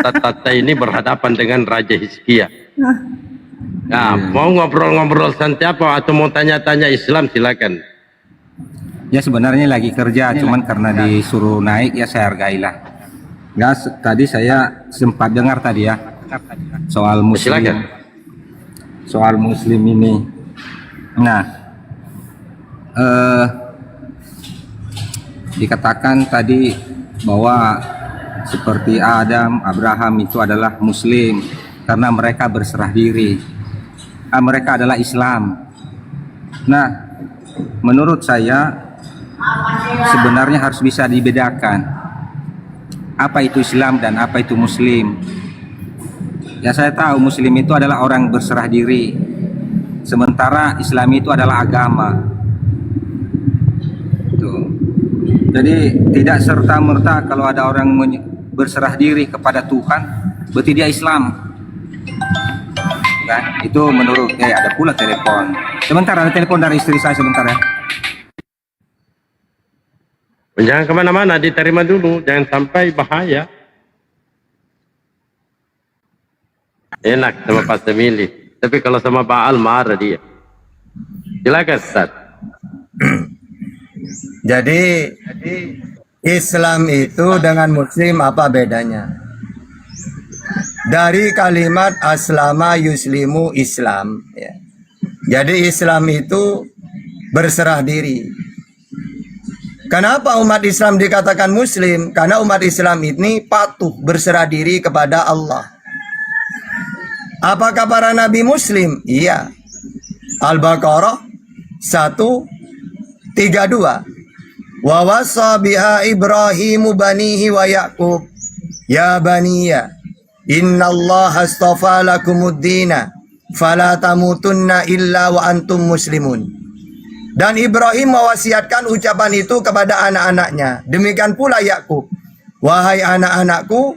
C: Tata ini berhadapan dengan Raja Hizkia. Nah, mau ngobrol-ngobrol santai apa atau mau tanya-tanya Islam silakan.
G: Ya sebenarnya lagi kerja, cuman karena disuruh naik ya saya hargailah. Nggak, tadi saya sempat dengar tadi ya soal Muslim.
C: Silakan.
G: Soal Muslim ini. Nah, dikatakan tadi bahwa seperti Adam, Abraham itu adalah Muslim karena mereka berserah diri. Mereka adalah Islam. Nah, menurut saya sebenarnya harus bisa dibedakan apa itu Islam dan apa itu Muslim. Ya saya tahu Muslim itu adalah orang berserah diri, sementara Islam itu adalah agama. Tuh. Jadi tidak serta-merta kalau ada orang berserah diri kepada Tuhan berarti dia Islam. Kan? Itu menurut ada pula telepon. Sebentar, ada telepon dari istri saya sebentar ya.
C: Jangan kemana-mana, diterima dulu, jangan sampai bahaya. Enak sama Pak Samili, tapi kalau sama Pak Al marah dia. Silakan Ustaz.
D: Jadi Islam itu dengan Muslim apa bedanya? Dari kalimat aslama yuslimu Islam ya. Jadi Islam itu berserah diri. Kenapa umat Islam dikatakan Muslim? Karena umat Islam ini patuh berserah diri kepada Allah. Apakah para nabi Muslim? Iya. Al-Baqarah 132. Wa wasa biha Ibrahimu banihi wa Yaqub ya baniya innallaha astafa lakumuddina fala tamutunna illa wa antum muslimun. Dan Ibrahim mewasiatkan ucapan itu kepada anak-anaknya. Demikian pula Yakub. Wahai anak-anakku,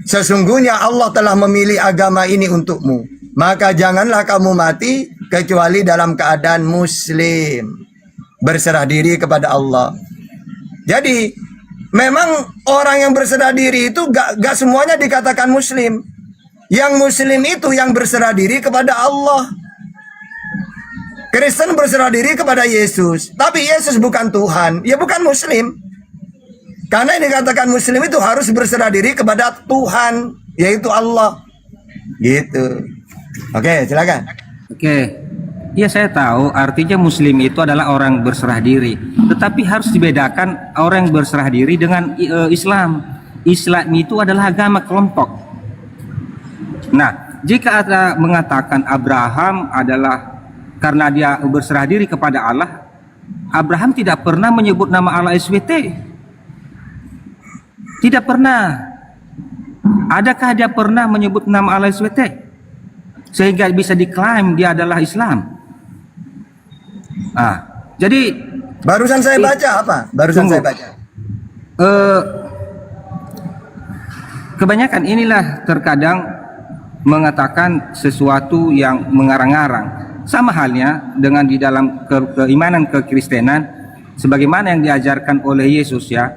D: sesungguhnya Allah telah memilih agama ini untukmu. Maka janganlah kamu mati kecuali dalam keadaan muslim. Berserah diri kepada Allah. Jadi memang orang yang berserah diri itu gak semuanya dikatakan muslim. Yang muslim itu yang berserah diri kepada Allah. Kristen berserah diri kepada Yesus, tapi Yesus bukan Tuhan, ya bukan muslim. Karena yang dikatakan muslim itu harus berserah diri kepada Tuhan, yaitu Allah. Gitu. Oke, silakan.
G: Oke. Ya saya tahu artinya Muslim itu adalah orang berserah diri, tetapi harus dibedakan orang yang berserah diri dengan Islam. Islam itu adalah agama kelompok. Nah, jika ada mengatakan Abraham adalah karena dia berserah diri kepada Allah, Abraham tidak pernah menyebut nama Allah SWT. Tidak pernah. Adakah dia pernah menyebut nama Allah SWT sehingga bisa diklaim dia adalah Islam? Jadi
D: barusan saya baca apa? Barusan saya baca.
G: Kebanyakan inilah terkadang mengatakan sesuatu yang mengarang-arang. Sama halnya dengan di dalam keimanan kekristenan, sebagaimana yang diajarkan oleh Yesus ya,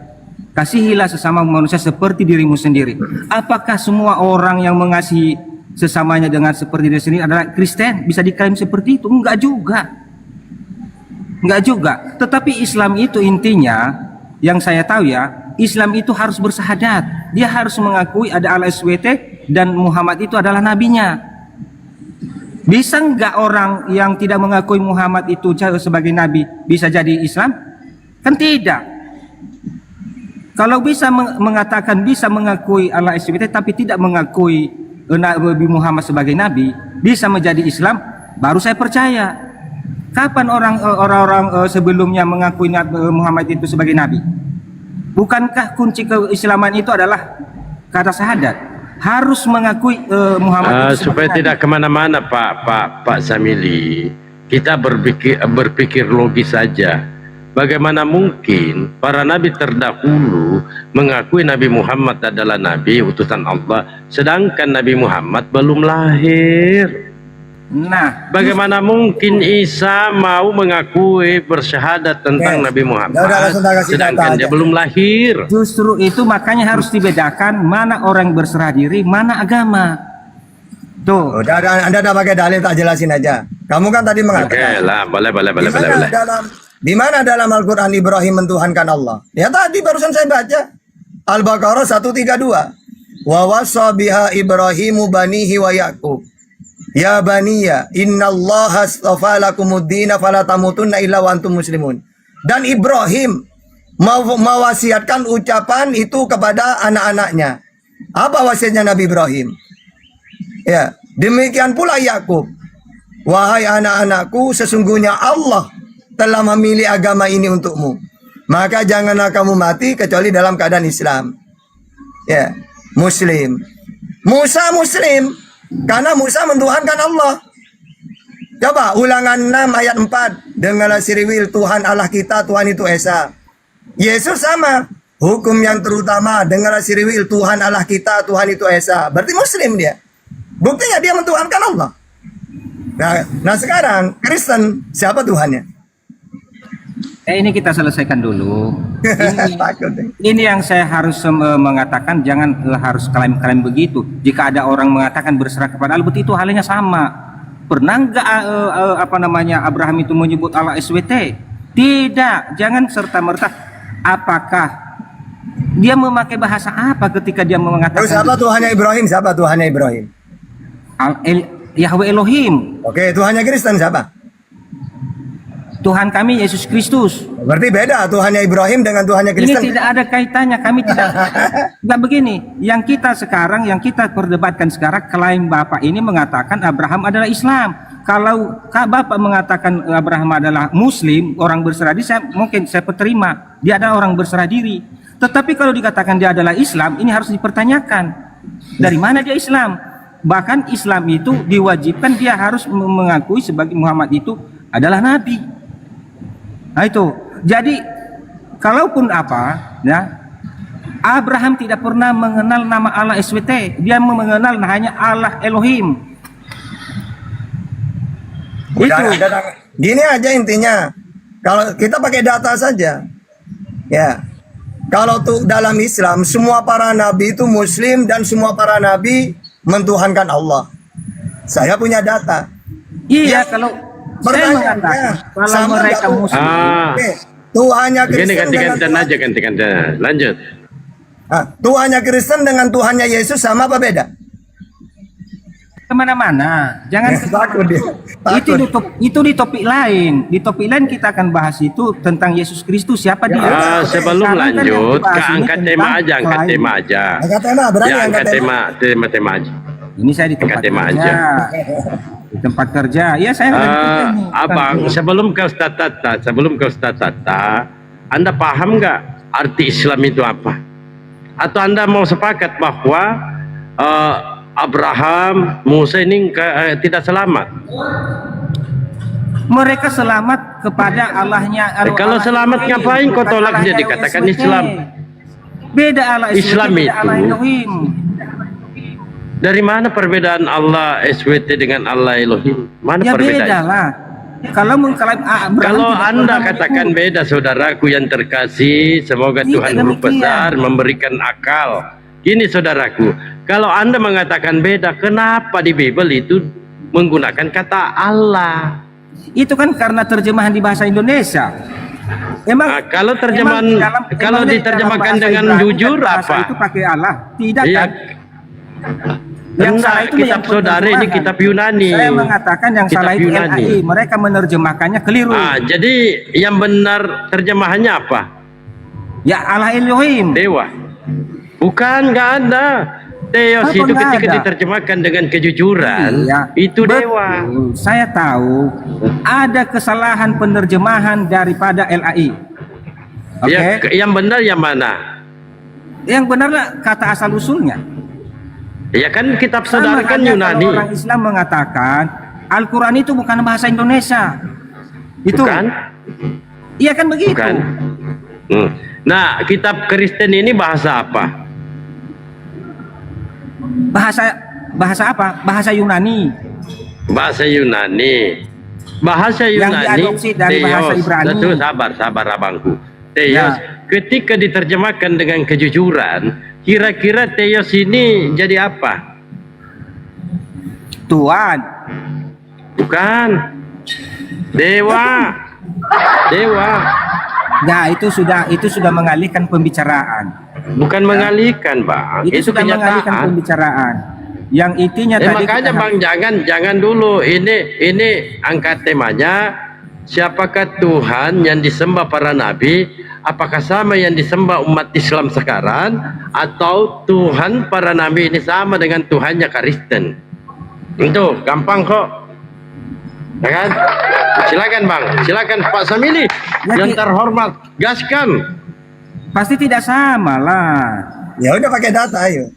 G: kasihilah sesama manusia seperti dirimu sendiri. Apakah semua orang yang mengasihi sesamanya dengan seperti diri sendiri adalah Kristen? Bisa diklaim seperti itu? Enggak juga. Enggak juga. Tetapi Islam itu intinya yang saya tahu ya, Islam itu harus bersyahadat. Dia harus mengakui ada Allah SWT dan Muhammad itu adalah nabinya. Bisa nggak orang yang tidak mengakui Muhammad itu sebagai nabi bisa jadi Islam? Kan tidak. Kalau bisa mengatakan bisa mengakui Allah SWT tapi tidak mengakui Nabi Muhammad sebagai nabi, bisa menjadi Islam, baru saya percaya. Kapan orang-orang sebelumnya mengakui Muhammad itu sebagai nabi? Bukankah kunci keislaman itu adalah kata syahadat? Harus mengakui Muhammad itu
C: supaya tidak kemana-mana Pak Samili, kita berpikir logis saja. Bagaimana mungkin para nabi terdahulu mengakui Nabi Muhammad adalah nabi utusan Allah, sedangkan Nabi Muhammad belum lahir?
G: Nah,
C: bagaimana mungkin Isa mau mengakui bersyahadat tentang Nabi Muhammad sedangkan dia belum lahir?
G: Justru itu makanya harus dibedakan mana orang berserah diri, mana agama. Tuh.
D: Anda udah pakai dalil, tak jelasin aja. Kamu kan tadi mengatakan.
C: Oke lah, boleh.
D: Di mana dalam Al-Quran Ibrahim mentuhankan Allah? Ya tadi barusan saya baca. Al-Baqarah 132. Wa wasa biha Ibrahimu banihi wa Yaqub. Ya baniya, innallaha astafa lakumuddina fala tamutunna illa wa antum muslimun. Dan Ibrahim mewasiatkan ucapan itu kepada anak-anaknya. Apa wasiatnya Nabi Ibrahim? Ya, demikian pula Yakub. Wahai anak-anakku, sesungguhnya Allah telah memilih agama ini untukmu. Maka janganlah kamu mati kecuali dalam keadaan Islam. Ya, Muslim. Musa Muslim. Karena Musa mentuhankan Allah. Coba Ulangan 6 ayat 4. Dengarlah siriwil, Tuhan Allah kita, Tuhan itu Esa. Yesus sama. Hukum yang terutama, dengarlah siriwil, Tuhan Allah kita, Tuhan itu Esa. Berarti Muslim dia. Buktinya dia mentuhankan Allah. Nah sekarang Kristen, siapa Tuhannya?
G: Ini kita selesaikan dulu. Ini yang saya harus mengatakan, jangan harus klaim-klaim begitu. Jika ada orang mengatakan berserah kepada Allah, itu halnya sama. Pernah nggak Abraham itu menyebut Allah SWT? Tidak, jangan serta-merta. Apakah dia memakai bahasa apa ketika dia mengatakan?
D: Siapa Tuhannya Ibrahim? Siapa Tuhannya Ibrahim?
G: Yahweh Elohim.
D: Oke, Tuhannya Kristen siapa?
G: Tuhan kami Yesus Kristus.
D: Berarti beda Tuhannya Ibrahim dengan Tuhannya Kristen.
G: Ini tidak ada kaitannya. Kami tidak. Nggak begini. Yang kita perdebatkan sekarang, klaim Bapak ini mengatakan Abraham adalah Islam. Kalau Bapak mengatakan Abraham adalah Muslim, orang berserah diri, mungkin saya terima. Dia adalah orang berserah diri. Tetapi kalau dikatakan dia adalah Islam, ini harus dipertanyakan. Dari mana dia Islam? Bahkan Islam itu diwajibkan dia harus mengakui sebagai Muhammad itu adalah Nabi. Nah itu, jadi kalaupun Abraham tidak pernah mengenal nama Allah SWT, dia mengenal hanya Allah Elohim.
D: Gini aja intinya, kalau kita pakai data saja, ya. Kalau tuh dalam Islam, semua para nabi itu Muslim dan semua para nabi mentuhankan Allah. Saya punya data.
G: Iya, kalau saya mengatakan kalau mereka Muslim,
D: Tuhannya Kristen
C: gantikan lanjut.
D: Tuhannya Kristen dengan Tuhannya Yesus sama apa beda?
G: Kemana-mana, jangan itu di topik lain. Di topik lain kita akan bahas itu tentang Yesus Kristus, siapa dia.
C: Sebelum lanjut, angkat tema aja.
D: Angkat
C: tema aja.
G: Ini saya di tempat kerja. Di tempat kerja. Ya saya
C: Abang, sebelum ke Ustaz Tata, Anda paham nggak arti Islam itu apa? Atau Anda mau sepakat bahwa Abraham, Musa ini tidak selamat?
G: Mereka selamat kepada Allahnya.
C: Kalau selamat ngapain kau tolak dia dikatakan Islam?
G: Beda Allah
C: Islam itu.
G: Allah Elohim.
C: Dari mana perbedaan Allah SWT dengan Allah Elohim? Mana perbedaannya?
G: Beda lah. Kalau mengklaim
C: kalau Anda katakan beda, saudaraku yang terkasih, semoga Tuhan Huruf Besar memberikan akal. Gini saudaraku, kalau Anda mengatakan beda, kenapa di Bible itu menggunakan kata Allah?
G: Itu kan karena terjemahan di bahasa Indonesia. Emang
C: kalau terjemahan kalau diterjemahkan dengan jujur apa?
G: Itu pakai Allah. Tidak
C: Iya.
G: kan? Yang salah itu
C: kitab saudara ini
G: penerjemahan.
C: kitab Yunani.
G: Saya mengatakan yang
C: Kitab
G: salah itu
C: Yunani.
G: LAI. Mereka menerjemahkannya keliru.
C: Jadi yang benar terjemahannya apa?
G: Ya Allah Elohim.
C: Dewa. Bukan, nggak ada. Theos
G: Apa
C: itu
G: nggak
C: ketika
G: ada?
C: diterjemahkan dengan kejujuran,
G: Iya.
C: itu
G: Betul.
C: dewa.
G: Saya tahu ada kesalahan penerjemahan daripada LAI. Oke.
C: Ya, yang benar yang mana?
G: Yang benarlah kata asal usulnya.
C: Ya kan kitab
G: Sama
C: saudara kan
G: halnya
C: Yunani.
G: kalau orang Islam mengatakan Al-Quran itu bukan bahasa Indonesia. Itu.
C: Bukan?
G: Iya kan begitu.
C: Bukan. Nah, kitab Kristen ini bahasa apa?
G: Bahasa apa? Bahasa Yunani.
C: Bahasa Yunani. Bahasa
G: Yang
C: Yunani.
G: diadopsi dari bahasa Ibrani.
C: Betul, sabar abangku. Theos,
G: Ya.
C: ketika diterjemahkan dengan kejujuran, kira-kira Theos ini jadi apa?
G: Tuhan.
C: Bukan. Dewa. Dewa.
G: Nah, itu sudah mengalihkan pembicaraan.
C: Bukan mengalihkan, Bang.
G: Itu sudah mengalihkan
C: kenyataan.
G: pembicaraan. Yang intinya tadi
C: Makanya
G: kita
C: Bang, jangan dulu. Ini angkat temanya. Siapakah Tuhan yang disembah para nabi? Apakah sama yang disembah umat Islam sekarang? Atau Tuhan para nabi ini sama dengan Tuhannya Kristen? Itu gampang kok. Ya kan? Silakan Bang, silakan Pak Samili. Yang terhormat, gaskan.
G: pasti tidak sama lah.
D: Ya udah pakai data ayo.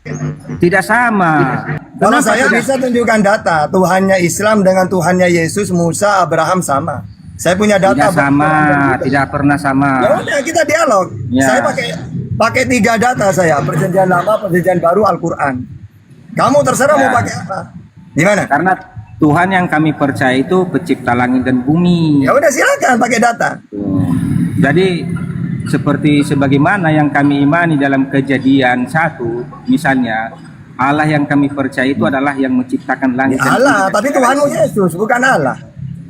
G: Tidak sama.
D: Kalau
G: Kenapa
D: saya
G: tidak?
D: bisa tunjukkan data, Tuhannya Islam dengan Tuhannya Yesus, Musa, Abraham sama. Saya punya data.
G: Tidak sama, tidak pernah sama.
D: Ya udah kita dialog.
G: Ya.
D: Saya pakai 3 data saya, Perjanjian Lama, Perjanjian Baru, Al-Qur'an. Kamu terserah mau pakai apa. Gimana?
G: Karena Tuhan yang kami percaya itu pencipta langit dan bumi.
D: Ya udah silakan pakai data.
G: Jadi seperti sebagaimana yang kami imani dalam Kejadian 1 misalnya, Allah yang kami percaya itu adalah yang menciptakan langit
D: Ya
G: dan
D: Allah,
G: bumi.
D: tapi Tuhanmu Yesus, bukan Allah.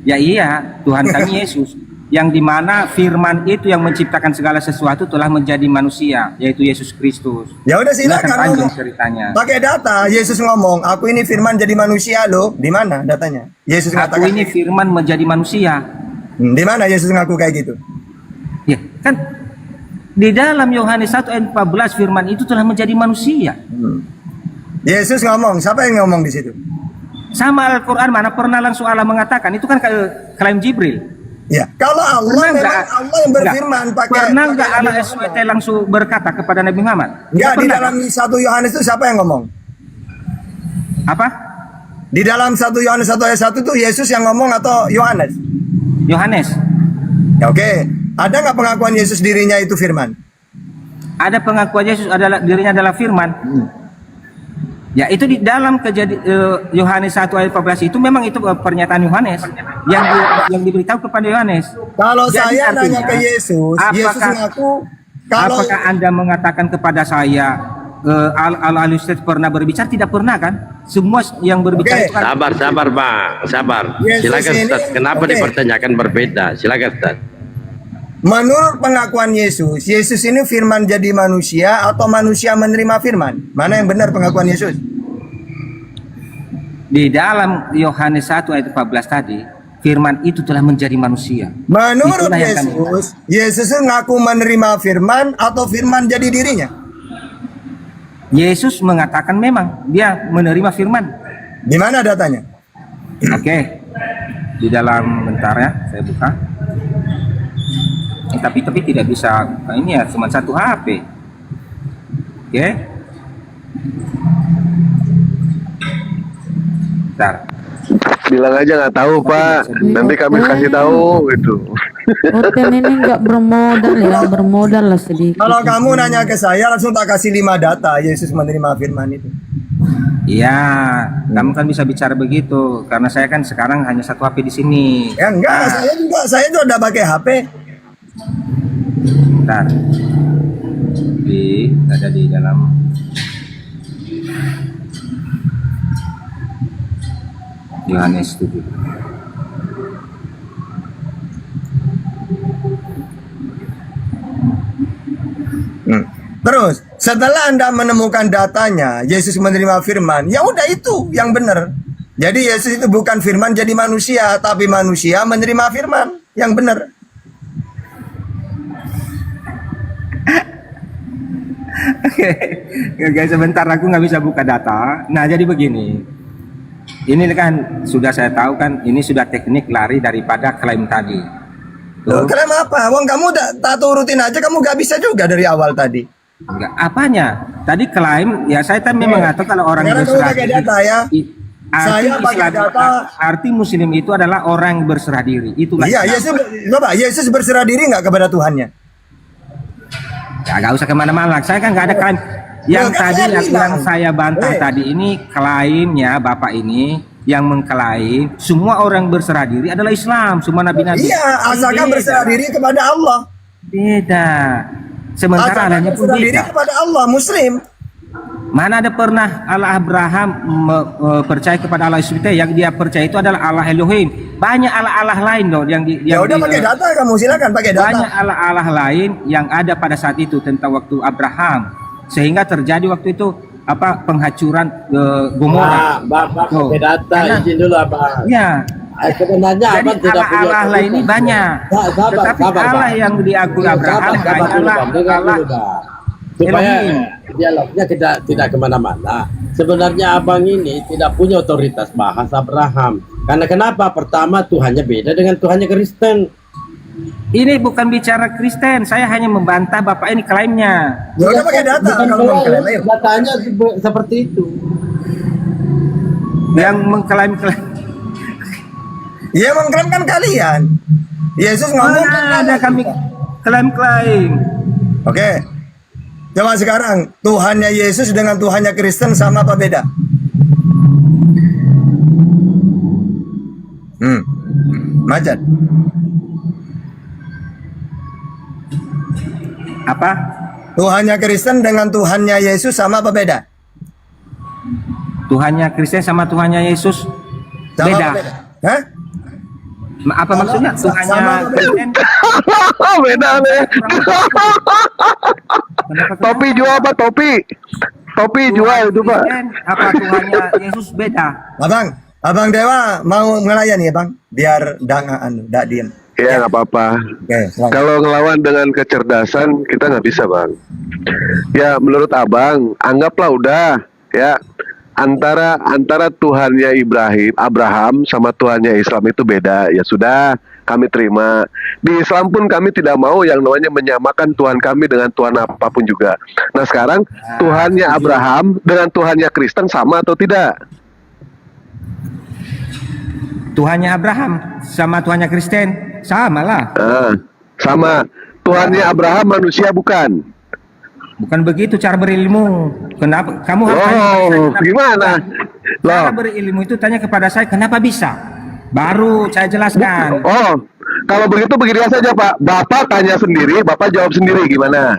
G: Ya iya, Tuhan kami Yesus, yang dimana firman itu yang menciptakan segala sesuatu telah menjadi manusia, yaitu Yesus Kristus.
D: Ya udah
G: Ini akan
D: silakan
G: panjang
D: ngomong.
G: ceritanya.
D: Pakai data, Yesus ngomong, aku ini firman jadi manusia loh. Di mana datanya? Yesus
G: Aku
D: mengatakan.
G: ini firman menjadi manusia.
D: Di mana Yesus ngaku kayak gitu?
G: Ya, kan di dalam Yohanes 1 ayat 14 firman itu telah menjadi manusia.
D: Yesus ngomong, siapa yang ngomong di situ?
G: Sama Al-Quran, mana pernah langsung Allah mengatakan, itu kan klaim Jibril.
D: Ya, kalau Allah
G: Pernah
D: memang
G: nggak?
D: Allah yang berfirman pakai.
G: Pernah nggak
D: pakai
G: Allah
D: Nabi
G: SWT
D: Muhammad.
G: langsung berkata kepada Nabi Muhammad?
D: Enggak, di
G: Pernah,
D: dalam 1 Yohanes itu siapa yang ngomong?
G: apa?
D: Di dalam 1 Yohanes 1 ayat 1 itu Yesus yang ngomong atau Yohanes?
G: Yohanes.
D: Ya oke. Ada nggak pengakuan Yesus dirinya itu firman?
G: Ada pengakuan Yesus adalah dirinya adalah firman. Ya, itu di dalam Yohanes 1 ayat 14 itu memang itu pernyataan Yohanes yang diberitahu kepada Yohanes.
D: Kalau
G: Jadi
D: saya nanya
G: artinya,
D: ke Yesus, Yesus mengaku kalau
G: apakah Anda mengatakan kepada saya Al-Ustaz pernah berbicara? Tidak pernah kan? Semua yang berbicara
D: Oke.
G: itu kan
C: Sabar Bang, sabar.
D: Yesus
C: Silakan
D: ini-
C: Ustaz. Kenapa
D: oke.
C: dipertanyakan berbeda? Silakan Ustaz.
D: menurut pengakuan Yesus, Yesus ini firman jadi manusia atau manusia menerima firman? Mana yang benar pengakuan Yesus?
G: di dalam Yohanes 1 ayat 14 tadi, firman itu telah menjadi manusia.
D: Menurut
G: Itulah yang kami
D: Yesus, Yesus itu ngaku menerima firman atau firman jadi dirinya?
G: Yesus mengatakan memang dia menerima firman.
D: Di mana datanya?
G: Oke. Di dalam bentar ya, saya buka. Tapi tidak bisa ini ya, cuma satu HP. Oke. Bentar.
I: Bilang aja nggak tahu Pak, nanti kami kasih tahu gitu.
B: Hotel ini nggak bermodal ya, bermodal lah sedikit.
D: Kalau kamu nanya ke saya, langsung tak kasih 5 data Yesus menerima firman itu.
G: Iya, kamu kan bisa bicara begitu karena saya kan sekarang hanya satu HP di sini.
D: Ya enggak, saya juga udah pakai HP.
G: Bentar. Ada di dalam Yohanes 7.
D: Setelah Anda menemukan datanya, Yesus menerima firman, ya udah itu yang benar. Jadi Yesus itu bukan firman jadi manusia, tapi manusia menerima firman yang benar.
G: Oke, guys, sebentar aku nggak bisa buka data. Nah, jadi begini. Ini kan sudah saya tahu kan, ini sudah teknik lari daripada klaim tadi.
D: Loh, klaim apa? Wong kamu tak turutin aja, kamu gak bisa juga dari awal tadi.
G: Enggak, apanya? Tadi klaim, ya saya tadi mengatakan kalau orang
D: Sekarang kamu
G: berserah
D: pakai
G: diri.
D: data ya. Saya pakai data.
G: Arti Muslim itu adalah orang yang berserah diri. Itulah.
D: Iya, Yesus berserah diri nggak kepada Tuhannya?
G: Ya, nggak usah kemana-mana. Saya kan nggak ada klaim. Yang
D: Loh, kan
G: tadi
D: saya
G: yang
D: bilang.
G: saya bantah tadi ini klaimnya Bapak ini yang mengklaim semua orang berserah diri adalah Islam, semua nabi-nabi.
D: Iya, asalkan
G: Beda.
D: berserah diri kepada Allah.
G: Beda. Sementara
D: Asalkan
G: Allahnya pun
D: berserah diri
G: beda.
D: kepada Allah, Muslim.
G: Mana ada pernah Allah Abraham percaya kepada Allah SWT, yang dia percaya itu adalah Allah Elohim. Banyak Allah-Allah lain loh yang
D: Ya udah pakai data kamu, silakan pakai data.
G: banyak Allah-Allah lain yang ada pada saat itu tentang waktu Abraham, sehingga terjadi waktu itu apa penghancuran Gomora.
C: Bapak
G: Tuh.
C: pakai data,
G: Karena-
C: izin dulu Abang.
G: Ya.
C: Sebenarnya
G: Jadi
C: Abang tidak punya
G: Allah-Allah ini
C: otoritas.
G: banyak. Tetapi Allah
C: Bang.
G: yang diakui Abraham
C: Sabar dulu,
G: hanyalah
C: Bang. Dengar
G: Allah
C: dulu, Bang. Supaya
G: Elohim.
C: dialognya tidak kemana-mana. Sebenarnya abang ini tidak punya otoritas bahas Abraham. Karena kenapa? Pertama, Tuhannya beda dengan Tuhannya Kristen.
G: Ini bukan bicara Kristen, saya hanya membantah Bapak ini klaimnya.
D: Ya udah pakai data
C: Bukan
D: kalau mau klaim. Ayo.
C: datanya seperti itu.
G: Yang mengklaim
D: Ya mengklaim kan kalian. Yesus ngomong kan
G: mana ada kami klaim-klaim.
D: Oke. Coba sekarang, Tuhannya Yesus dengan Tuhannya Kristen sama apa beda? Macan.
G: Apa?
D: Tuhannya Kristen dengan Tuhannya Yesus sama apa beda?
G: Tuhannya Kristen sama Tuhannya Yesus
D: Sama
G: beda.
D: apa beda? Hah?
G: Apa maksudnya?
D: Sama
G: Tuhannya
D: apa beda?
G: Kristen
I: Beda nih.
G: kenapa
I: Topi jual apa topi? Topi jual itu Pak.
G: Kristen, apa Tuhannya Yesus beda?
D: Abang Dewa mau ngelayan ya bang? Biar nggak diem.
I: Ya nggak apa-apa.
D: Oke, silakan.
I: Kalau ngelawan dengan kecerdasan kita nggak bisa bang. Ya menurut abang, anggaplah udah ya antara Tuhannya Abraham sama Tuhannya Islam itu beda. Ya sudah, kami terima. Di Islam pun kami tidak mau yang namanya menyamakan Tuhan kami dengan Tuhan apapun juga. Nah sekarang Tuhannya Abraham dengan Tuhannya Kristen sama atau tidak?
G: Tuhannya Abraham sama Tuhannya Kristen sama lah.
I: Nah, sama. Tuhannya Abraham manusia bukan?
G: Bukan begitu cara berilmu. Kenapa kamu harus tanya kepada saya,
I: Oh,
G: kenapa
I: gimana?
G: bisa? Cara
I: Loh.
G: berilmu itu tanya kepada saya kenapa bisa. Baru saya jelaskan.
I: Oh, kalau begitu begini saja Pak. Bapak tanya sendiri, Bapak jawab sendiri gimana?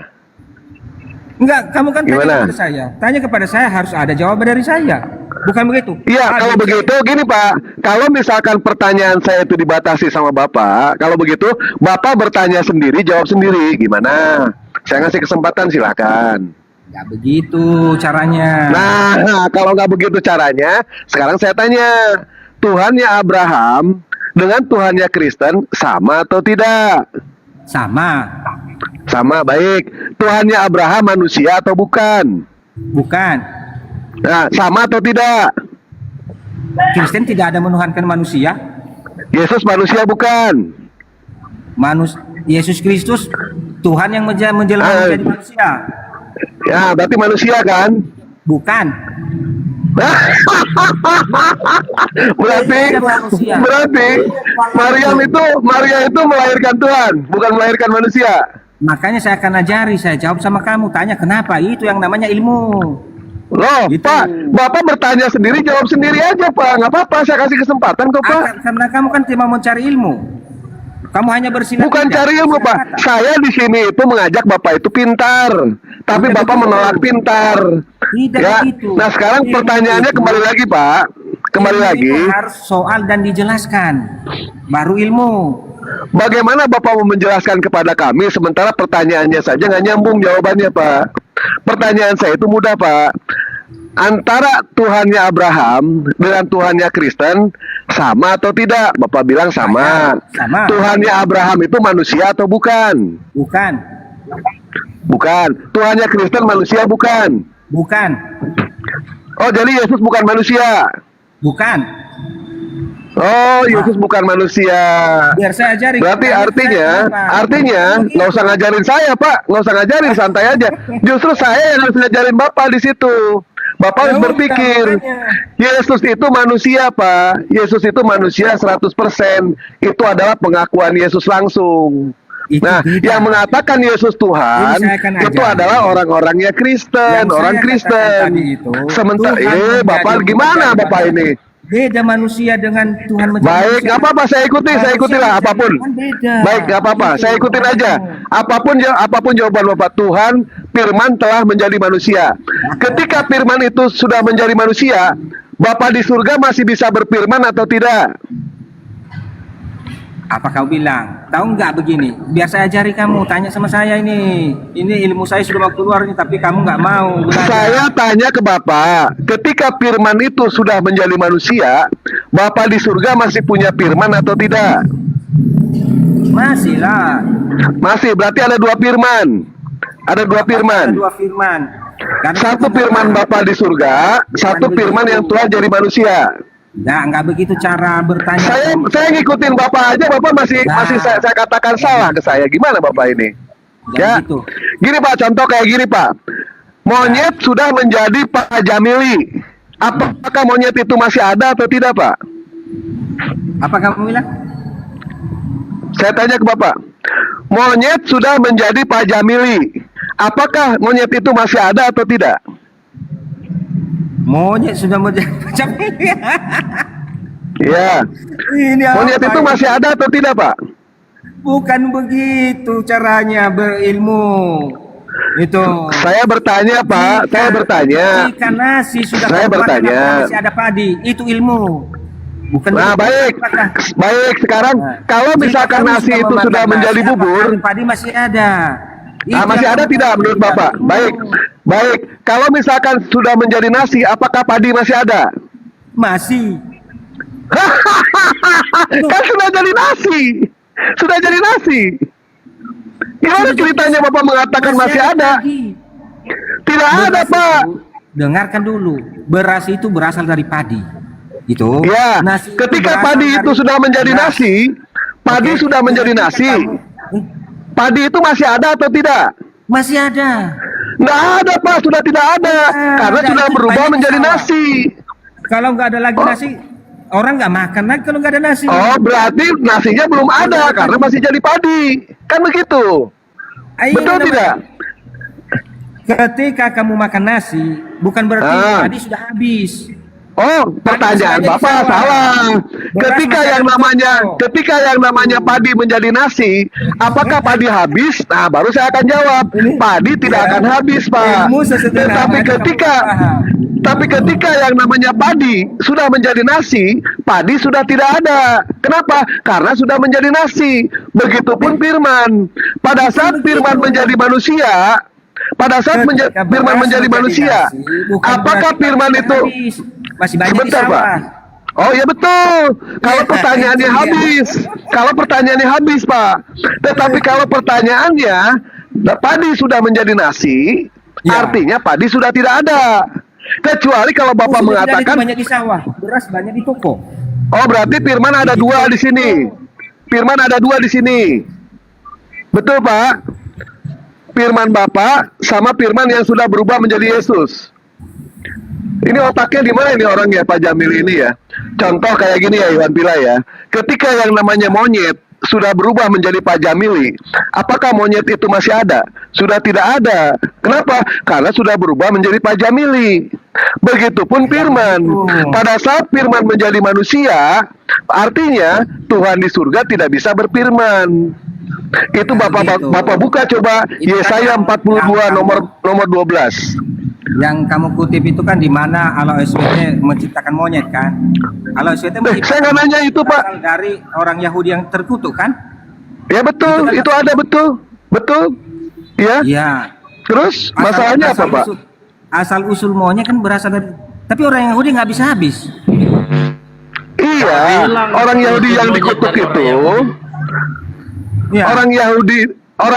G: Enggak, kamu kan tanya
I: Gimana?
G: kepada saya. Tanya kepada saya harus ada jawaban dari saya. Bukan begitu.
I: Iya,
G: Ada
I: kalau begitu gini Pak. Kalau misalkan pertanyaan saya itu dibatasi sama Bapak, kalau begitu Bapak bertanya sendiri, jawab sendiri. Gimana? Saya ngasih kesempatan silakan.
G: Ya begitu caranya.
I: Nah, kalau nggak begitu caranya, sekarang saya tanya, Tuhannya Abraham dengan Tuhannya Kristen sama atau tidak?
G: Sama.
I: Sama, baik. Tuhannya Abraham manusia atau bukan?
G: Bukan.
I: Nah, sama atau tidak?
G: Kristen tidak ada menuhankan manusia.
I: Yesus manusia bukan?
G: Yesus Kristus Tuhan yang menjelma menjadi manusia.
I: Ya, berarti manusia kan?
G: Bukan.
I: berarti Maria itu melahirkan Tuhan, bukan melahirkan manusia.
G: Makanya saya akan ajari, saya jawab sama kamu. Tanya kenapa? Itu yang namanya ilmu.
I: Loh,
G: Gitu.
I: Pak, Bapak bertanya sendiri, jawab sendiri aja, Pak. Nggak apa-apa, saya kasih kesempatan kok, Pak.
G: Karena kamu kan cuma mencari ilmu. Kamu hanya bersilat.
I: Bukan cari ilmu, Pak. Saya di sini itu mengajak Bapak itu pintar, tapi
G: Bukan
I: Bapak
G: begitu.
I: menolak pintar.
G: Tidak
I: Ya.
G: begitu.
I: Nah, sekarang
G: Ilmu
I: pertanyaannya
G: itu-
I: kembali lagi, Pak. Kembali
G: Ilmu
I: lagi.
G: itu harus soal dan dijelaskan. Baru ilmu.
I: Bagaimana Bapak mau menjelaskan kepada kami sementara pertanyaannya saja nggak nyambung jawabannya, Pak? pertanyaan saya itu mudah, Pak. Antara Tuhannya Abraham dengan Tuhannya Kristen sama atau tidak? Bapak bilang sama.
G: Sama.
I: Tuhannya Abraham itu manusia atau bukan?
G: Bukan.
I: Bukan. Tuhannya Kristen manusia bukan?
G: Bukan.
I: Oh, jadi Yesus bukan manusia?
G: Bukan.
I: Oh, Yesus bukan manusia.
G: Biar saya ajarin.
I: Berarti artinya nggak usah ngajarin saya, Pak. Nggak usah ngajarin, santai aja. Justru saya yang harus ngajarin Bapak di situ. Bapak harus berpikir, Yesus itu manusia, Pak. Yesus itu manusia 100%. Itu adalah pengakuan Yesus langsung. Nah, yang mengatakan Yesus Tuhan itu adalah orang-orangnya Kristen, orang Kristen. Sementara, Bapak gimana Bapak ini?
G: Beda manusia dengan Tuhan menjadi
I: Baik,
G: manusia.
I: nggak apa-apa, saya ikutilah apapun. Baik, nggak apa-apa, saya ikutin aja. Apapun jawaban Bapak, Tuhan Firman telah menjadi manusia. Ketika Firman itu sudah menjadi manusia, Bapak di surga masih bisa berfirman atau tidak?
G: Apa kau bilang? Tahu nggak begini? Biar saya ajari kamu. Tanya sama saya ini. Ini ilmu saya sudah mau keluar nih, tapi kamu nggak mau.
I: Saya tanya ke Bapak, ketika Firman itu sudah menjadi manusia, Bapak di surga masih punya Firman atau tidak?
G: Masih lah.
I: Masih, berarti ada dua Firman. Ada dua Firman.
G: Ada dua firman.
I: Satu Firman Bapak di surga, satu Firman yang Tuhan jadi manusia.
G: Nggak begitu cara bertanya.
I: Saya ngikutin Bapak aja, Bapak masih saya katakan salah ke saya. Gimana Bapak ini? Ya,
G: gitu.
I: Gini Pak, contoh kayak gini Pak. Monyet sudah menjadi Pak Jamili. Apakah monyet itu masih ada atau tidak Pak?
G: Apa kamu bilang?
I: Saya tanya ke Bapak. Monyet sudah menjadi Pak Jamili. Apakah monyet itu masih ada atau tidak?
G: Monyet sudah menjadi macam ini.
I: Iya. Monyet itu masih ada atau tidak, Pak?
G: Bukan begitu caranya berilmu. Itu.
I: Saya bertanya, Pak. Saya bertanya.
G: Jika nasi sudah
I: saya bertanya.
G: Masih ada padi, itu ilmu. Bukan.
I: Nah, baik. Baik, sekarang kalau misalkan nasi itu sudah menjadi bubur,
G: padi masih ada.
I: Nah, masih ada tidak menurut Bapak? Baik. Kalau misalkan sudah menjadi nasi, apakah padi masih ada?
G: Masih.
I: Kan sudah jadi nasi. Sudah jadi nasi. Gimana ceritanya Bapak mengatakan masih ada? Tidak ada, Pak.
G: Dengarkan dulu. Beras itu berasal dari padi. Itu.
I: Ya. Ketika padi itu sudah menjadi nasi, padi sudah menjadi nasi. Padi itu masih ada atau tidak?
G: Masih ada.
I: Nggak ada Pak, sudah tidak ada. Karena sudah berubah menjadi nasi.
G: Kalau nggak ada lagi nasi, orang nggak makan lagi kalau nggak ada nasi.
I: Oh, berarti nasinya belum ada karena masih jadi padi. Kan begitu? Betul tidak?
G: Ketika kamu makan nasi, bukan berarti padi sudah habis.
I: Oh, pertanyaan Bapak salah. Ketika yang namanya padi menjadi nasi, apakah padi habis? Nah, baru saya akan jawab. Padi tidak akan habis, Pak. Tapi ketika yang namanya padi sudah menjadi nasi, padi sudah tidak ada. Kenapa? Karena sudah menjadi nasi. Begitupun Firman. Pada saat Firman menjadi manusia, Firman menjadi manusia, apakah Firman itu
G: masih banyak
I: sebentar, Pak. Oh ya betul. Kalau pertanyaannya habis, Pak. Tetapi kalau pertanyaannya padi sudah menjadi nasi, artinya padi sudah tidak ada. Kecuali kalau Bapak mengatakan
G: banyak di sawah, beras banyak di toko.
I: Oh, berarti Firman ada dua di sini. Firman ada dua di sini. Betul, Pak? Firman Bapak sama Firman yang sudah berubah menjadi Yesus. Ini otaknya di mana ini orangnya Pak Jamil ini ya? Contoh kayak gini ya Iwan Pila ya. Ketika yang namanya monyet sudah berubah menjadi Pak Jamili, apakah monyet itu masih ada? Sudah tidak ada. Kenapa? Karena sudah berubah menjadi Pak Jamili. Begitupun Firman. Pada saat Firman menjadi manusia, artinya Tuhan di surga tidak bisa berfirman. Itu Bapak buka coba Yesaya 42 nomor 12.
G: Yang kamu kutip itu kan di mana Allah SWT menciptakan monyet kan? Allah SWT
I: saya nggak nanya itu Pak.
G: Dari orang Yahudi yang terkutuk kan?
I: Ya betul, itu ada betul. Ya.
G: Iya.
I: Terus masalahnya apa, Pak?
G: Asal usul maunya kan berasal dari, tapi orang Yahudi nggak bisa habis.
I: Iya, orang Yahudi yang dikutuk itu,
G: Ya.
I: orang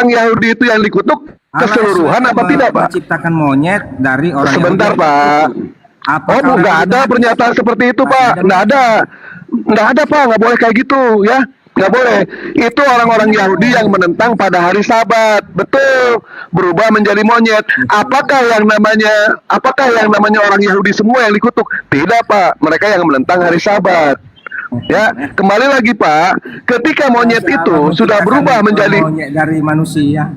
I: Yahudi itu yang dikutuk keseluruhan apa tidak, Pak?
G: Menciptakan monyet dari orang
I: Sebentar,
G: Yahudi.
I: Pak.
G: Apakah
I: Oh, nggak ada pernyataan seperti itu, Pak. Nggak ada, Pak. Nggak boleh kayak gitu, ya. Nggak boleh. Itu orang-orang Yahudi yang menentang pada hari Sabat. Betul. Berubah menjadi monyet. Apakah yang namanya orang Yahudi semua yang dikutuk? Tidak, Pak. Mereka yang menentang hari Sabat. Ya, kembali lagi, Pak. Ketika monyet itu sudah berubah menjadi
G: monyet dari manusia.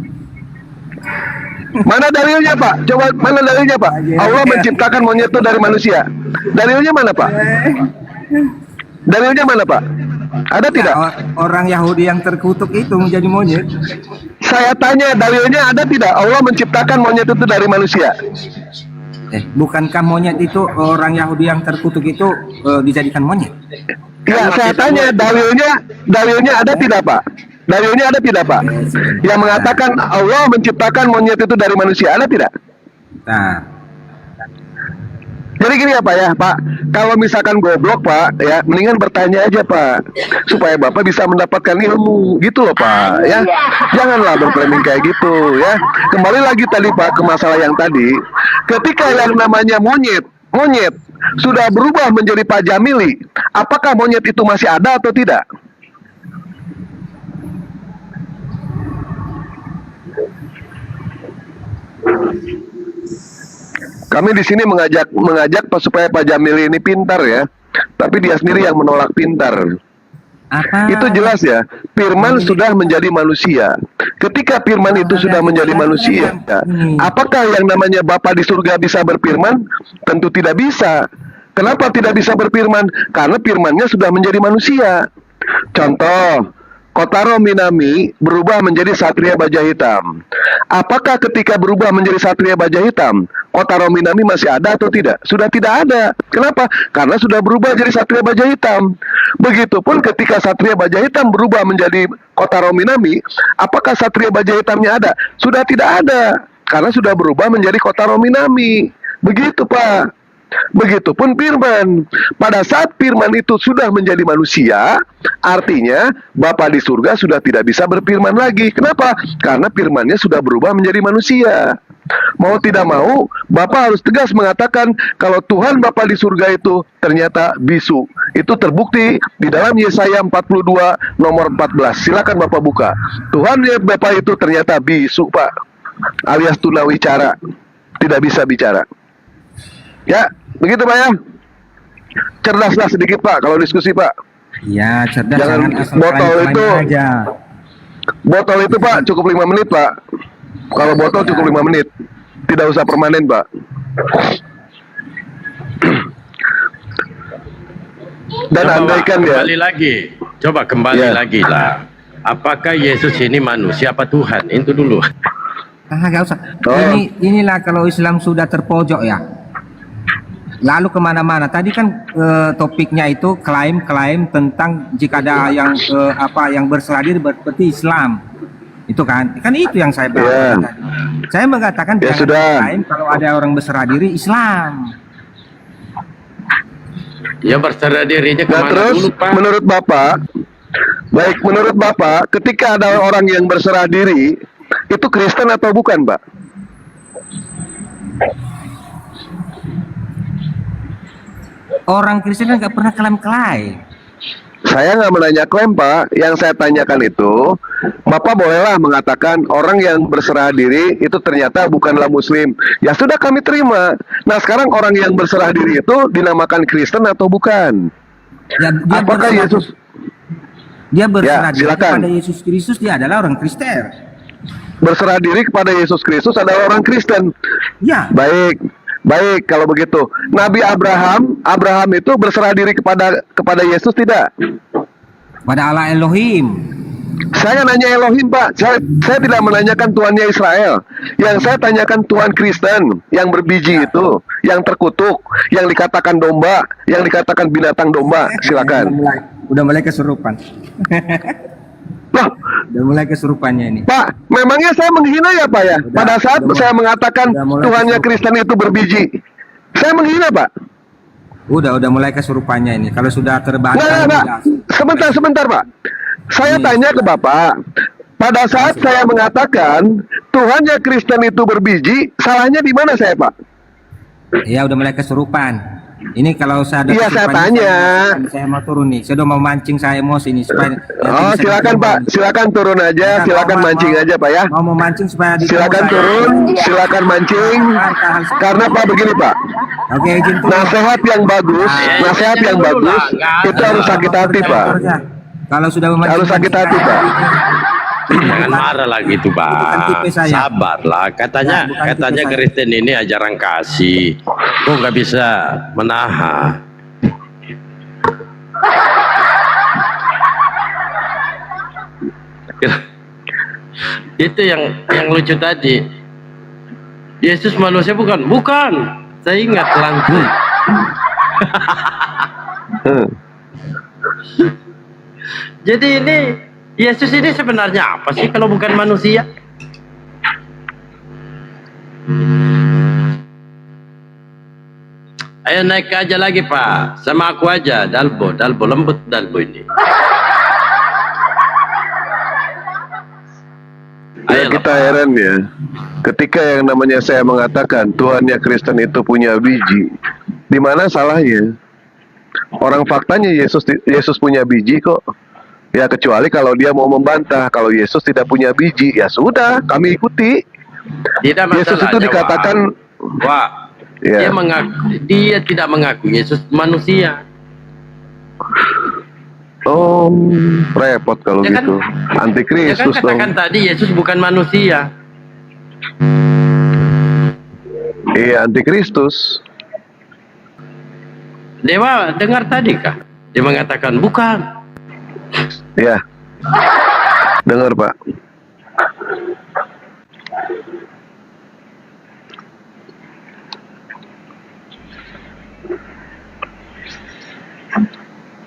I: mana dalilnya, Pak? Coba mana dalilnya, Pak? Allah menciptakan monyet itu dari manusia. Dalilnya mana, Pak? Dalilnya mana, Pak? Ada tidak?
G: Orang Yahudi yang terkutuk itu menjadi monyet.
I: Saya tanya, dalilnya ada tidak? Allah menciptakan monyet itu dari manusia.
G: Bukankah monyet itu, orang Yahudi yang terkutuk itu dijadikan monyet?
I: Ya, saya tanya, dalilnya ada tidak, Pak? Dalilnya ada tidak, Pak? Yang mengatakan Allah menciptakan monyet itu dari manusia, ada tidak?
G: Nah,
I: jadi gini ya, Pak, ya, Pak. Kalau misalkan goblok, Pak, ya, mendingan bertanya aja, Pak, supaya Bapak bisa mendapatkan ilmu, gitu loh, Pak, ya. Janganlah berframing kayak gitu, ya. Kembali lagi tadi, Pak, ke masalah yang tadi. Ketika yang namanya monyet sudah berubah menjadi pajamili, apakah monyet itu masih ada atau tidak? Kami di sini mengajak supaya Pak Jamil ini pintar, ya, tapi dia sendiri yang menolak pintar. Itu jelas, ya. Firman sudah menjadi manusia. Ketika firman itu sudah menjadi manusia, apakah yang namanya Bapa di surga bisa berfirman? Tentu tidak bisa. Kenapa tidak bisa berfirman? Karena firmannya sudah menjadi manusia. Contoh, Kotaro Minami berubah menjadi Satria Baja Hitam. Apakah ketika berubah menjadi Satria Baja Hitam, Kotaro Minami masih ada atau tidak? Sudah tidak ada. Kenapa? Karena sudah berubah jadi Satria Baja Hitam. Begitupun ketika Satria Baja Hitam berubah menjadi Kotaro Minami, apakah Satria Baja Hitamnya ada? Sudah tidak ada. Karena sudah berubah menjadi Kotaro Minami. Begitu, Pak. Begitupun firman. Pada saat firman itu sudah menjadi manusia, artinya Bapa di surga sudah tidak bisa berfirman lagi. Kenapa? Karena firmannya sudah berubah menjadi manusia. Mau tidak mau, Bapa harus tegas mengatakan kalau Tuhan Bapa di surga itu ternyata bisu. Itu terbukti di dalam Yesaya 42 nomor 14. Silakan Bapak buka. Tuhan Bapa itu ternyata bisu, Pak. Alias tunawicara. Tidak bisa bicara. Ya, begitu, Pak, ya. Cerdaslah sedikit, Pak, kalau diskusi, Pak.
G: ya cerdas.
I: Jangan botol itu
G: aja.
I: Botol itu, Pak, cukup 5 menit, Pak. Kalau botol cukup 5 menit. Tidak usah permanen, Pak. Dan
C: Coba,
I: andaikan ya.
C: Kembali lagi lah. Apakah Yesus ini manusia apa Tuhan? Itu dulu.
G: Gak usah. Inilah kalau Islam sudah terpojok, ya. Lalu kemana-mana. Tadi kan topiknya itu klaim-klaim tentang jika ada yang yang berserah diri berarti Islam. Itu kan itu yang saya bahas. Saya mengatakan jangan klaim kalau ada orang berserah diri Islam.
C: Ya, berserah dirinya kemana
I: terus,
C: dulu, Pak?
I: Menurut Bapak, ketika ada orang yang berserah diri, itu Kristen atau bukan, Pak?
G: Orang Kristen kan nggak pernah klaim-klaim.
I: Saya nggak menanya klaim, Pak. Yang saya tanyakan itu, Bapak bolehlah mengatakan orang yang berserah diri itu ternyata bukanlah Muslim. Ya sudah, kami terima. Nah, sekarang orang yang berserah diri itu dinamakan Kristen atau bukan?
G: Ya,
I: apakah Yesus?
G: Dia berserah diri
I: silakan.
G: kepada Yesus Kristus, dia adalah orang Kristen.
I: Berserah diri kepada Yesus Kristus adalah orang Kristen.
G: Ya.
I: Baik, kalau begitu. Nabi Abraham itu berserah diri kepada Yesus tidak?
G: Pada Allah Elohim.
I: Saya nanya Elohim, Pak. Saya tidak menanyakan Tuhannya Israel. Yang saya tanyakan Tuhan Kristen yang berbiji itu, yang terkutuk, yang dikatakan domba, yang dikatakan binatang domba. Silakan.
G: Udah mulai kesurupan.
I: Loh,
G: Udah mulai kesurupannya ini.
I: Pak, memangnya saya menghina ya Pak ya? Pada saat saya mengatakan Tuhannya Kristen itu berbiji, saya menghina Pak?
G: Udah mulai kesurupannya ini. Kalau sudah terbantah.
I: Nah, sebentar Pak. Saya tanya ke Bapak, pada saat saya mengatakan Tuhannya Kristen itu berbiji, salahnya di mana saya Pak?
G: Ya udah mulai kesurupan. Ini kalau saya ada
I: Iya, saya
G: kesurupan,
I: tanya.
G: saya mau turun nih. Saya udah mau mancing saya emosi ini supaya.
I: Oh, silakan Pak, silakan turun aja, silakan mancing aja Pak ya.
G: Mau memancing supaya
I: Silakan turun, silakan mancing. Karena Pak begini Pak,
G: Oke, izin turun.
I: nasihat yang bagus, nasihat yang bagus itu harus sakit hati Pak.
G: Kalau sudah memancing,
I: Harus sakit hati Pak.
C: Jangan marah lagi tuh Pak. Sabarlah. Katanya Kristen ini ajaran kasih. Kok nggak bisa menahan? Itu yang lucu tadi. Yesus manusia bukan? Bukan. Saya ingat langsung. Jadi ini Yesus ini sebenarnya apa sih kalau bukan manusia? Ayo naik aja lagi Pak, sama aku aja, Dalbo lembut Dalbo ini.
I: Ya, kita heran ya, ketika yang namanya saya mengatakan Tuhannya Kristen itu punya biji, di mana salahnya? Orang faktanya Yesus punya biji kok. Ya kecuali kalau dia mau membantah kalau Yesus tidak punya biji, ya sudah kami ikuti.
C: Tidak
I: Yesus itu dikatakan
C: Wah,
I: ya.
C: dia tidak mengaku Yesus manusia.
I: Oh, repot kalau
C: Ya kan-
I: gitu.
C: Ya kan
I: Antikristus dong.
C: katakan tadi Yesus bukan manusia.
I: Iya, antikristus.
C: Dewa dengar tadi kah? Dia mengatakan bukan.
I: Ya. Dengar, Pak.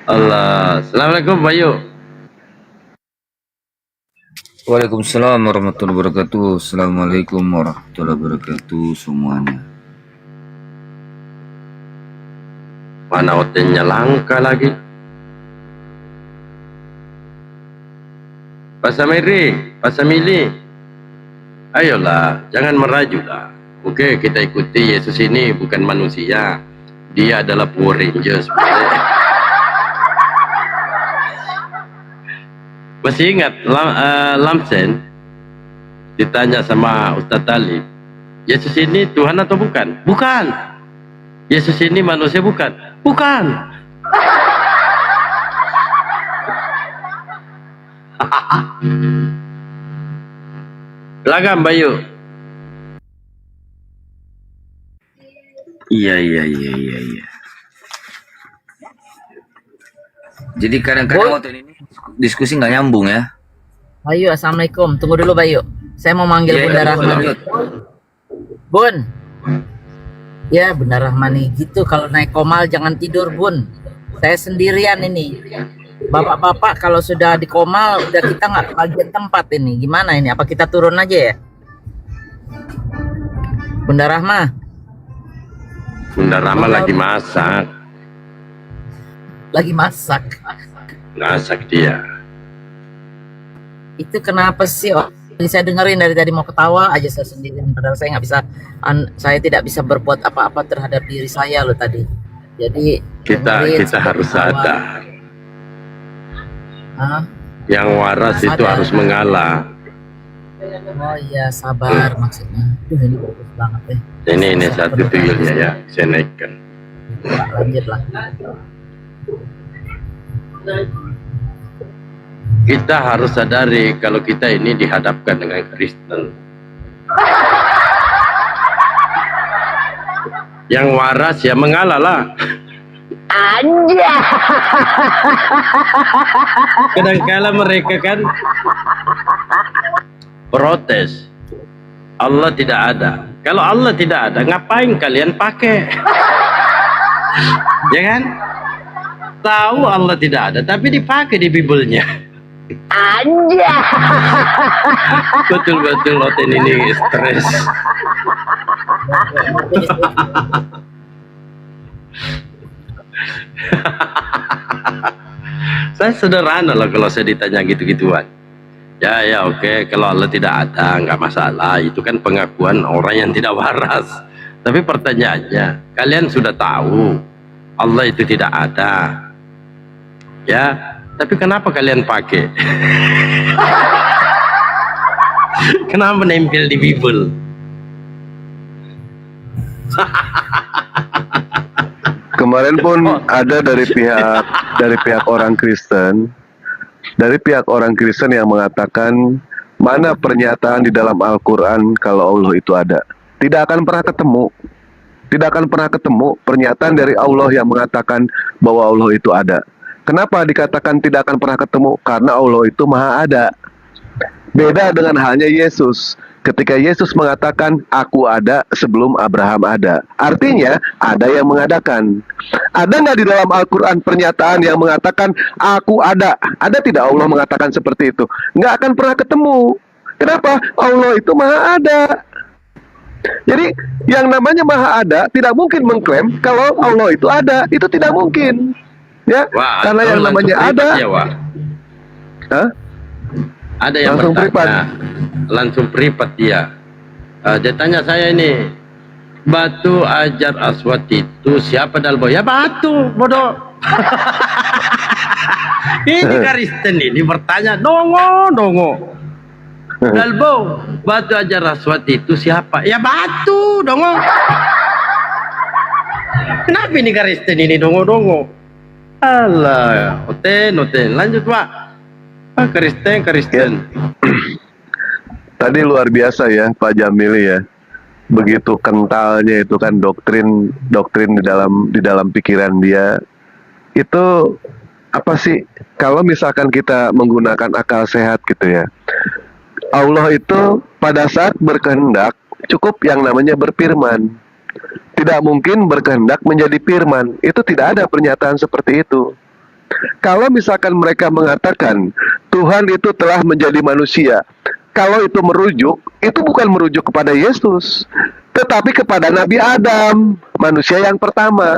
C: Allah. Assalamualaikum Bayu.
K: Waalaikumsalam warahmatullahi wabarakatuh. Assalamualaikum warahmatullahi wabarakatuh semuanya.
C: Mana hotelnya langka lagi. Pasamili. Ayolah, jangan merajuk lah. Oke, kita ikuti Yesus ini bukan manusia. Dia adalah Power Rangers. Masih ingat Lamsen ditanya sama Ustadz Talib, Yesus ini Tuhan atau bukan? Bukan. Yesus ini manusia bukan? Bukan. Lagam Bayu.
K: Iya. Jadi kadang-kadang waktu ini diskusi nggak nyambung ya.
E: Bayu, assalamualaikum. Tunggu dulu Bayu. Saya mau manggil
K: Iya,
E: Bunda
K: iya,
E: Rahma.
K: lanjut.
E: Bun. Ya Bunda Rahmani gitu, kalau naik komal jangan tidur Bun. Saya sendirian ini. Bapak-bapak kalau sudah di komal udah kita nggak kebagian tempat ini. Gimana ini? Apa kita turun aja ya? Bunda Rahma.
C: Bunda Rama lagi masak.
E: Lagi masak.
C: Masak dia.
E: Itu kenapa sih? Oh, saya dengerin dari tadi mau ketawa aja saya sendirian. Padahal saya nggak bisa, saya tidak bisa berbuat apa-apa terhadap diri saya loh tadi. Jadi
C: Kita harus sadar.
E: Hah?
C: Yang waras itu
E: Sadar.
C: harus mengalah.
E: Oh iya, sabar maksudnya. Ini bagus banget deh.
C: Ini satu tuyulnya ya, saya naikkan.
E: Lanjut lah.
C: Kita harus sadari kalau kita ini dihadapkan dengan Kristen. Yang waras ya mengalah lah. Kadang-kala mereka kan protes. Allah tidak ada. Kalau Allah tidak ada, ngapain kalian pakai? Ya kan? Tahu Allah tidak ada, tapi dipakai di Bible-nya.
E: Anja.
C: Betul-betul Oten ini stres. Saya sederhana loh kalau saya ditanya gitu-gituan. Ya oke, kalau Allah tidak ada nggak masalah, itu kan pengakuan orang yang tidak waras. Tapi pertanyaannya, kalian sudah tahu Allah itu tidak ada, ya, tapi kenapa kalian pakai? Kenapa nempel di Bible?
I: Kemarin pun ada dari pihak orang Kristen, yang mengatakan mana pernyataan di dalam Al-Quran kalau Allah itu ada. Tidak akan pernah ketemu pernyataan dari Allah yang mengatakan bahwa Allah itu ada. Kenapa dikatakan tidak akan pernah ketemu? Karena Allah itu maha ada. Beda dengan halnya Yesus. Ketika Yesus mengatakan, aku ada sebelum Abraham ada. Artinya, ada yang mengadakan. Ada nggak di dalam Al-Quran pernyataan yang mengatakan, aku ada? Ada tidak Allah mengatakan seperti itu? Nggak akan pernah ketemu. Kenapa? Allah itu maha ada. Jadi, yang namanya maha ada, tidak mungkin mengklaim kalau Allah itu ada. Itu tidak mungkin. Ya,
C: Wah,
I: karena yang namanya ada.
C: Ya, Wak.
I: Hah?
C: Ada yang
I: Langsung
C: bertanya, langsung privat dia. Dia tanya saya ini, batu Hajar Aswad itu siapa Dalbo? Ya batu, bodoh. Ini Kristen ini bertanya, dongo. Dalbo, batu Hajar Aswad itu siapa? Ya batu, dongo. Kenapa ini Kristen ini dongo? Alah, Oten, lanjut Pak. Kristen.
I: Tadi luar biasa ya Pak Jamil ya. Begitu kentalnya itu kan doktrin di dalam pikiran dia. Itu apa sih? Kalau misalkan kita menggunakan akal sehat gitu ya. Allah itu pada saat berkehendak cukup yang namanya berfirman. Tidak mungkin berkehendak menjadi firman. Itu tidak ada pernyataan seperti itu. Kalau misalkan mereka mengatakan Tuhan itu telah menjadi manusia, kalau itu merujuk, itu bukan merujuk kepada Yesus, tetapi kepada Nabi Adam, manusia yang pertama.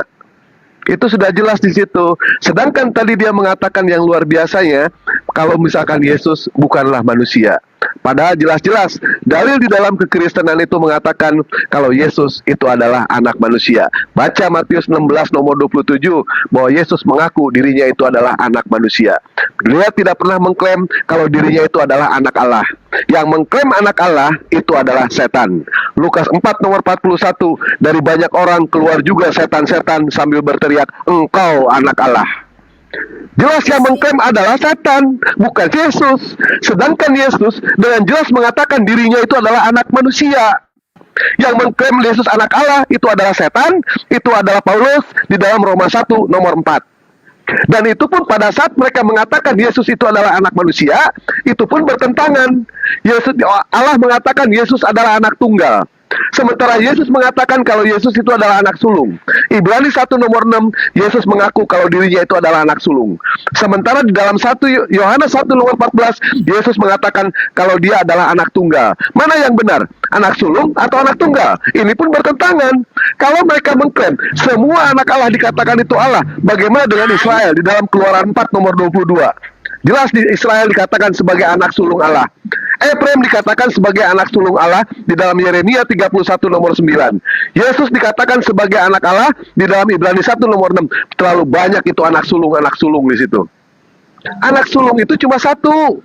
I: Itu sudah jelas di situ. Sedangkan tadi dia mengatakan yang luar biasanya, kalau misalkan Yesus bukanlah manusia. Padahal jelas-jelas dalil di dalam kekristenan itu mengatakan kalau Yesus itu adalah anak manusia. Baca Matius 16 nomor 27 bahwa Yesus mengaku dirinya itu adalah anak manusia. Dia tidak pernah mengklaim kalau dirinya itu adalah anak Allah. Yang mengklaim anak Allah itu adalah setan. Lukas 4 nomor 41, dari banyak orang keluar juga setan-setan sambil berteriak, engkau anak Allah. Jelas yang mengklaim adalah setan, bukan Yesus. Sedangkan Yesus dengan jelas mengatakan dirinya itu adalah anak manusia. Yang mengklaim Yesus anak Allah itu adalah setan, itu adalah Paulus di dalam Roma 1 nomor 4. Dan itu pun pada saat mereka mengatakan Yesus itu adalah anak manusia, itu pun bertentangan. Allah mengatakan Yesus adalah anak tunggal. Sementara Yesus mengatakan kalau Yesus itu adalah anak sulung. Ibrani 1 nomor 6, Yesus mengaku kalau dirinya itu adalah anak sulung. Sementara di dalam Yohanes 1 nomor 14, Yesus mengatakan kalau dia adalah anak tunggal. Mana yang benar? Anak sulung atau anak tunggal? Ini pun bertentangan. Kalau mereka mengklaim semua anak Allah dikatakan itu Allah, bagaimana dengan Israel di dalam Keluaran 4 nomor 22? Jelas di Israel dikatakan sebagai anak sulung Allah. Efraim dikatakan sebagai anak sulung Allah di dalam Yeremia 31 nomor 9. Yesus dikatakan sebagai anak Allah di dalam Ibrani 1 nomor 6. Terlalu banyak itu anak sulung di situ. Anak sulung itu cuma satu.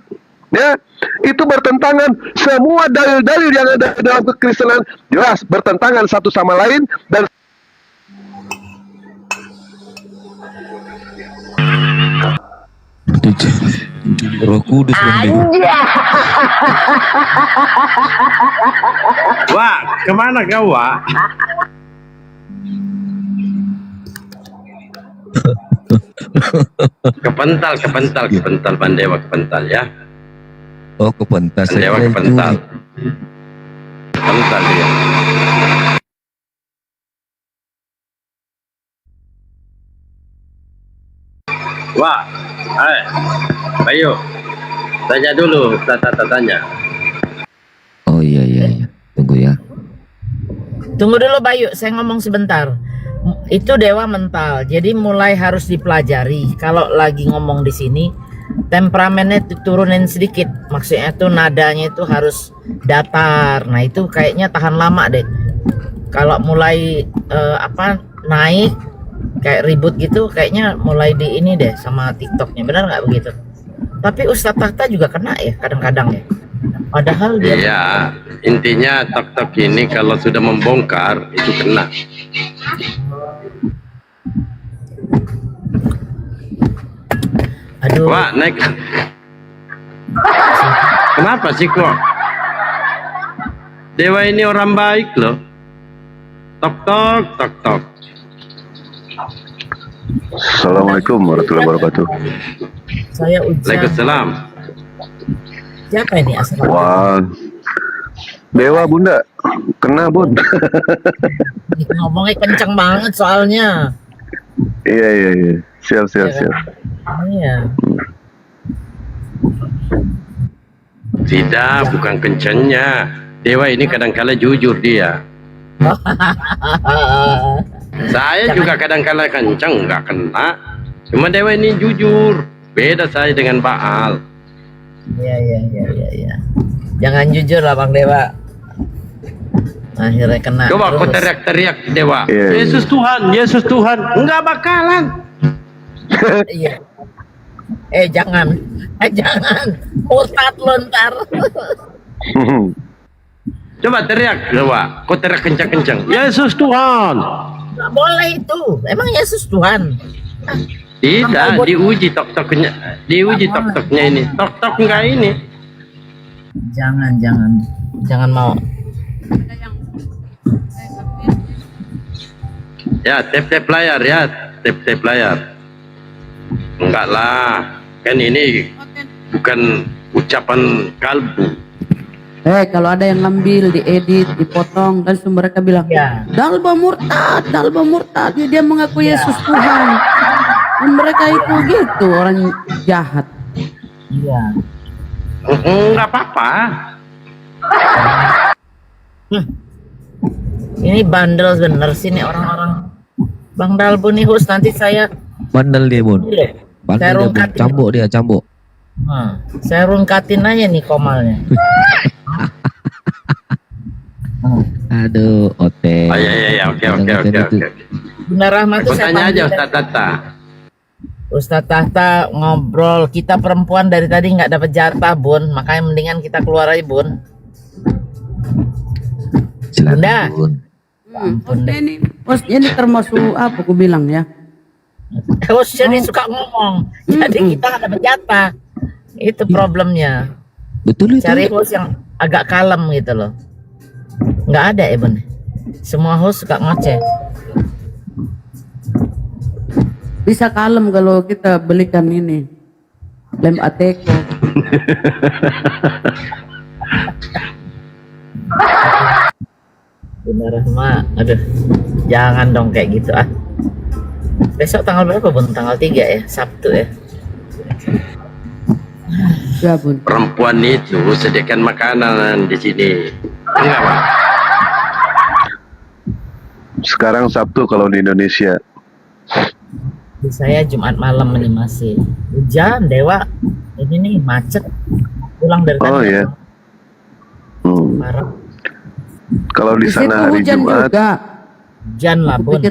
I: Ya, itu bertentangan. Semua dalil-dalil yang ada dalam kekristenan jelas bertentangan satu sama lain dan
L: Roh Kudus
C: Wah, kemana kau, Wak? Kepental, Bandewa kepental ya.
L: Oh, kepentas.
C: Bandewa kepental. Kepental dia. Wah, ayo. Tanya dulu, tanya.
L: Oh iya iya iya. Tunggu ya.
E: Tunggu dulu Bayu, saya ngomong sebentar. Itu dewa mental, jadi mulai harus dipelajari. Kalau lagi ngomong di sini, temperamennya turunin sedikit. Maksudnya tuh nadanya itu harus datar. Nah itu kayaknya tahan lama deh. Kalau mulai naik kayak ribut gitu, kayaknya mulai di ini deh sama TikToknya. Benar nggak begitu? Tapi Ustadz Tahta juga kena ya kadang-kadang ya. Padahal dia
C: Iya, intinya tok-tok ini kalau sudah membongkar itu kena.
E: Aduh.
C: Wah, naik. Kenapa sih kok? Dewa ini orang baik loh. Tok-tok.
I: Assalamualaikum warahmatullahi wabarakatuh.
E: Saya Ujang.
C: Waalaikumsalam.
E: Siapa ini asal?
I: Wah, Dewa Bunda, kena Bun.
E: Ngomongnya kenceng banget soalnya.
I: Iya. Siap.
E: Iya.
C: Tidak, bukan kencangnya. Dewa ini kadang-kala jujur dia. Saya juga kadang-kala kencang, nggak kena. Cuma Dewa ini jujur. Beda saya dengan Baal.
E: Iya. Jangan jujur lah Bang Dewa. Akhirnya kena.
C: Coba kau
E: terus.
C: teriak-teriak Dewa.
I: Iya.
C: Yesus Tuhan. Enggak bakalan.
E: Iya. Jangan. Murtad lontar.
C: Coba teriak Dewa. Kau teriak kencang-kencang. Yesus Tuhan.
E: Nggak boleh itu. Emang Yesus Tuhan.
C: Tidak, diuji tok-toknya. Diuji tok-toknya ini. Tok-tok enggak ini.
E: Jangan mau.
C: Ya, tap-tap layar ya. Tap-tap layar. Enggak lah. Kan ini bukan ucapan kalbu.
B: Kalau ada yang ngambil, diedit, dipotong, dan mereka bilang, Dalba murtad, dia mengaku Yesus Tuhan. Dan mereka itu gitu, orang jahat.
E: Iya.
C: Enggak apa-apa.
E: Ini bandel bener sih nih orang-orang. Bang Dalbu nih host, nanti saya
L: Bandel dia Bun. Bandel dia Bun.
E: rungkatin.
L: Cambuk.
E: Saya rungkatin aja nih komalnya.
L: Aduh, Ote.
C: Oh, iya, oke.
E: Bunda Rahma tuh
C: Aku
E: saya
C: tanya aja
E: panggil.
C: Ustaz Tata.
E: Ustadz Tahta ngobrol, kita perempuan dari tadi nggak dapat jatah Bun, makanya mendingan kita keluar aja Bun. Bunda.
B: Hostnya ini termasuk apa aku bilang ya?
E: Hostnya dia suka ngomong, jadi kita nggak dapat jatah. Itu problemnya.
L: Betul itu.
E: Cari host yang agak kalem gitu loh. Nggak ada ya Bun. Semua host suka ngoceh.
B: Bisa kalem kalau kita belikan ini lem Ateko.
E: Bunda Rahma, aduh, jangan dong kayak gitu ah. Besok tanggal berapa Bun? Tanggal 3 ya, Sabtu ya.
B: Ya Bun.
C: Perempuan itu sediakan makanan di sini. Enggak, Pak?
I: Sekarang Sabtu kalau di Indonesia.
E: Di saya Jumat malam ini masih hujan Dewa. Ini nih macet. Pulang dari tadi.
I: Oh iya.
E: Parah.
I: Kalau di sana hari
B: hujan
I: Jumat.
B: juga.
E: Hujan lah Bun.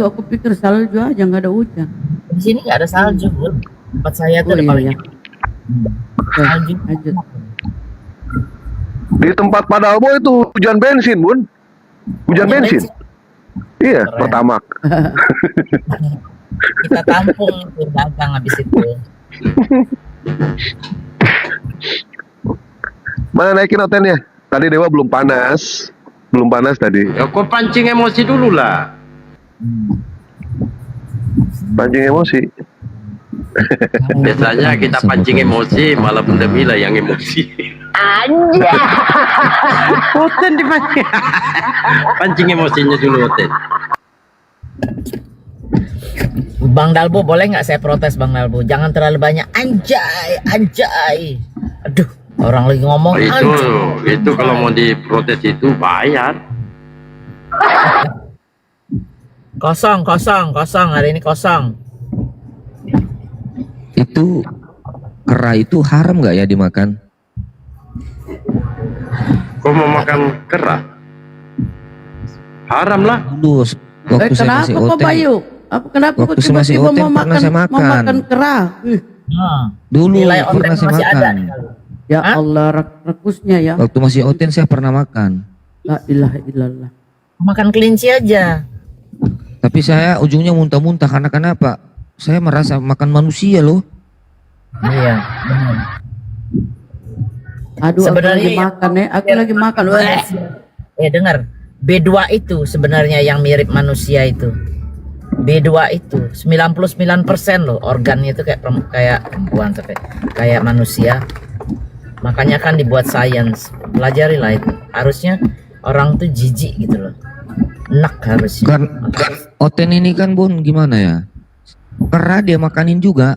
B: Aku pikir salju aja, nggak ada hujan.
E: Di sini nggak ada salju Bun. Tempat saya tuh ada paling. Salju.
I: Di tempat Padalbo itu hujan bensin, Bun. Hujan bensin. Iya, pertama.
E: Kita tampung itu dagang habis itu.
I: Mana naikin hotelnya? Tadi Dewa belum panas. Belum panas tadi.
C: Ya kok pancing emosi dulu lah.
I: Pancing emosi.
C: Biasanya kita pancing emosi, malah Bunda Mila yang emosi.
E: Anjay.
C: Hoten dipancing. Pancing emosinya dulu Hoten.
E: Bang Dalbo, boleh nggak saya protes Bang Dalbo? Jangan terlalu banyak anjay, anjay. Aduh, orang lagi ngomong anjay.
C: Itu kalau mau diprotes itu bayar.
E: Kosong hari ini kosong.
L: Itu kera itu haram nggak ya dimakan?
C: Kau mau makan kera? Haram lah.
L: Dulu waktu saya
B: Kenapa
L: masih
B: kok
L: OT,
B: Bayu? Kenapa kok
L: waktu saya masih
B: tiba-tiba
L: OT
B: mau
L: pernah saya
B: mau
L: makan.
B: makan kera?
L: Dulu
E: Nilai
L: pernah
E: orangnya
L: saya
E: masih ada
L: makan.
E: nih.
B: Ya Allah, rakusnya ya.
L: Waktu masih OT saya pernah makan.
B: La ilaha illallah.
E: Makan kelinci aja.
L: Tapi saya ujungnya muntah-muntah karena kenapa? Saya merasa makan manusia loh.
E: Iya.
B: Aduh,
E: Sebenarnya
B: aku lagi makan ya. Aku lagi makan. Wah.
E: Dengar. B2 itu sebenarnya yang mirip manusia itu. B2 itu 99% loh organnya itu kayak perempuan sampai kayak manusia. Makanya kan dibuat sains. Pelajarilah itu. Harusnya orang tuh jijik gitu loh. Enak harusnya.
L: Kan Oten ini kan Bun gimana ya? Kera dia makanin juga.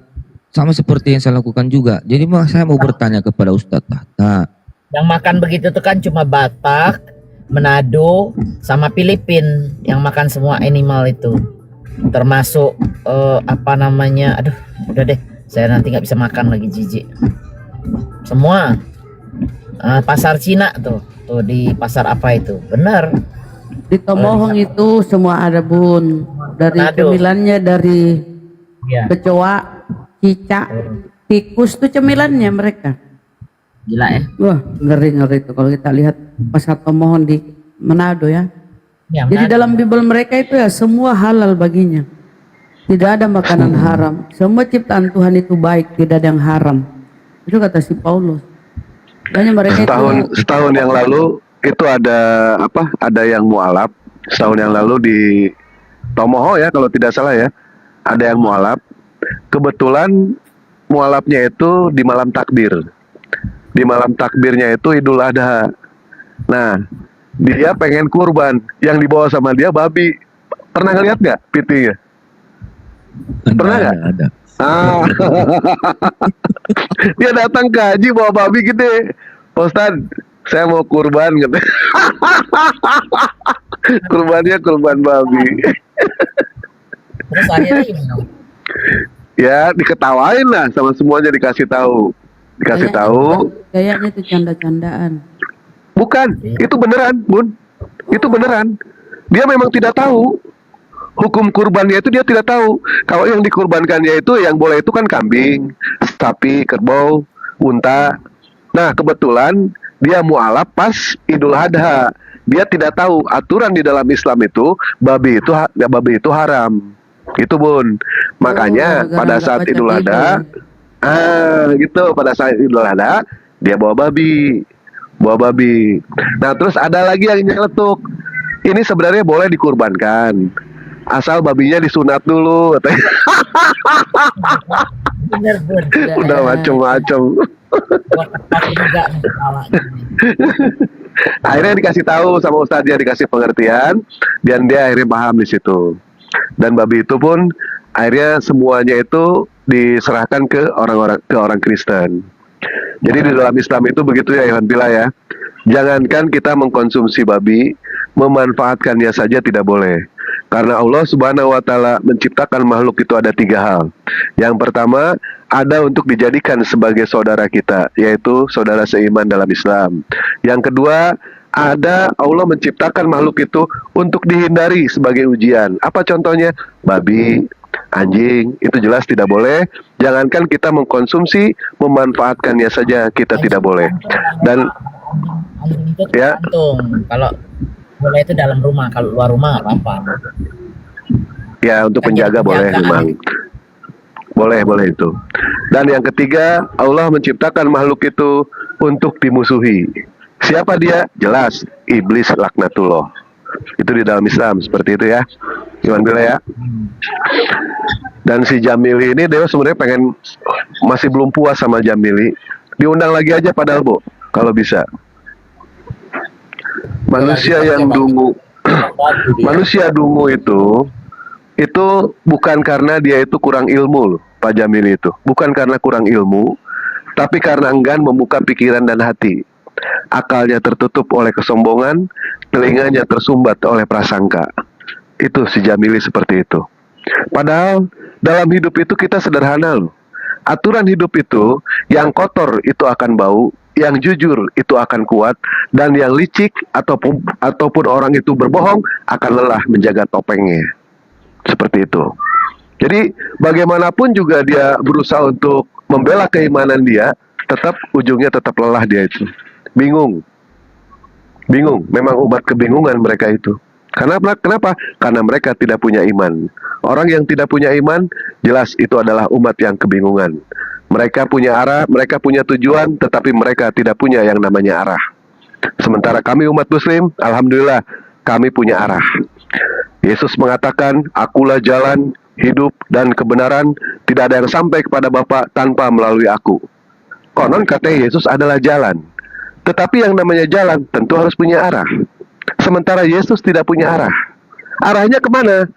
L: Sama seperti yang saya lakukan juga. Jadi saya mau bertanya kepada Ustadz Tahta.
E: Yang makan begitu tuh kan cuma Batak, Manado, sama Filipin yang makan semua animal itu. Termasuk apa namanya? Aduh, udah deh. Saya nanti nggak bisa makan lagi, jijik. Semua pasar Cina tuh di pasar apa itu? Benar.
B: Di Tomohong itu semua ada Bun. Dari
E: Manado.
B: cemilannya dari
E: Iya.
B: kecoa, cicak, tikus tuh cemilannya mereka.
E: Gila ya.
B: Wah, ngeri-ngeri tuh kalau kita lihat pasar Tomohon di Manado ya.
E: Ya,
B: Jadi
E: Manado.
B: dalam Bible mereka itu ya semua halal baginya. Tidak ada makanan haram. Semua ciptaan Tuhan itu baik, tidak ada yang haram. Itu kata si Paulus. Makanya mereka
I: Setahun yang lalu itu ada apa? Ada yang mualaf. Setahun yang lalu di Tomoho ya kalau tidak salah ya. Ada yang mualaf. Kebetulan mualafnya itu di malam takbir. Di malam takbirnya itu Idul Adha. Nah, dia pengen kurban. Yang dibawa sama dia babi. Pernah ngeliat nggak pitingnya? Pernah nggak?
L: Ada.
I: Ah. Dia datang ke haji bawa babi gede. Ustaz, saya mau kurban gitu. Kurbannya kurban babi.
E: Terus akhirnya gimana?
I: Ya diketawain lah sama semuanya, dikasih tahu. Dikasih tahu.
B: kayaknya itu canda-candaan.
I: Bukan, itu beneran, Bun. Itu beneran. Dia memang tidak tahu. Hukum kurbannya itu dia tidak tahu. Kalau yang dikurbankannya itu yang boleh itu kan kambing, sapi, kerbau, unta. Nah, kebetulan dia mualaf pas Idul Adha. Dia tidak tahu aturan di dalam Islam itu babi itu haram. Itu Bun. Makanya pada saat Idul Adha, gitu, pada saat Idul Adha dia bawa babi. Nah, terus ada lagi yang nyeletuk. Ini sebenarnya boleh dikurbankan. Asal babinya disunat dulu katanya.
E: Bener, Bun.
I: Udah macem-macem. Akhirnya dikasih tahu sama ustadznya, dikasih pengertian, dan dia akhirnya paham di situ. Dan babi itu pun akhirnya semuanya itu diserahkan ke orang Kristen. Jadi di dalam Islam itu begitu ya Iwan Pila ya. Jangankan kita mengkonsumsi babi, memanfaatkannya saja tidak boleh. Karena Allah Subhanahu wa Ta'ala menciptakan makhluk itu ada 3 hal. Yang pertama, ada untuk dijadikan sebagai saudara kita, yaitu saudara seiman dalam Islam. Yang kedua, ada Allah menciptakan makhluk itu untuk dihindari sebagai ujian. Apa contohnya? Babi, anjing, itu jelas tidak boleh. Jangankan kita mengkonsumsi, memanfaatkannya saja kita tidak boleh. Dan
E: Itu
I: ya,
E: tergantung. Kalau boleh itu dalam rumah, kalau luar rumah nggak apa-apa.
I: ya untuk penjaga boleh memang. Boleh itu. Dan yang ketiga, Allah menciptakan makhluk itu untuk dimusuhi. Siapa dia? Jelas, iblis laknatullah. Itu di dalam Islam seperti itu ya. Iwan Bila ya. Dan si Jamili ini dia sebenarnya masih belum puas sama Jamili. Diundang lagi aja padahal Bu, kalau bisa. Manusia yang dungu, manusia dungu itu itu bukan karena dia itu kurang ilmu loh, Pak Jamil itu. Bukan karena kurang ilmu, tapi karena enggan membuka pikiran dan hati. Akalnya tertutup oleh kesombongan, telinganya tersumbat oleh prasangka. Itu si Jamili seperti itu. Padahal dalam hidup itu kita sederhana loh. Aturan hidup itu, yang kotor itu akan bau, yang jujur itu akan kuat, dan yang licik ataupun orang itu berbohong akan lelah menjaga topengnya. Seperti itu. Jadi bagaimanapun juga dia berusaha untuk membela keimanan dia, tetap ujungnya tetap lelah dia itu. Bingung. Memang umat kebingungan mereka itu. Kenapa? Karena mereka tidak punya iman. Orang yang tidak punya iman, jelas itu adalah umat yang kebingungan. Mereka punya arah, mereka punya tujuan, tetapi mereka tidak punya yang namanya arah. Sementara kami umat muslim, alhamdulillah, kami punya arah. Yesus mengatakan, akulah jalan, hidup, dan kebenaran, tidak ada yang sampai kepada Bapa tanpa melalui aku. Konon kata Yesus adalah jalan. Tetapi yang namanya jalan tentu harus punya arah. Sementara Yesus tidak punya arah. Arahnya kemana?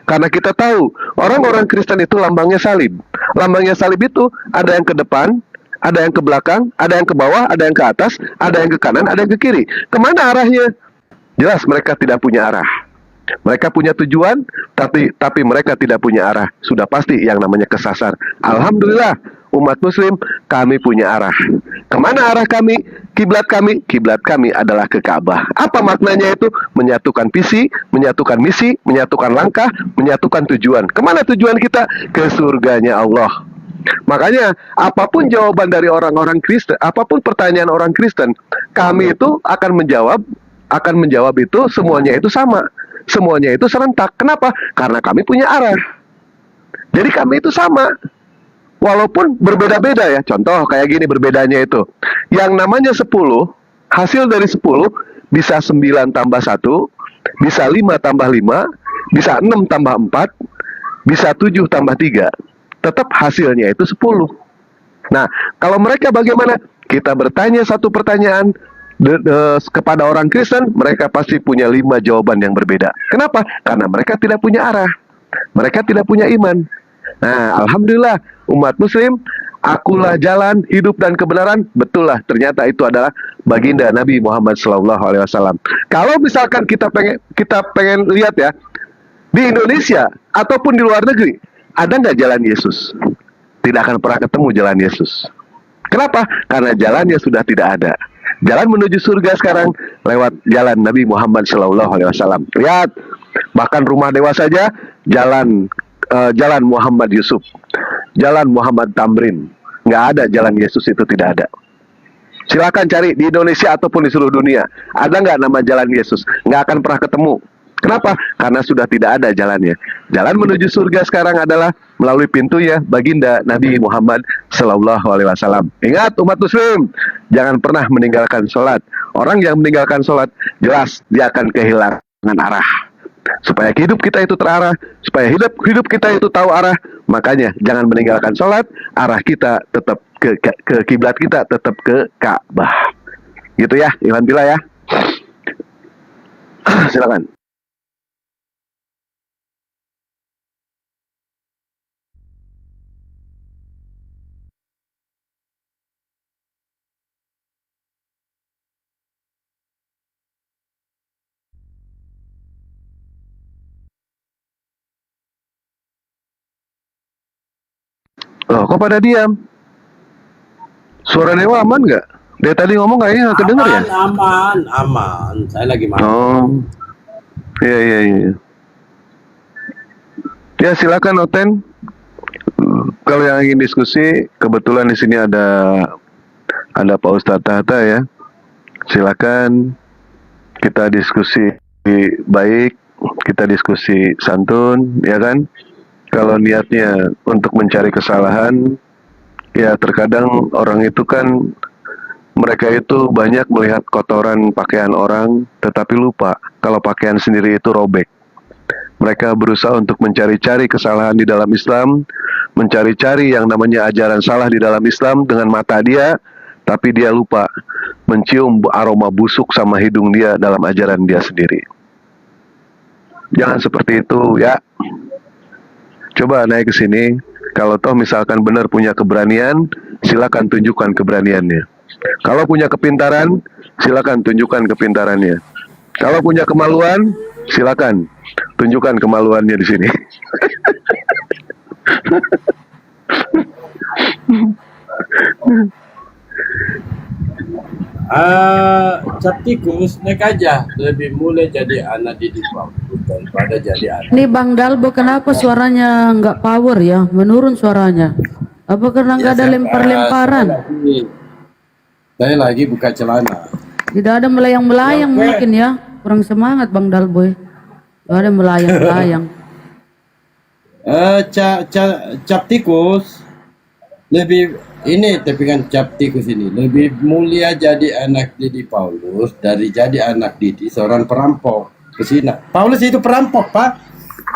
I: Karena kita tahu, orang-orang Kristen itu lambangnya salib. Lambangnya salib itu ada yang ke depan, ada yang ke belakang, ada yang ke bawah, ada yang ke atas, ada yang ke kanan, ada yang ke kiri. Kemana arahnya? Jelas mereka tidak punya arah. Mereka punya tujuan, tapi mereka tidak punya arah. Sudah pasti yang namanya kesasar. Alhamdulillah, umat muslim, kami punya arah. Kemana arah kami? Kiblat kami? Kiblat kami adalah ke Ka'bah. Apa maknanya itu? Menyatukan visi, menyatukan misi, menyatukan langkah, menyatukan tujuan. Kemana tujuan kita? Ke surganya Allah. Makanya, apapun jawaban dari orang-orang Kristen, apapun pertanyaan orang Kristen, kami itu akan menjawab itu semuanya itu sama. Semuanya itu serentak. Kenapa? Karena kami punya arah. Jadi kami itu sama. Walaupun berbeda-beda ya. Contoh kayak gini berbedanya itu. Yang namanya 10, hasil dari 10 bisa 9 tambah 1, bisa 5 tambah 5, bisa 6 tambah 4, bisa 7 tambah 3. Tetap hasilnya itu 10. Nah, kalau mereka bagaimana? Kita bertanya satu pertanyaan kepada orang Kristen, mereka pasti punya 5 jawaban yang berbeda. Kenapa? Karena mereka tidak punya arah. Mereka tidak punya iman. Nah, alhamdulillah, umat muslim, akulah jalan, hidup, dan kebenaran. Betul lah, ternyata itu adalah baginda Nabi Muhammad SAW. Kalau misalkan kita pengen lihat ya, di Indonesia ataupun di luar negeri, ada nggak jalan Yesus? Tidak akan pernah ketemu jalan Yesus. Kenapa? Karena jalannya sudah tidak ada. Jalan menuju surga sekarang lewat jalan Nabi Muhammad SAW. Lihat, bahkan rumah dewa saja jalan Muhammad Yusuf, jalan Muhammad Tamrin. Nggak ada jalan Yesus, itu tidak ada. Silakan cari di Indonesia ataupun di seluruh dunia. Ada nggak nama jalan Yesus? Nggak akan pernah ketemu. Kenapa? Karena sudah tidak ada jalannya. Jalan menuju surga sekarang adalah melalui pintunya baginda Nabi Muhammad SAW. Ingat umat muslim, jangan pernah meninggalkan sholat. Orang yang meninggalkan sholat, jelas dia akan kehilangan arah. Supaya hidup kita itu terarah, supaya hidup kita itu tahu arah, makanya jangan meninggalkan sholat. Arah kita tetap ke kiblat kita tetap ke Ka'bah. Gitu ya, Iwan Bila ya. Silakan. Loh, kok pada diam? Suara Dewa aman nggak? Dia tadi ngomong kayaknya nggak kedenger ya?
C: Aman. Saya lagi makan.
I: Oh, iya. Ya silakan Oten. Kalau yang ingin diskusi, kebetulan di sini ada Pak Ustadz Tahta ya. Silakan kita diskusi baik, kita diskusi santun, ya kan? Kalau niatnya untuk mencari kesalahan, ya terkadang orang itu kan mereka itu banyak melihat kotoran pakaian orang, tetapi lupa kalau pakaian sendiri itu robek. Mereka berusaha untuk mencari-cari kesalahan di dalam Islam, mencari-cari yang namanya ajaran salah di dalam Islam dengan mata dia, tapi dia lupa mencium aroma busuk sama hidung dia dalam ajaran dia sendiri. Jangan seperti itu ya. Coba naik ke sini. Kalau toh misalkan benar punya keberanian, silakan tunjukkan keberaniannya. Kalau punya kepintaran, silakan tunjukkan kepintarannya. Kalau punya kemaluan, silakan tunjukkan kemaluannya di sini.
C: Cap tikus naik aja, lebih mulai jadi anak didik Paulus daripada jadi anak.
B: Ini Bang Dalbo kenapa suaranya nggak power ya? Menurun suaranya. Apa karena nggak ada lempar-lemparan?
C: Saya lagi buka celana.
B: Tidak ada melayang-melayang mungkin ya. Kurang semangat Bang Dalbo. Tidak ada melayang-melayang.
C: Cap tikus lebih ini, tapi kan cap tikus ini lebih mulia jadi anak didik Paulus dari jadi anak didik seorang perampok pesina. Paulus itu perampok, Pak.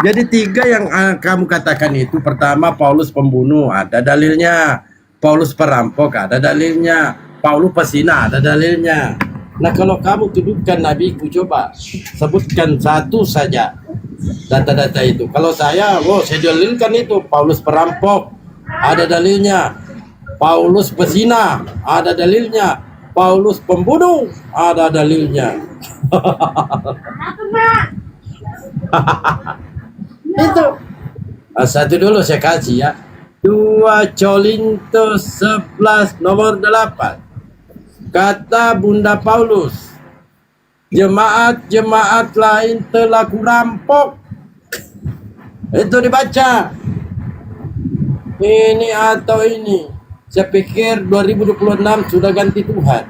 C: Jadi tiga yang kamu katakan itu, pertama Paulus pembunuh, ada dalilnya. Paulus perampok, ada dalilnya. Paulus pesina, ada dalilnya. Nah, kalau kamu tuduhkan nabiku, coba sebutkan satu saja data-data itu. Kalau saya dalilkan itu. Paulus perampok, ada dalilnya. Paulus pesina, ada dalilnya. Paulus pembunuh, ada dalilnya. Itu satu dulu saya kasih ya. 2 Korintus 11 nomor 8. Kata Bunda Paulus, jemaat-jemaat lain telah kurampok. Itu dibaca. Ini atau ini. Saya pikir 2026 sudah ganti Tuhan.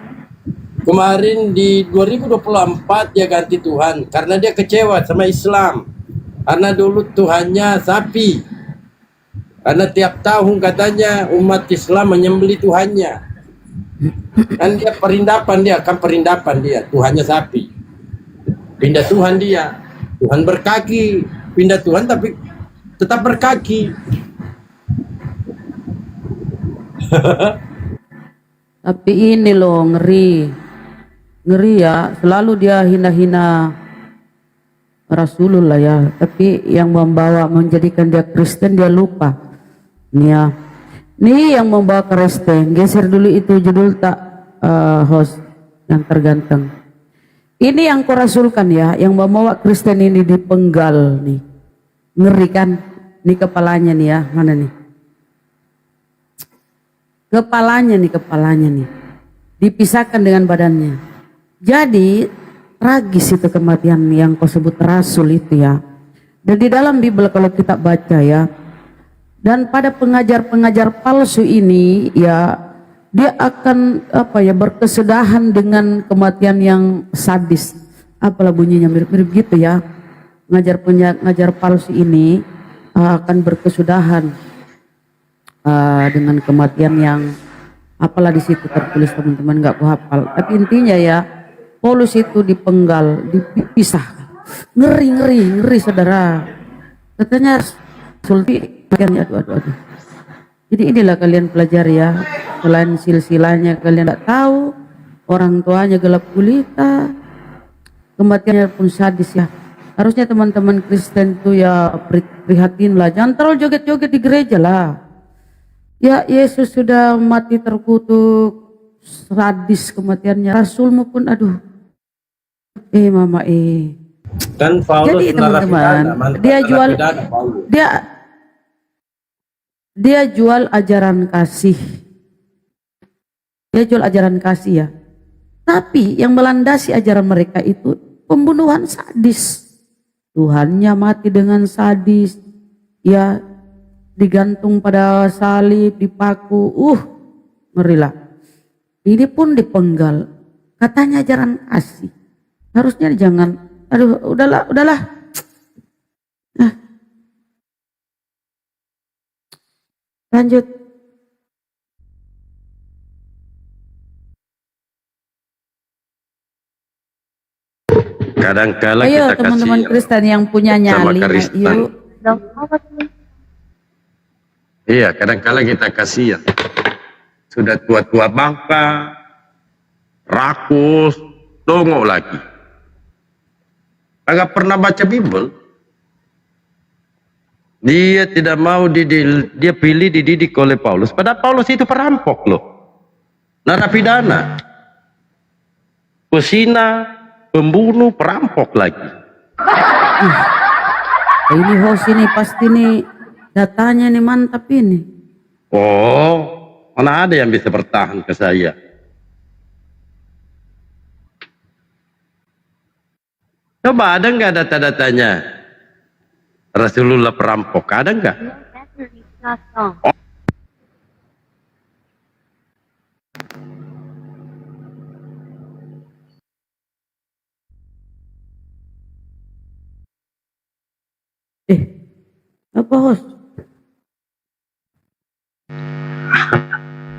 C: Kemarin di 2024 dia ganti Tuhan karena dia kecewa sama Islam. Karena dulu Tuhannya sapi. Karena tiap tahun katanya umat Islam menyembelih Tuhannya. Dan dia perindapan dia, Tuhannya sapi. Pindah Tuhan dia. Tuhan berkaki, pindah Tuhan tapi tetap berkaki.
B: Tapi ini loh ngeri ya, selalu dia hina-hina Rasulullah ya, tapi yang menjadikan dia Kristen dia lupa nih ya. Nih yang membawa Kristen, geser dulu itu judul tak host yang terganteng. Ini yang kurasulkan ya, yang membawa Kristen ini dipenggal nih, ngeri kan? Nih kepalanya nih ya, mana nih? Kepalanya nih, dipisahkan dengan badannya. Jadi tragis itu kematian yang kau sebut rasul itu ya. Dan di dalam Bible kalau kita baca ya, dan pada pengajar-pengajar palsu ini ya, dia akan berkesudahan dengan kematian yang sadis. Apalah bunyinya mirip-mirip gitu ya. Pengajar palsu ini akan berkesudahan dengan kematian yang apalah di situ tertulis teman-teman, nggak kuhafal. Tapi intinya ya, Paulus itu dipenggal, dipisah. Ngeri saudara. Katanya sulti, aduh. Jadi inilah kalian pelajari ya. Selain silsilahnya kalian nggak tahu, orang tuanya gelap gulita, kematiannya pun sadis ya. Harusnya teman-teman Kristen tuh ya prihatin lah. Jangan terlalu joget-joget di gereja lah. Ya Yesus sudah mati terkutuk, sadis kematiannya. Rasulmu pun aduh. Mama.
C: Dan Paulus
B: jadi teman-teman, dia jual ajaran kasih. Dia jual ajaran kasih ya. Tapi yang melandasi ajaran mereka itu pembunuhan sadis. Tuhannya mati dengan sadis. Ya, digantung pada salib, dipaku, ngerilah. Ini pun dipenggal. Katanya ajaran kasih. Harusnya jangan, udahlah. Nah. Lanjut.
C: Kadang-kala
B: ayo
C: kita
B: teman-teman
C: kasih
B: Kristen yang punya nyali, yuk.
C: Iya, kadang-kala kita kasihan. Sudah tua-tua bangka, rakus, tongok lagi. Agak pernah baca Bible. Dia tidak mau dia pilih dididik oleh Paulus. Padahal Paulus itu perampok loh, narapidana, pesina, pembunuh, perampok lagi.
B: Ini host ini pasti nih datanya nih mantap ini.
C: Oh, mana ada yang bisa bertahan ke saya? Coba ada nggak data-datanya? Rasulullah perampok, ada nggak? Oh.
B: Apa host?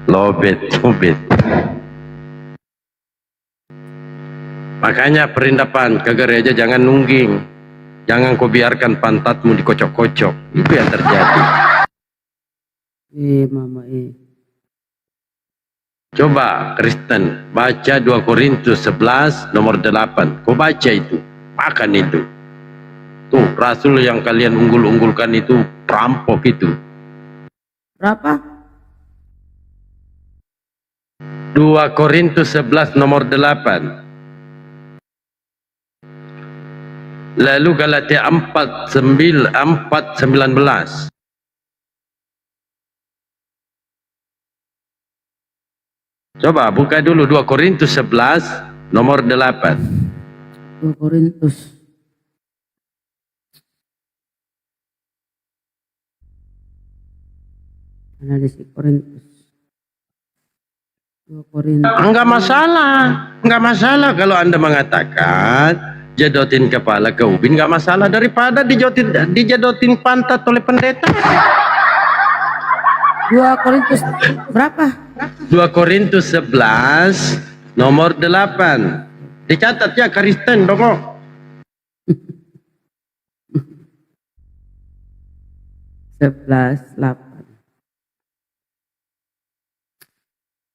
C: Lobet. Makanya perindapan ke gereja jangan nungging, jangan kau biarkan pantatmu dikocok-kocok. Itu yang terjadi.
B: Mama
C: Coba Kristen baca 2 Korintus 11 nomor 8. Kau baca itu, makan itu. Tuh Rasul yang kalian unggul-unggulkan itu perampok itu.
B: Berapa?
C: 2 Korintus 11 nomor 8. Lalu Galatia 4:19. Coba buka dulu 2 Korintus 11 nomor 8.
B: 2 Korintus. Analisis Korintus. 2 Korintus.
C: Enggak masalah kalau Anda mengatakan jadotin kepala ke ubin, enggak masalah, daripada dijadotin pantat oleh pendeta.
B: 2 Korintus berapa?
C: 2 Korintus 11 nomor 8. Dicatat ya Kristen dong.
B: Sebelas 8.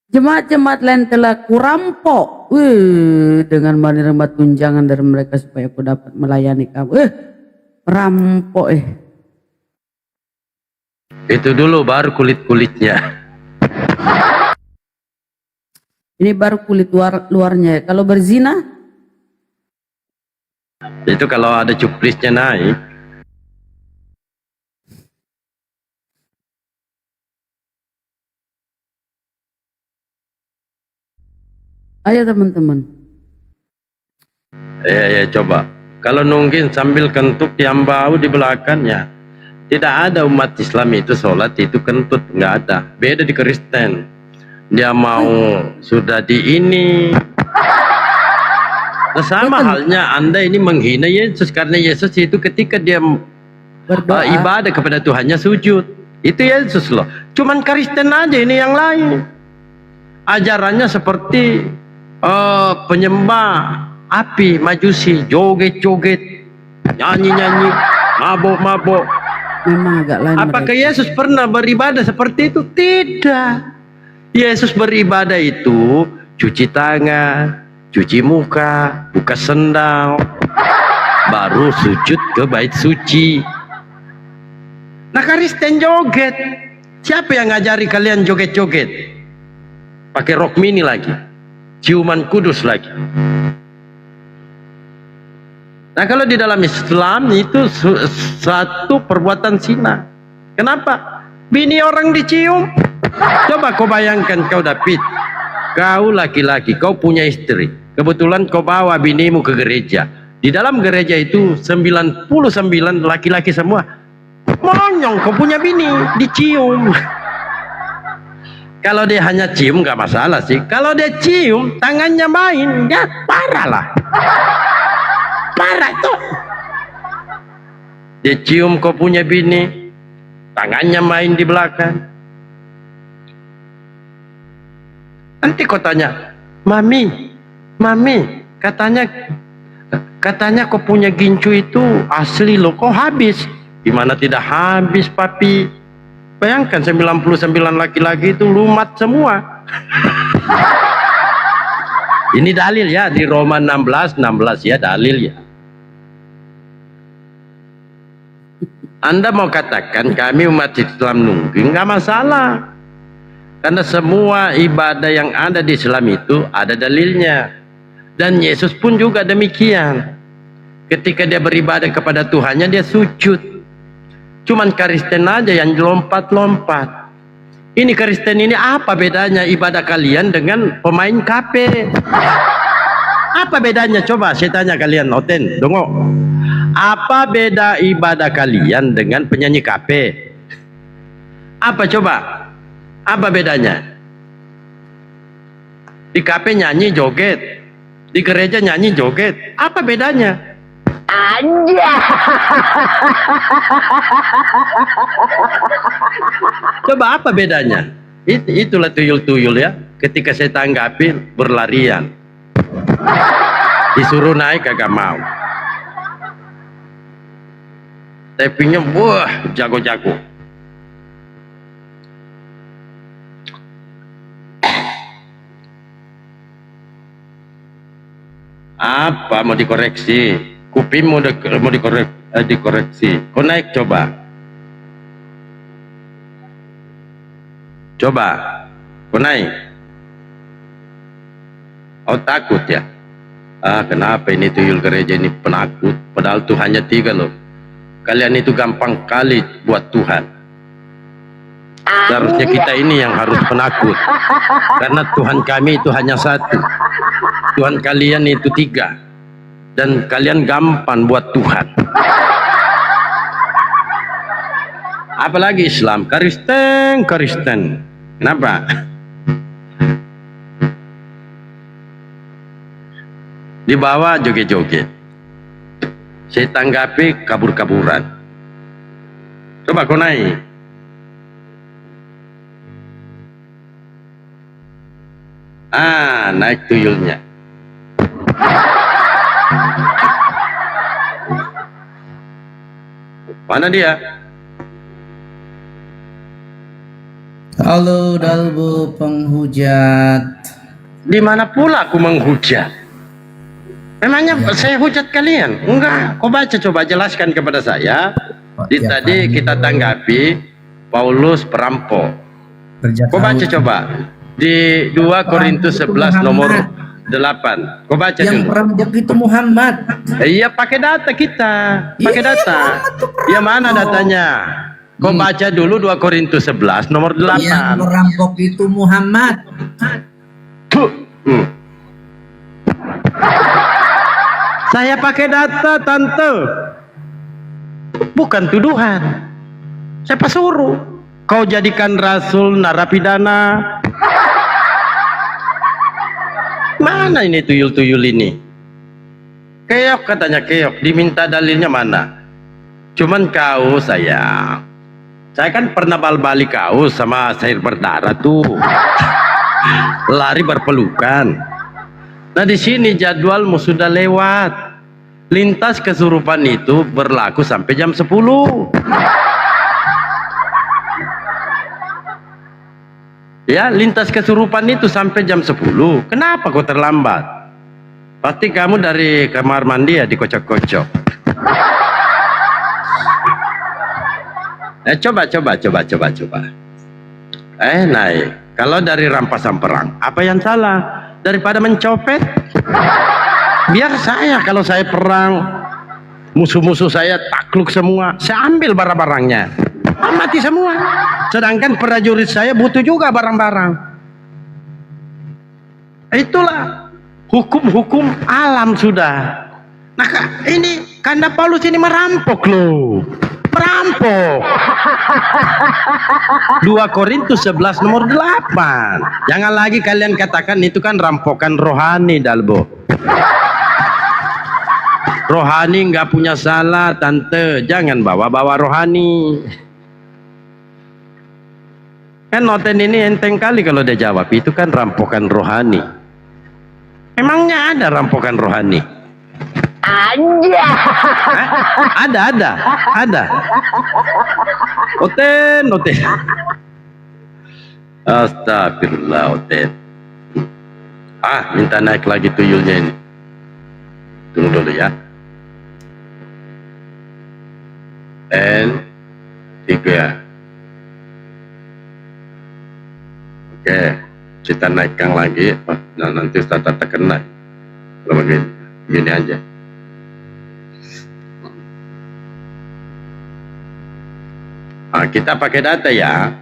B: Jemaat-jemaat lain telah kurampok dengan menerima tunjangan dari mereka supaya aku dapat melayani kamu. Perampok
C: Itu dulu baru kulit-kulitnya.
B: Ini baru kulit luarnya. Kalau berzina?
C: Itu kalau ada cuplisnya naik.
B: Ayo teman-teman.
C: Ya coba. Kalau nungging sambil kentut yang bau di belakangnya. Tidak ada umat Islam itu sholat itu kentut, nggak ada. Beda di Kristen. Dia mau sudah di ini. Nah, sama halnya Anda ini menghina Yesus karena Yesus itu ketika dia ibadah kepada Tuhannya sujud. Itu Yesus loh. Cuman Kristen aja ini yang lain. Ajarannya seperti penyembah api, majusi, joget-joget, nyanyi-nyanyi, mabok-mabok.
B: Memang agak lain.
C: Apakah Yesus pernah beribadah seperti itu? Tidak. Yesus beribadah itu cuci tangan, cuci muka, buka sendal, baru sujud ke bait suci. Nah Kristen joget. Siapa yang ngajari kalian joget-joget? Pakai rok mini lagi, ciuman kudus lagi. Nah kalau di dalam Islam itu satu perbuatan zina. Kenapa? Bini orang dicium. Coba kau bayangkan kau David, kau laki-laki, kau punya istri, kebetulan kau bawa binimu ke gereja. Di dalam gereja itu 99 laki-laki semua. Monyong kau punya bini dicium. Kalau dia hanya cium nggak masalah sih. Kalau dia cium tangannya main, ya parah lah. Parah tuh. Dia cium kau punya bini, tangannya main di belakang. Nanti kau tanya, mami, katanya kau punya gincu itu asli loh, kok habis? Gimana tidak habis, papi? Bayangkan 99 laki-laki itu lumat semua. Ini dalil ya di Roma 16 ya, dalil ya. Anda mau katakan kami umat Islam nungging, nggak masalah. Karena semua ibadah yang ada di Islam itu ada dalilnya. Dan Yesus pun juga demikian. Ketika dia beribadah kepada Tuhannya, dia sujud. Cuman Kristen aja yang lompat-lompat. Ini Kristen ini apa bedanya ibadah kalian dengan pemain kafe? Apa bedanya? Coba saya tanya kalian, Oten, Dongo. Apa beda ibadah kalian dengan penyanyi kafe? Apa coba? Apa bedanya? Di kafe nyanyi joget, di gereja nyanyi joget. Apa bedanya?
E: Anja.
C: Coba apa bedanya? Itulah tuyul-tuyul ya. Ketika saya tanggapi berlarian. Disuruh naik kagak mau. Tappingnya wah jago-jago. Apa mau dikoreksi? Kuping mau dikoreksi. Kau naik coba. Coba. Kau naik. Oh takut ya? Ah kenapa ini tuyul gereja ini penakut? Padahal Tuhannya 3 loh. Kalian itu gampang kali buat Tuhan. Seharusnya kita ini yang harus penakut. Karena Tuhan kami itu hanya 1. Tuhan kalian itu 3. Dan kalian gampang buat Tuhan. Apalagi Islam, Kristen. Kenapa? Di bawah joget-joget. Saya tanggapi kabur-kaburan. Coba kau naik. Ah, naik tuyulnya. Mana dia?
M: Halo Dalbo penghujat.
C: Di mana pula aku menghujat? Memangnya saya hujat kalian? Enggak. Kau baca coba jelaskan kepada saya. Tadi kita tanggapi Paulus perampok. Kau baca coba di 2 Korintus 11 nomor 8. Kau baca
M: yang
C: dulu.
M: perampok itu Muhammad.
C: Iya pakai data kita. Pakai data. Ya mana datanya? Kau baca dulu 2 Korintus 11 nomor 8.
M: Yang perampok itu Muhammad.
C: Saya pakai data, tante. Bukan tuduhan. Siapa suruh? Kau jadikan rasul narapidana. Mana ini tuyul-tuyul ini? Keok katanya keok. Diminta dalilnya mana? Cuman kau sayang. Saya kan pernah bal-bali kau sama Sair berdarah tuh. Lari berpelukan. Nah di sini jadwalmu sudah lewat. Lintas kesurupan itu berlaku sampai jam 10. Ya, lintas kesurupan itu sampai jam 10. Kenapa kau terlambat? Pasti kamu dari kamar mandi ya dikocok-kocok. Coba. Naik. Kalau dari rampasan perang, apa yang salah? Daripada mencopet, biar saya kalau saya perang, musuh-musuh saya takluk semua, saya ambil barang-barangnya, mati semua. Sedangkan prajurit saya butuh juga barang-barang. Itulah hukum-hukum alam sudah. Nah ini karena Paulus ini merampok loh. Merampok. 2 Korintus 11 nomor 8. Jangan lagi kalian katakan itu kan rampokan rohani, Dalbo. Rohani nggak punya salah, tante. Jangan bawa-bawa rohani. Kan Noten ini enteng kali kalau dia jawab itu kan rampokan rohani. Emangnya ada rampokan rohani? Ada. Oten. Astagfirullah, Oten. Minta naik lagi tuyulnya ini. Tunggu dulu ya. Tiga ya. Oke, kita naikkan lagi. Nah, nanti Ustaz Tata kena. Kalau begini aja. Nah, kita pakai data ya.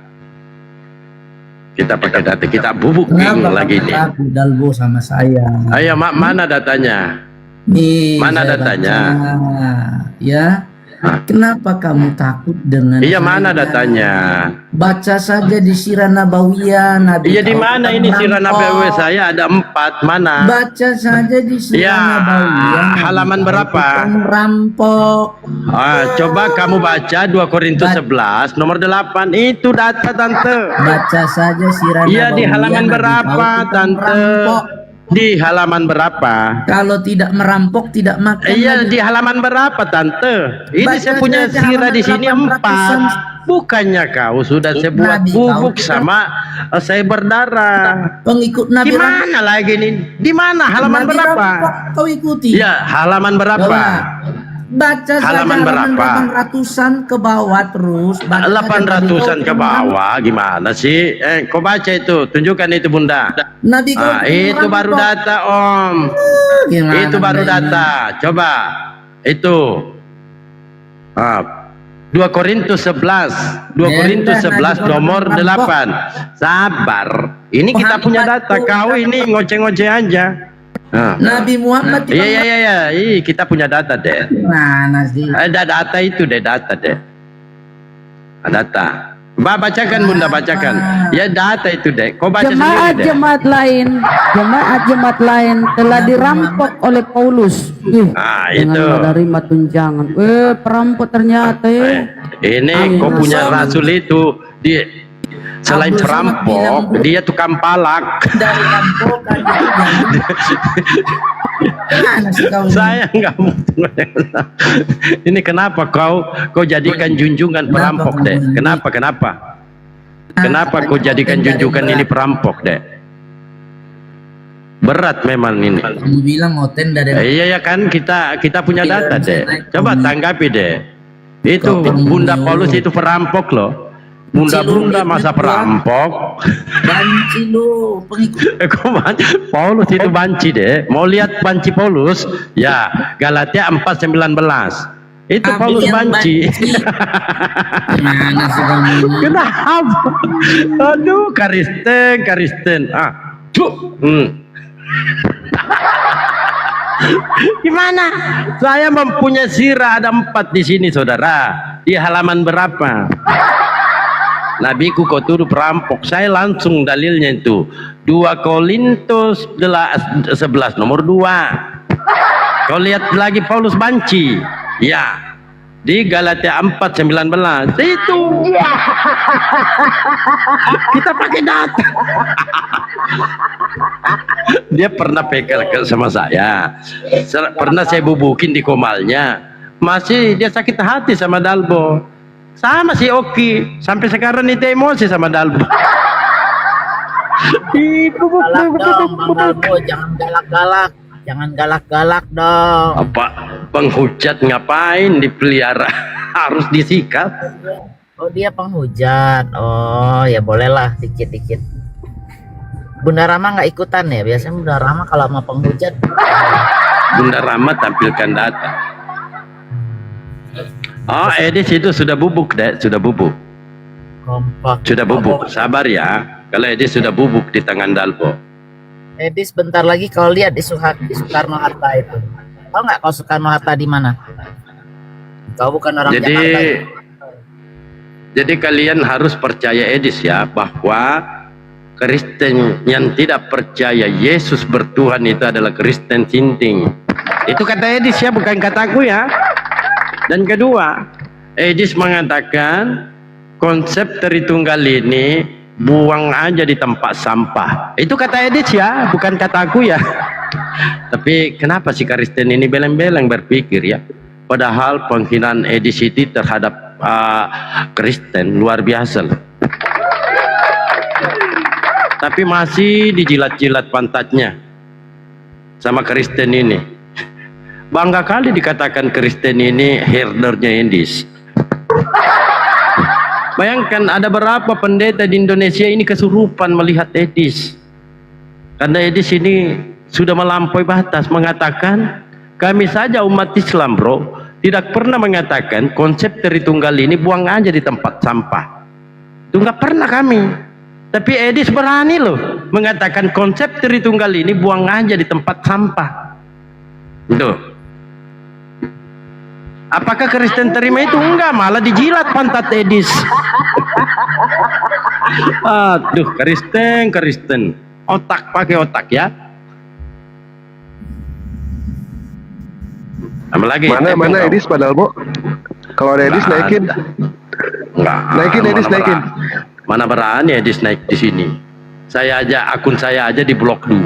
C: Kita pakai data, kita bubukin lagi nih.
M: Aku Dalbo sama saya.
C: Ayo, mana datanya?
M: Nih,
C: Mana
M: saya
C: datanya?
M: baca. Ya. Kenapa kamu takut dengan
C: Iya, mana
M: saya?
C: datanya?
M: Baca saja di Sirah Nabawiyah Nabi.
C: Iya, di mana ini Sirah Nabawiyah saya ada 4, mana?
M: Baca saja di Sirah
C: Ya,
M: Nabawiyah.
C: halaman berapa?
M: Rampok.
C: Coba kamu baca 2 Korintus 11 nomor 8. Itu data tante.
M: Baca saja Sirah
C: Iya, di
M: Nabawiyah,
C: halaman
M: Nabi
C: berapa
M: tahu tukang
C: tante?
M: rampok.
C: Di halaman berapa?
M: Kalau tidak merampok tidak makan.
C: Iya,
M: Nabi.
C: di halaman berapa tante? Ini
M: Baca
C: saya punya
M: saja
C: sirah di
M: halaman
C: sini
M: 800-an.
C: 4. Bukannya kau sudah saya buat
M: Nabi,
C: bubuk
M: kau
C: sama saya berdarah.
M: Pengikut Nabi
C: Di mana lagi nih? Di mana halaman
M: Nabi
C: berapa?
M: rampok, kau ikuti.
C: Ya, halaman berapa?
M: Coba. Baca
C: Halaman
M: saja halaman
C: berapa?
M: 800-an ke bawah terus. Baca
C: 800-an ke bawah gimana sih? Kau baca itu, tunjukkan itu Bunda.
M: Nabi kau
C: Itu baru data Om.
M: Gimana
C: Itu baru
M: Anda ini?
C: data. Coba itu. 2 Korintus 11. 2 Korintus 11 nomor 8. Sabar. Ini kita punya data. Kau ini ngoceh-ngoceh aja.
M: Nabi Muhammad
C: Iya, kita punya data deh.
M: Mana sih?
C: Ada data itu deh, data deh. Data. Bacakan Bunda, bacakan. Ya data itu deh. Kau baca sendiri deh.
B: Jemaat-jemaat lain telah dirampok oleh Paulus.
C: Itu.
B: Dengan menerima tunjangan. Perampok ternyata
C: Ini kau punya rasul itu dia selain perampok, dia tukang palak.
M: Dari rampokan
C: Saya nggak mau. Ini kenapa kau jadikan junjungan perampok deh? Kenapa kau jadikan junjungan ini perampok deh? Berat memang ini.
M: Kamu bilang oten dari
C: Iya ya kan, kita punya data deh. Coba tanggapi deh. Itu Bunda Paulus itu perampok loh. Bunda masa perampok.
M: banci lu pengikut.
C: Paulus itu banci deh. Mau lihat banci Paulus? Ya, Galatia 4:19. Itu Paulus banci.
M: Mana sih kamu?
C: Kenapa? Aduh, Kristen. Gimana? Saya mempunyai sirah ada 4 di sini, saudara. Di halaman berapa? Nabiku kau tuduh perampok. Saya langsung dalilnya itu 2 Korintus 11 nomor 2. Kau lihat lagi Paulus banci. Ya, di Galatia 4:19 itu. Kita pakai data. Dia pernah pekel sama saya. Pernah saya bubukin di komalnya. Masih dia sakit hati sama Dalbo. Sama si Oki, sampai sekarang itu emosi sama Dalbo.
E: Galak dong, Bang Dalbo, jangan galak-galak dong.
C: Apa penghujat ngapain dipelihara? Harus disikat.
E: Oh, dia penghujat. Oh, ya bolehlah dikit-dikit. Bunda Rama nggak ikutan ya? Biasanya Bunda Rama kalau mau penghujat.
C: Bunda Rama tampilkan data. Oh, Edis itu sudah bubuk deh, sudah bubuk.
E: Kompak.
C: Sudah bubuk, sabar ya. Kalau Edis sudah bubuk di tangan Dalbo.
E: Edis bentar lagi kau lihat di Soekarno Hatta itu. Tahu nggak kau Soekarno Hatta di mana? Kau bukan orang Jakarta.
C: Jadi kalian harus percaya Edis ya, bahwa Kristen yang tidak percaya Yesus bertuhan itu adalah Kristen sinting. Itu kata Edis ya, bukan kataku ya. Dan kedua, Edis mengatakan konsep Tritunggal ini buang aja di tempat sampah. Itu kata Edis ya, bukan kataku ya. Tapi kenapa sih Kristen ini beleng-beleng berpikir ya? Padahal penghinaan Edis itu terhadap Kristen luar biasa loh. Tapi masih dijilat-jilat pantatnya sama Kristen ini. Bangga kali dikatakan Kristen ini herdernya Edis. Bayangkan ada berapa pendeta di Indonesia ini kesurupan melihat Edis. Karena Edis ini sudah melampaui batas, mengatakan kami saja umat Islam bro tidak pernah mengatakan konsep Tritunggal ini buang aja di tempat sampah. Itu nggak pernah kami. Tapi Edis berani loh mengatakan konsep Tritunggal ini buang aja di tempat sampah. Itu. Apakah Kristen terima itu? Enggak, malah dijilat pantat Edis. Aduh, Kristen. Otak, pakai otak ya. Apalagi
I: Mana Edis padahal, Bo? Kalau ada Edis naikin.
C: Enggak.
I: Naikin.
C: Mana berani Edis naik di sini. Saya aja, akun saya aja di blok 2.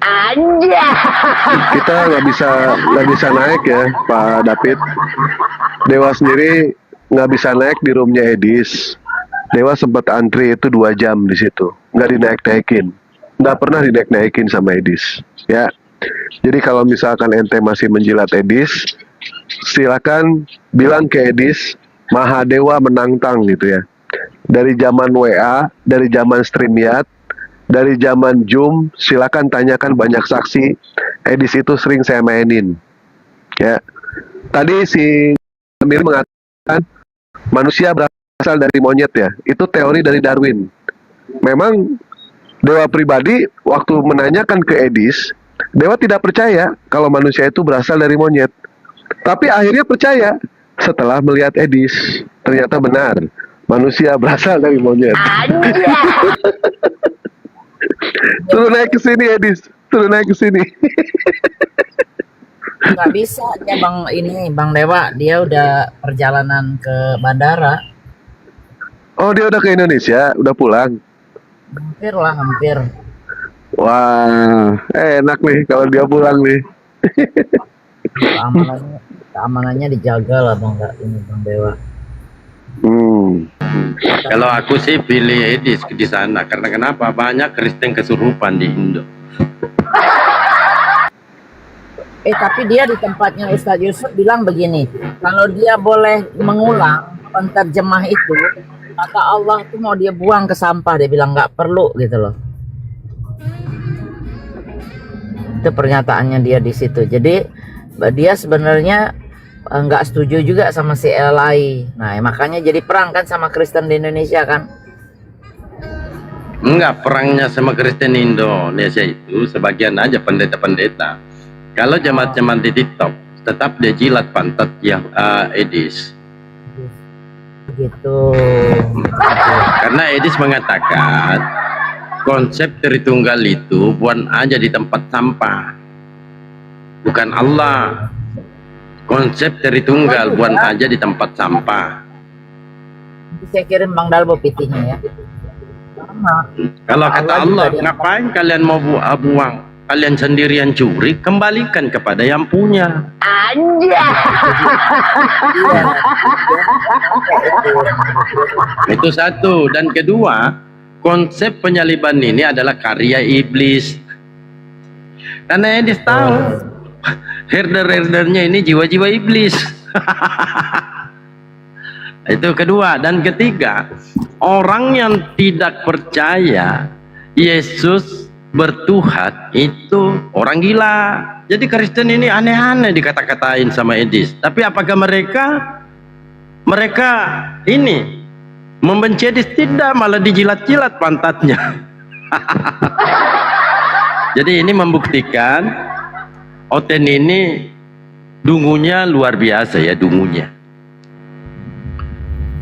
I: Aja. Kita nggak bisa naik ya, Pak David. Dewa sendiri nggak bisa naik di roomnya Edis. Dewa sempat antri itu 2 jam di situ, nggak dinaik-naikin, nggak pernah dinaik-naikin sama Edis. Ya, jadi kalau misalkan ente masih menjilat Edis, silakan bilang ke Edis, Mahadewa menantang gitu ya. Dari zaman WA, dari zaman StreamYard, dari zaman Zoom, silakan tanyakan banyak saksi. Edis itu sering saya mainin. Ya. Tadi si Amir mengatakan manusia berasal dari monyet ya. Itu teori dari Darwin. Memang Dewa pribadi waktu menanyakan ke Edis, Dewa tidak percaya kalau manusia itu berasal dari monyet. Tapi akhirnya percaya setelah melihat Edis. Ternyata benar, manusia berasal dari monyet. Turun naik ke sini Edis, turun naik ke sini.
E: Nggak bisa ya Bang Dewa, dia udah perjalanan ke bandara.
I: Oh, dia udah ke Indonesia, udah pulang.
E: Hampir.
I: Wah, enak nih kalau dia pulang nih.
E: Keamanannya dijaga lah Bang Dewa.
C: Kalau aku sih pilih Edis di sana, karena kenapa? Banyak Kristen kesurupan di Indo.
E: Tapi dia di tempatnya Ustadz Yusuf bilang begini, kalau dia boleh mengulang penterjemah itu, kata Allah tuh mau dia buang ke sampah, dia bilang nggak perlu gitu loh. Itu pernyataannya dia di situ. Jadi dia sebenarnya nggak setuju juga sama si LI. Nah, makanya jadi perang kan sama Kristen di Indonesia kan?
C: Enggak, perangnya sama Kristen Indonesia itu sebagian aja pendeta-pendeta. Kalau jemaat-jemaat di TikTok tetap dia jilat pantat yang Edis.
E: Gitu.
C: Karena Edis mengatakan konsep Tritunggal itu buang aja di tempat sampah. Bukan Allah. Konsep Tritunggal buang aja di tempat sampah.
E: Saya kirim Bang Dalbo PT-nya ya.
C: Kalau kata Allah, ngapain kalian mau buang? Kalian sendirian curi, kembalikan kepada yang punya. Itu satu. Dan kedua, konsep penyaliban ini adalah karya iblis. Karena Edis tahu herder-herdernya ini jiwa-jiwa iblis. Itu kedua. Dan ketiga, orang yang tidak percaya Yesus bertuhan itu orang gila. Jadi Kristen ini aneh-aneh dikata-katain sama Edis. Tapi apakah mereka ini membenci Edis? Tidak, malah dijilat-jilat pantatnya. Jadi ini membuktikan Oten ini dungunya luar biasa ya, dungunya.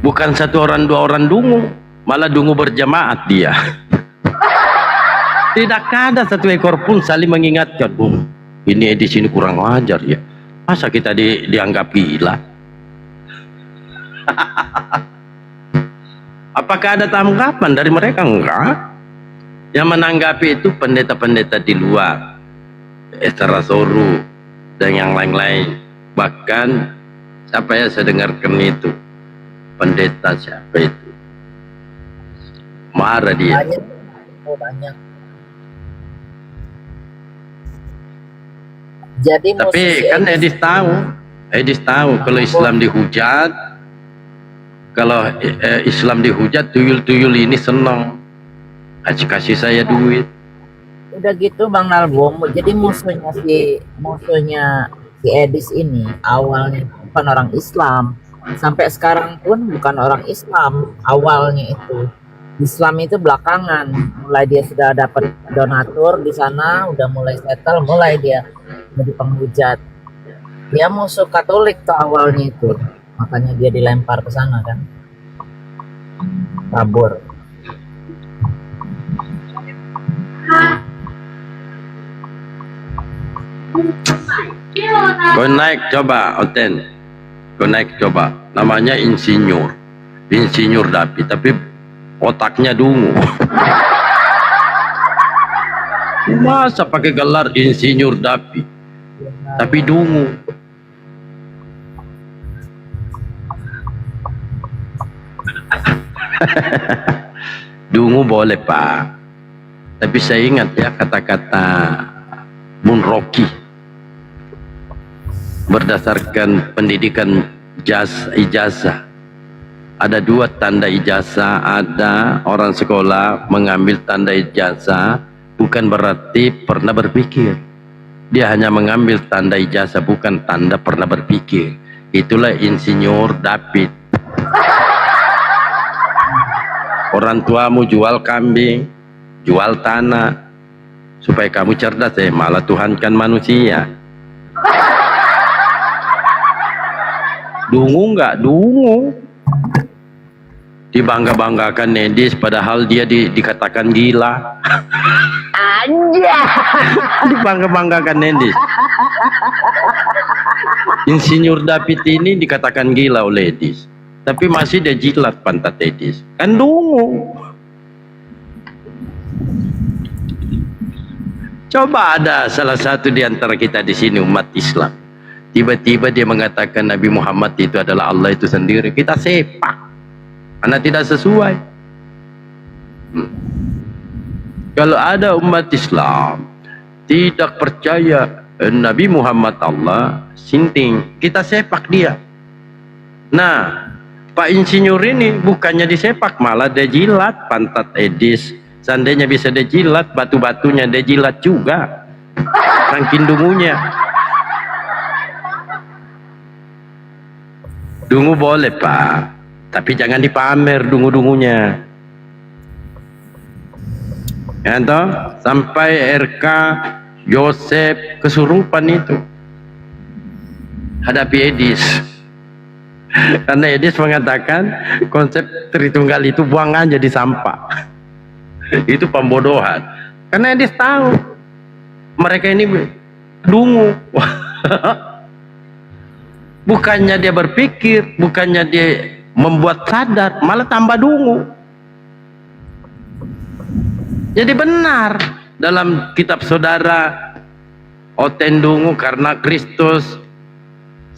C: Bukan 1 orang 2 orang dungu, malah dungu berjamaat dia. Tidak ada 1 ekor pun saling mengingatkan, ini di sini kurang wajar ya. Masa kita dianggap gila? Apakah ada tanggapan dari mereka? Enggak. Yang menanggapi itu pendeta-pendeta di luar, Esther Rasoru dan yang lain-lain. Bahkan siapa ya, saya dengarkan itu pendeta siapa itu, marah dia.
E: Banyak. Jadi
C: tapi kan Edis tahu kalau Islam dihujat, Kalau Islam dihujat, tuyul-tuyul ini senang kasih saya duit.
E: Udah gitu Bang Nalbum, jadi musuhnya si Edis ini awalnya bukan orang Islam, sampai sekarang pun bukan orang Islam. Awalnya itu Islam itu belakangan, mulai dia sudah dapat donatur di sana, udah mulai settle, mulai dia jadi penghujat. Dia musuh Katolik tuh awalnya itu, makanya dia dilempar ke sana kan, kabur.
C: Kau naik coba, Oten. Kau naik coba. Namanya insinyur Dapi, tapi otaknya dungu. Masa pakai gelar insinyur Dapi, tapi dungu. Dungu boleh Pak, tapi saya ingat ya kata-kata Bun Rocky berdasarkan pendidikan ijazah. Ada 2 tanda ijazah. Ada orang sekolah mengambil tanda ijazah bukan berarti pernah berpikir. Dia hanya mengambil tanda ijazah, bukan tanda pernah berpikir. Itulah insinyur David. Orang tuamu jual kambing, jual tanah supaya kamu cerdas, malah tuhankan manusia. Dungu nggak? Dungu. Dibangga-banggakan Edis, padahal dia dikatakan gila.
E: Aja.
C: Dibangga-banggakan Edis. Insinyur David ini dikatakan gila oleh Edis, tapi masih dia jilat pantat Edis. Kan dungu. Coba ada salah satu di antara kita di sini umat Islam, tiba-tiba dia mengatakan Nabi Muhammad itu adalah Allah itu sendiri, kita sepak karena tidak sesuai. Kalau ada umat Islam tidak percaya Nabi Muhammad Allah, sinting, kita sepak dia. Nah, Pak Insinyur ini bukannya disepak, malah dia jilat pantat Edis. Seandainya bisa dia jilat, batu-batunya dia jilat juga, saking dungunya. Dungu boleh Pak, tapi jangan dipamer dungu-dungunya. Ya toh? Sampai RK Yosef kesurupan itu hadapi Edis. Karena Edis mengatakan konsep Tritunggal itu buang aja di sampah. Itu pembodohan. Karena Edis tahu mereka ini dungu. Bukannya dia berpikir, bukannya dia membuat sadar, malah tambah dungu. Jadi benar dalam kitab saudara Oten dungu karena Kristus,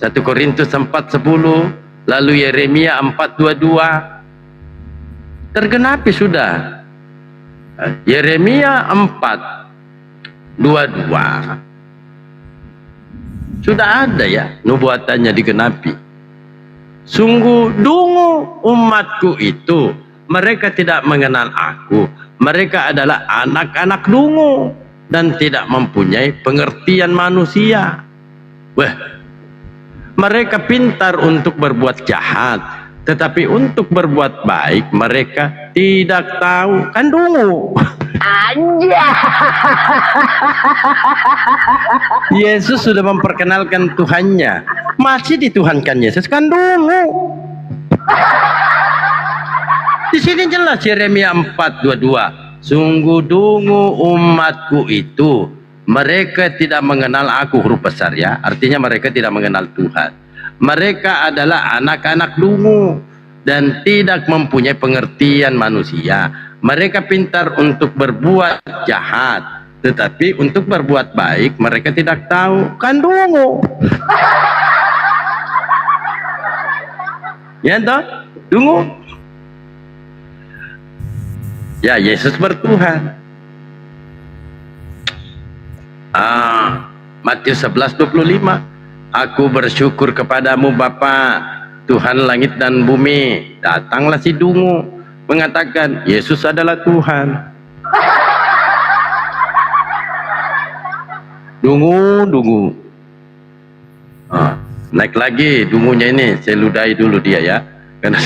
C: 1 Korintus 4:10, lalu Yeremia 4:22 tergenapi sudah. Yeremia 4:22 sudah ada ya, nubuatannya digenapi. Sungguh dungu umatku itu, mereka tidak mengenal aku, mereka adalah anak-anak dungu dan tidak mempunyai pengertian manusia. Wah, mereka pintar untuk berbuat jahat, tetapi untuk berbuat baik mereka tidak tahu. Kan dungu.
E: Aja.
C: Yesus sudah memperkenalkan Tuhannya, masih dituhankan Yesus, kan dungu. Di sini jelas Yeremia 4:22. Sungguh dungu umatku itu, mereka tidak mengenal aku, huruf besar ya, artinya mereka tidak mengenal Tuhan. Mereka adalah anak-anak dungu dan tidak mempunyai pengertian manusia. Mereka pintar untuk berbuat jahat, tetapi untuk berbuat baik mereka tidak tahu. Kan dungu. Ya toh? Dungu. Ya, Yesus bertuhan. Matius 11:25. Aku bersyukur kepadamu Bapa, Tuhan langit dan bumi. Datanglah si dungu mengatakan Yesus adalah Tuhan. Dungu. Naik lagi dungunya ini, saya ludahi dulu dia ya. Karena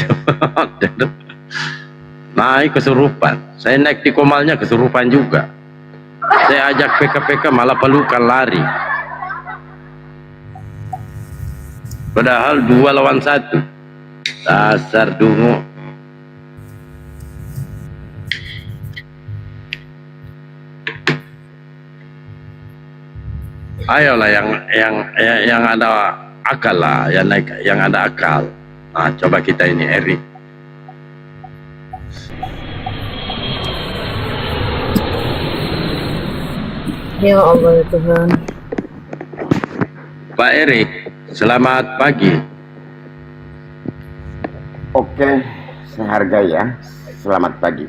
C: naik kesurupan. Saya naik di komalnya kesurupan juga. Saya ajak PK malah pelukan lari. Padahal 2 lawan 1. Dasar dungu. Ayolah yang ada akal lah, yang ada akal. Nah, coba kita ini Erik.
E: Ya Allah ya Tuhan.
C: Pak Erik, selamat pagi.
N: Oke, saya hargai ya. Selamat pagi.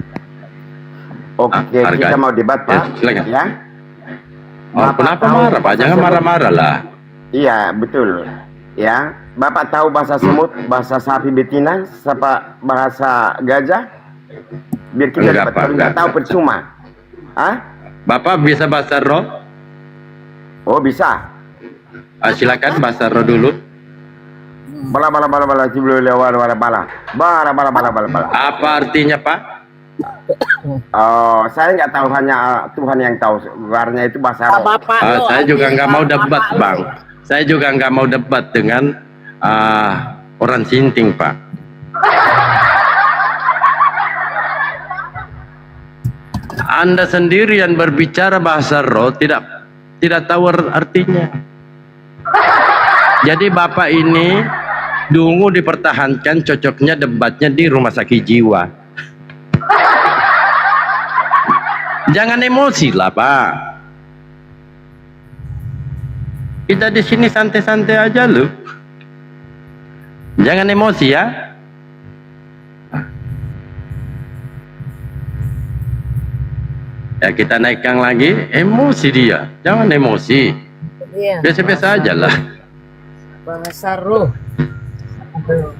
N: Oke,
C: Hargai.
N: kita mau debat Pak.
C: Silakan.
N: Ya.
C: Oh, kenapa marah Pak? Jangan marah-marah lah.
N: Iya, betul. Ya, Bapak tahu bahasa semut, bahasa sapi betina, bahasa gajah? Biar kita
C: Enggak,
N: dapat.
C: Pak,
N: Kalau nggak tahu percuma. Hah?
C: Bapak bisa bahasa roh?
N: Oh, bisa.
C: Silakan bahasa roh dulu.
N: Bala.
C: Apa artinya Pak?
N: Oh, saya nggak tahu, hanya Tuhan yang tahu. Luarnya itu bahasa roh.
C: Saya juga nggak mau debat Bang. Saya juga nggak mau debat dengan orang Sinting Pak. Anda sendiri yang berbicara bahasa roh tidak tahu artinya. Jadi Bapak ini dungu dipertahankan, cocoknya debatnya di rumah sakit jiwa. Jangan emosi lah Pak. Kita di sini santai-santai aja loh. Jangan emosi ya. Ya kita naikkan lagi, emosi dia. Jangan emosi.
E: Iya.
C: Biasa-biasa aja lah.
E: Bahasa roh.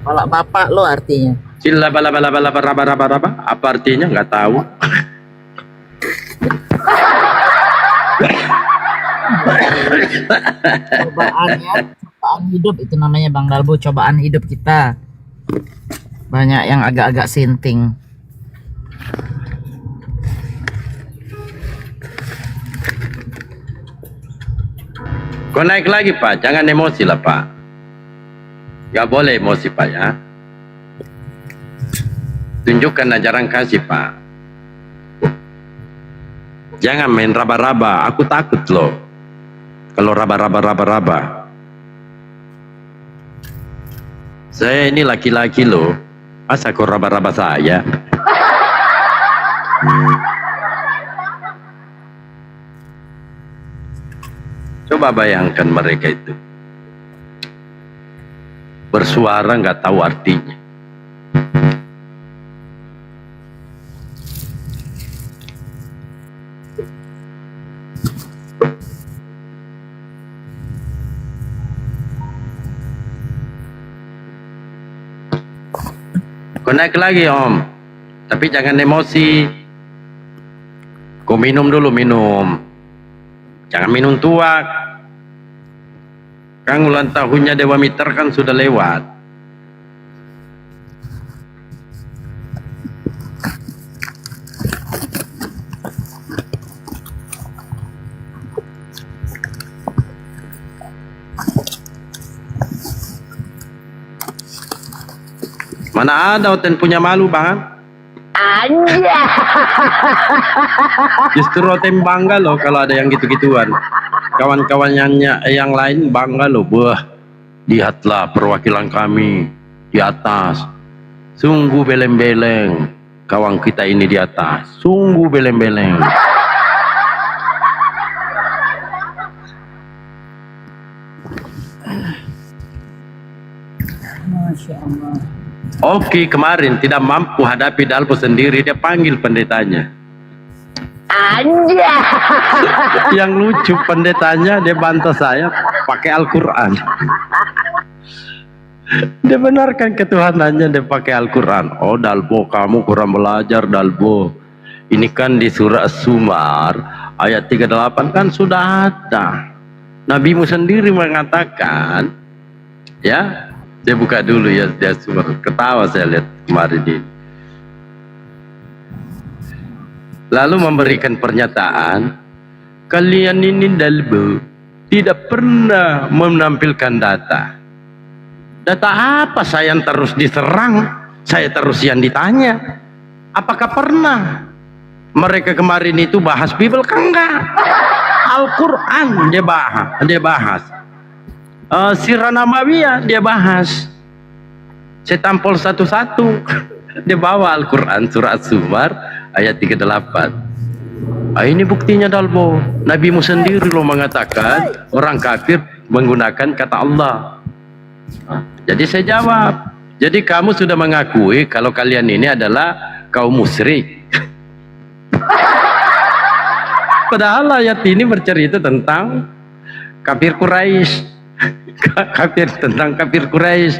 E: Kalau bapak lo artinya.
C: Sila bala. Apa artinya? Nggak tahu.
E: Cobaan hidup itu namanya Bang Dalbo, cobaan hidup kita. Banyak yang agak-agak sinting.
C: Kau naik lagi Pak, jangan emosi lah Pak. Gak boleh emosi Pak ya. Tunjukkan ajaran kasih Pak. Jangan main raba-raba, aku takut loh. Kalau raba-raba. Saya ini laki-laki loh. Masa kau raba-raba saya? Coba bayangkan mereka itu bersuara nggak tahu artinya. Kau naik lagi Om, tapi jangan emosi. Kau minum dulu, jangan minum tuak. Kan ulang tahunnya Dewa Mitra kan sudah lewat. Mana ada Oten punya malu Bang?
N: Anja.
C: Justru Oten bangga loh kalau ada yang gitu-gituan. Kawan-kawannya yang lain bangga loh. Wah, lihatlah perwakilan kami di atas. Sungguh beleng-beleng. Kawan kita ini di atas. Sungguh beleng-beleng.
E: Masya Allah.
C: Oke, kemarin tidak mampu hadapi Dalbo sendiri, dia panggil pendetanya.
N: Anja.
C: Yang lucu pendetanya dia bantah saya pakai Al-Quran. Dia benarkan ketuhanannya, dia pakai Al-Quran. Oh Dalbo, kamu kurang belajar Dalbo. Ini kan di surah As-Zumar ayat 38 kan sudah ada. Nabimu sendiri mengatakan, ya, saya buka dulu ya, dia As-Zumar. Ketawa saya lihat kemarin ini. Lalu memberikan pernyataan, kalian ini Dalbo tidak pernah menampilkan data. Data apa saya yang terus diserang? Saya terus yang ditanya. Apakah pernah mereka kemarin itu bahas Bible? Kan enggak. Al-Quran dia bahas. Sirah Nabawiyah dia bahas. Saya tampol satu-satu. Dia bawa Al-Quran surah As-Zumar ayat 38. Ini buktinya Dalbo. Nabimu sendiri lo mengatakan orang kafir menggunakan kata Allah. Jadi saya jawab, jadi kamu sudah mengakui kalau kalian ini adalah kaum musyrik. Padahal ayat ini bercerita tentang kafir Quraisy. Tentang kafir Quraisy.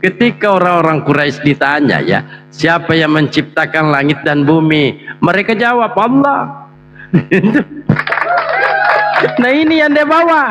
C: Ketika orang-orang Quraisy ditanya, ya, siapa yang menciptakan langit dan bumi? Mereka jawab Allah. Nah ini yang dia bawa.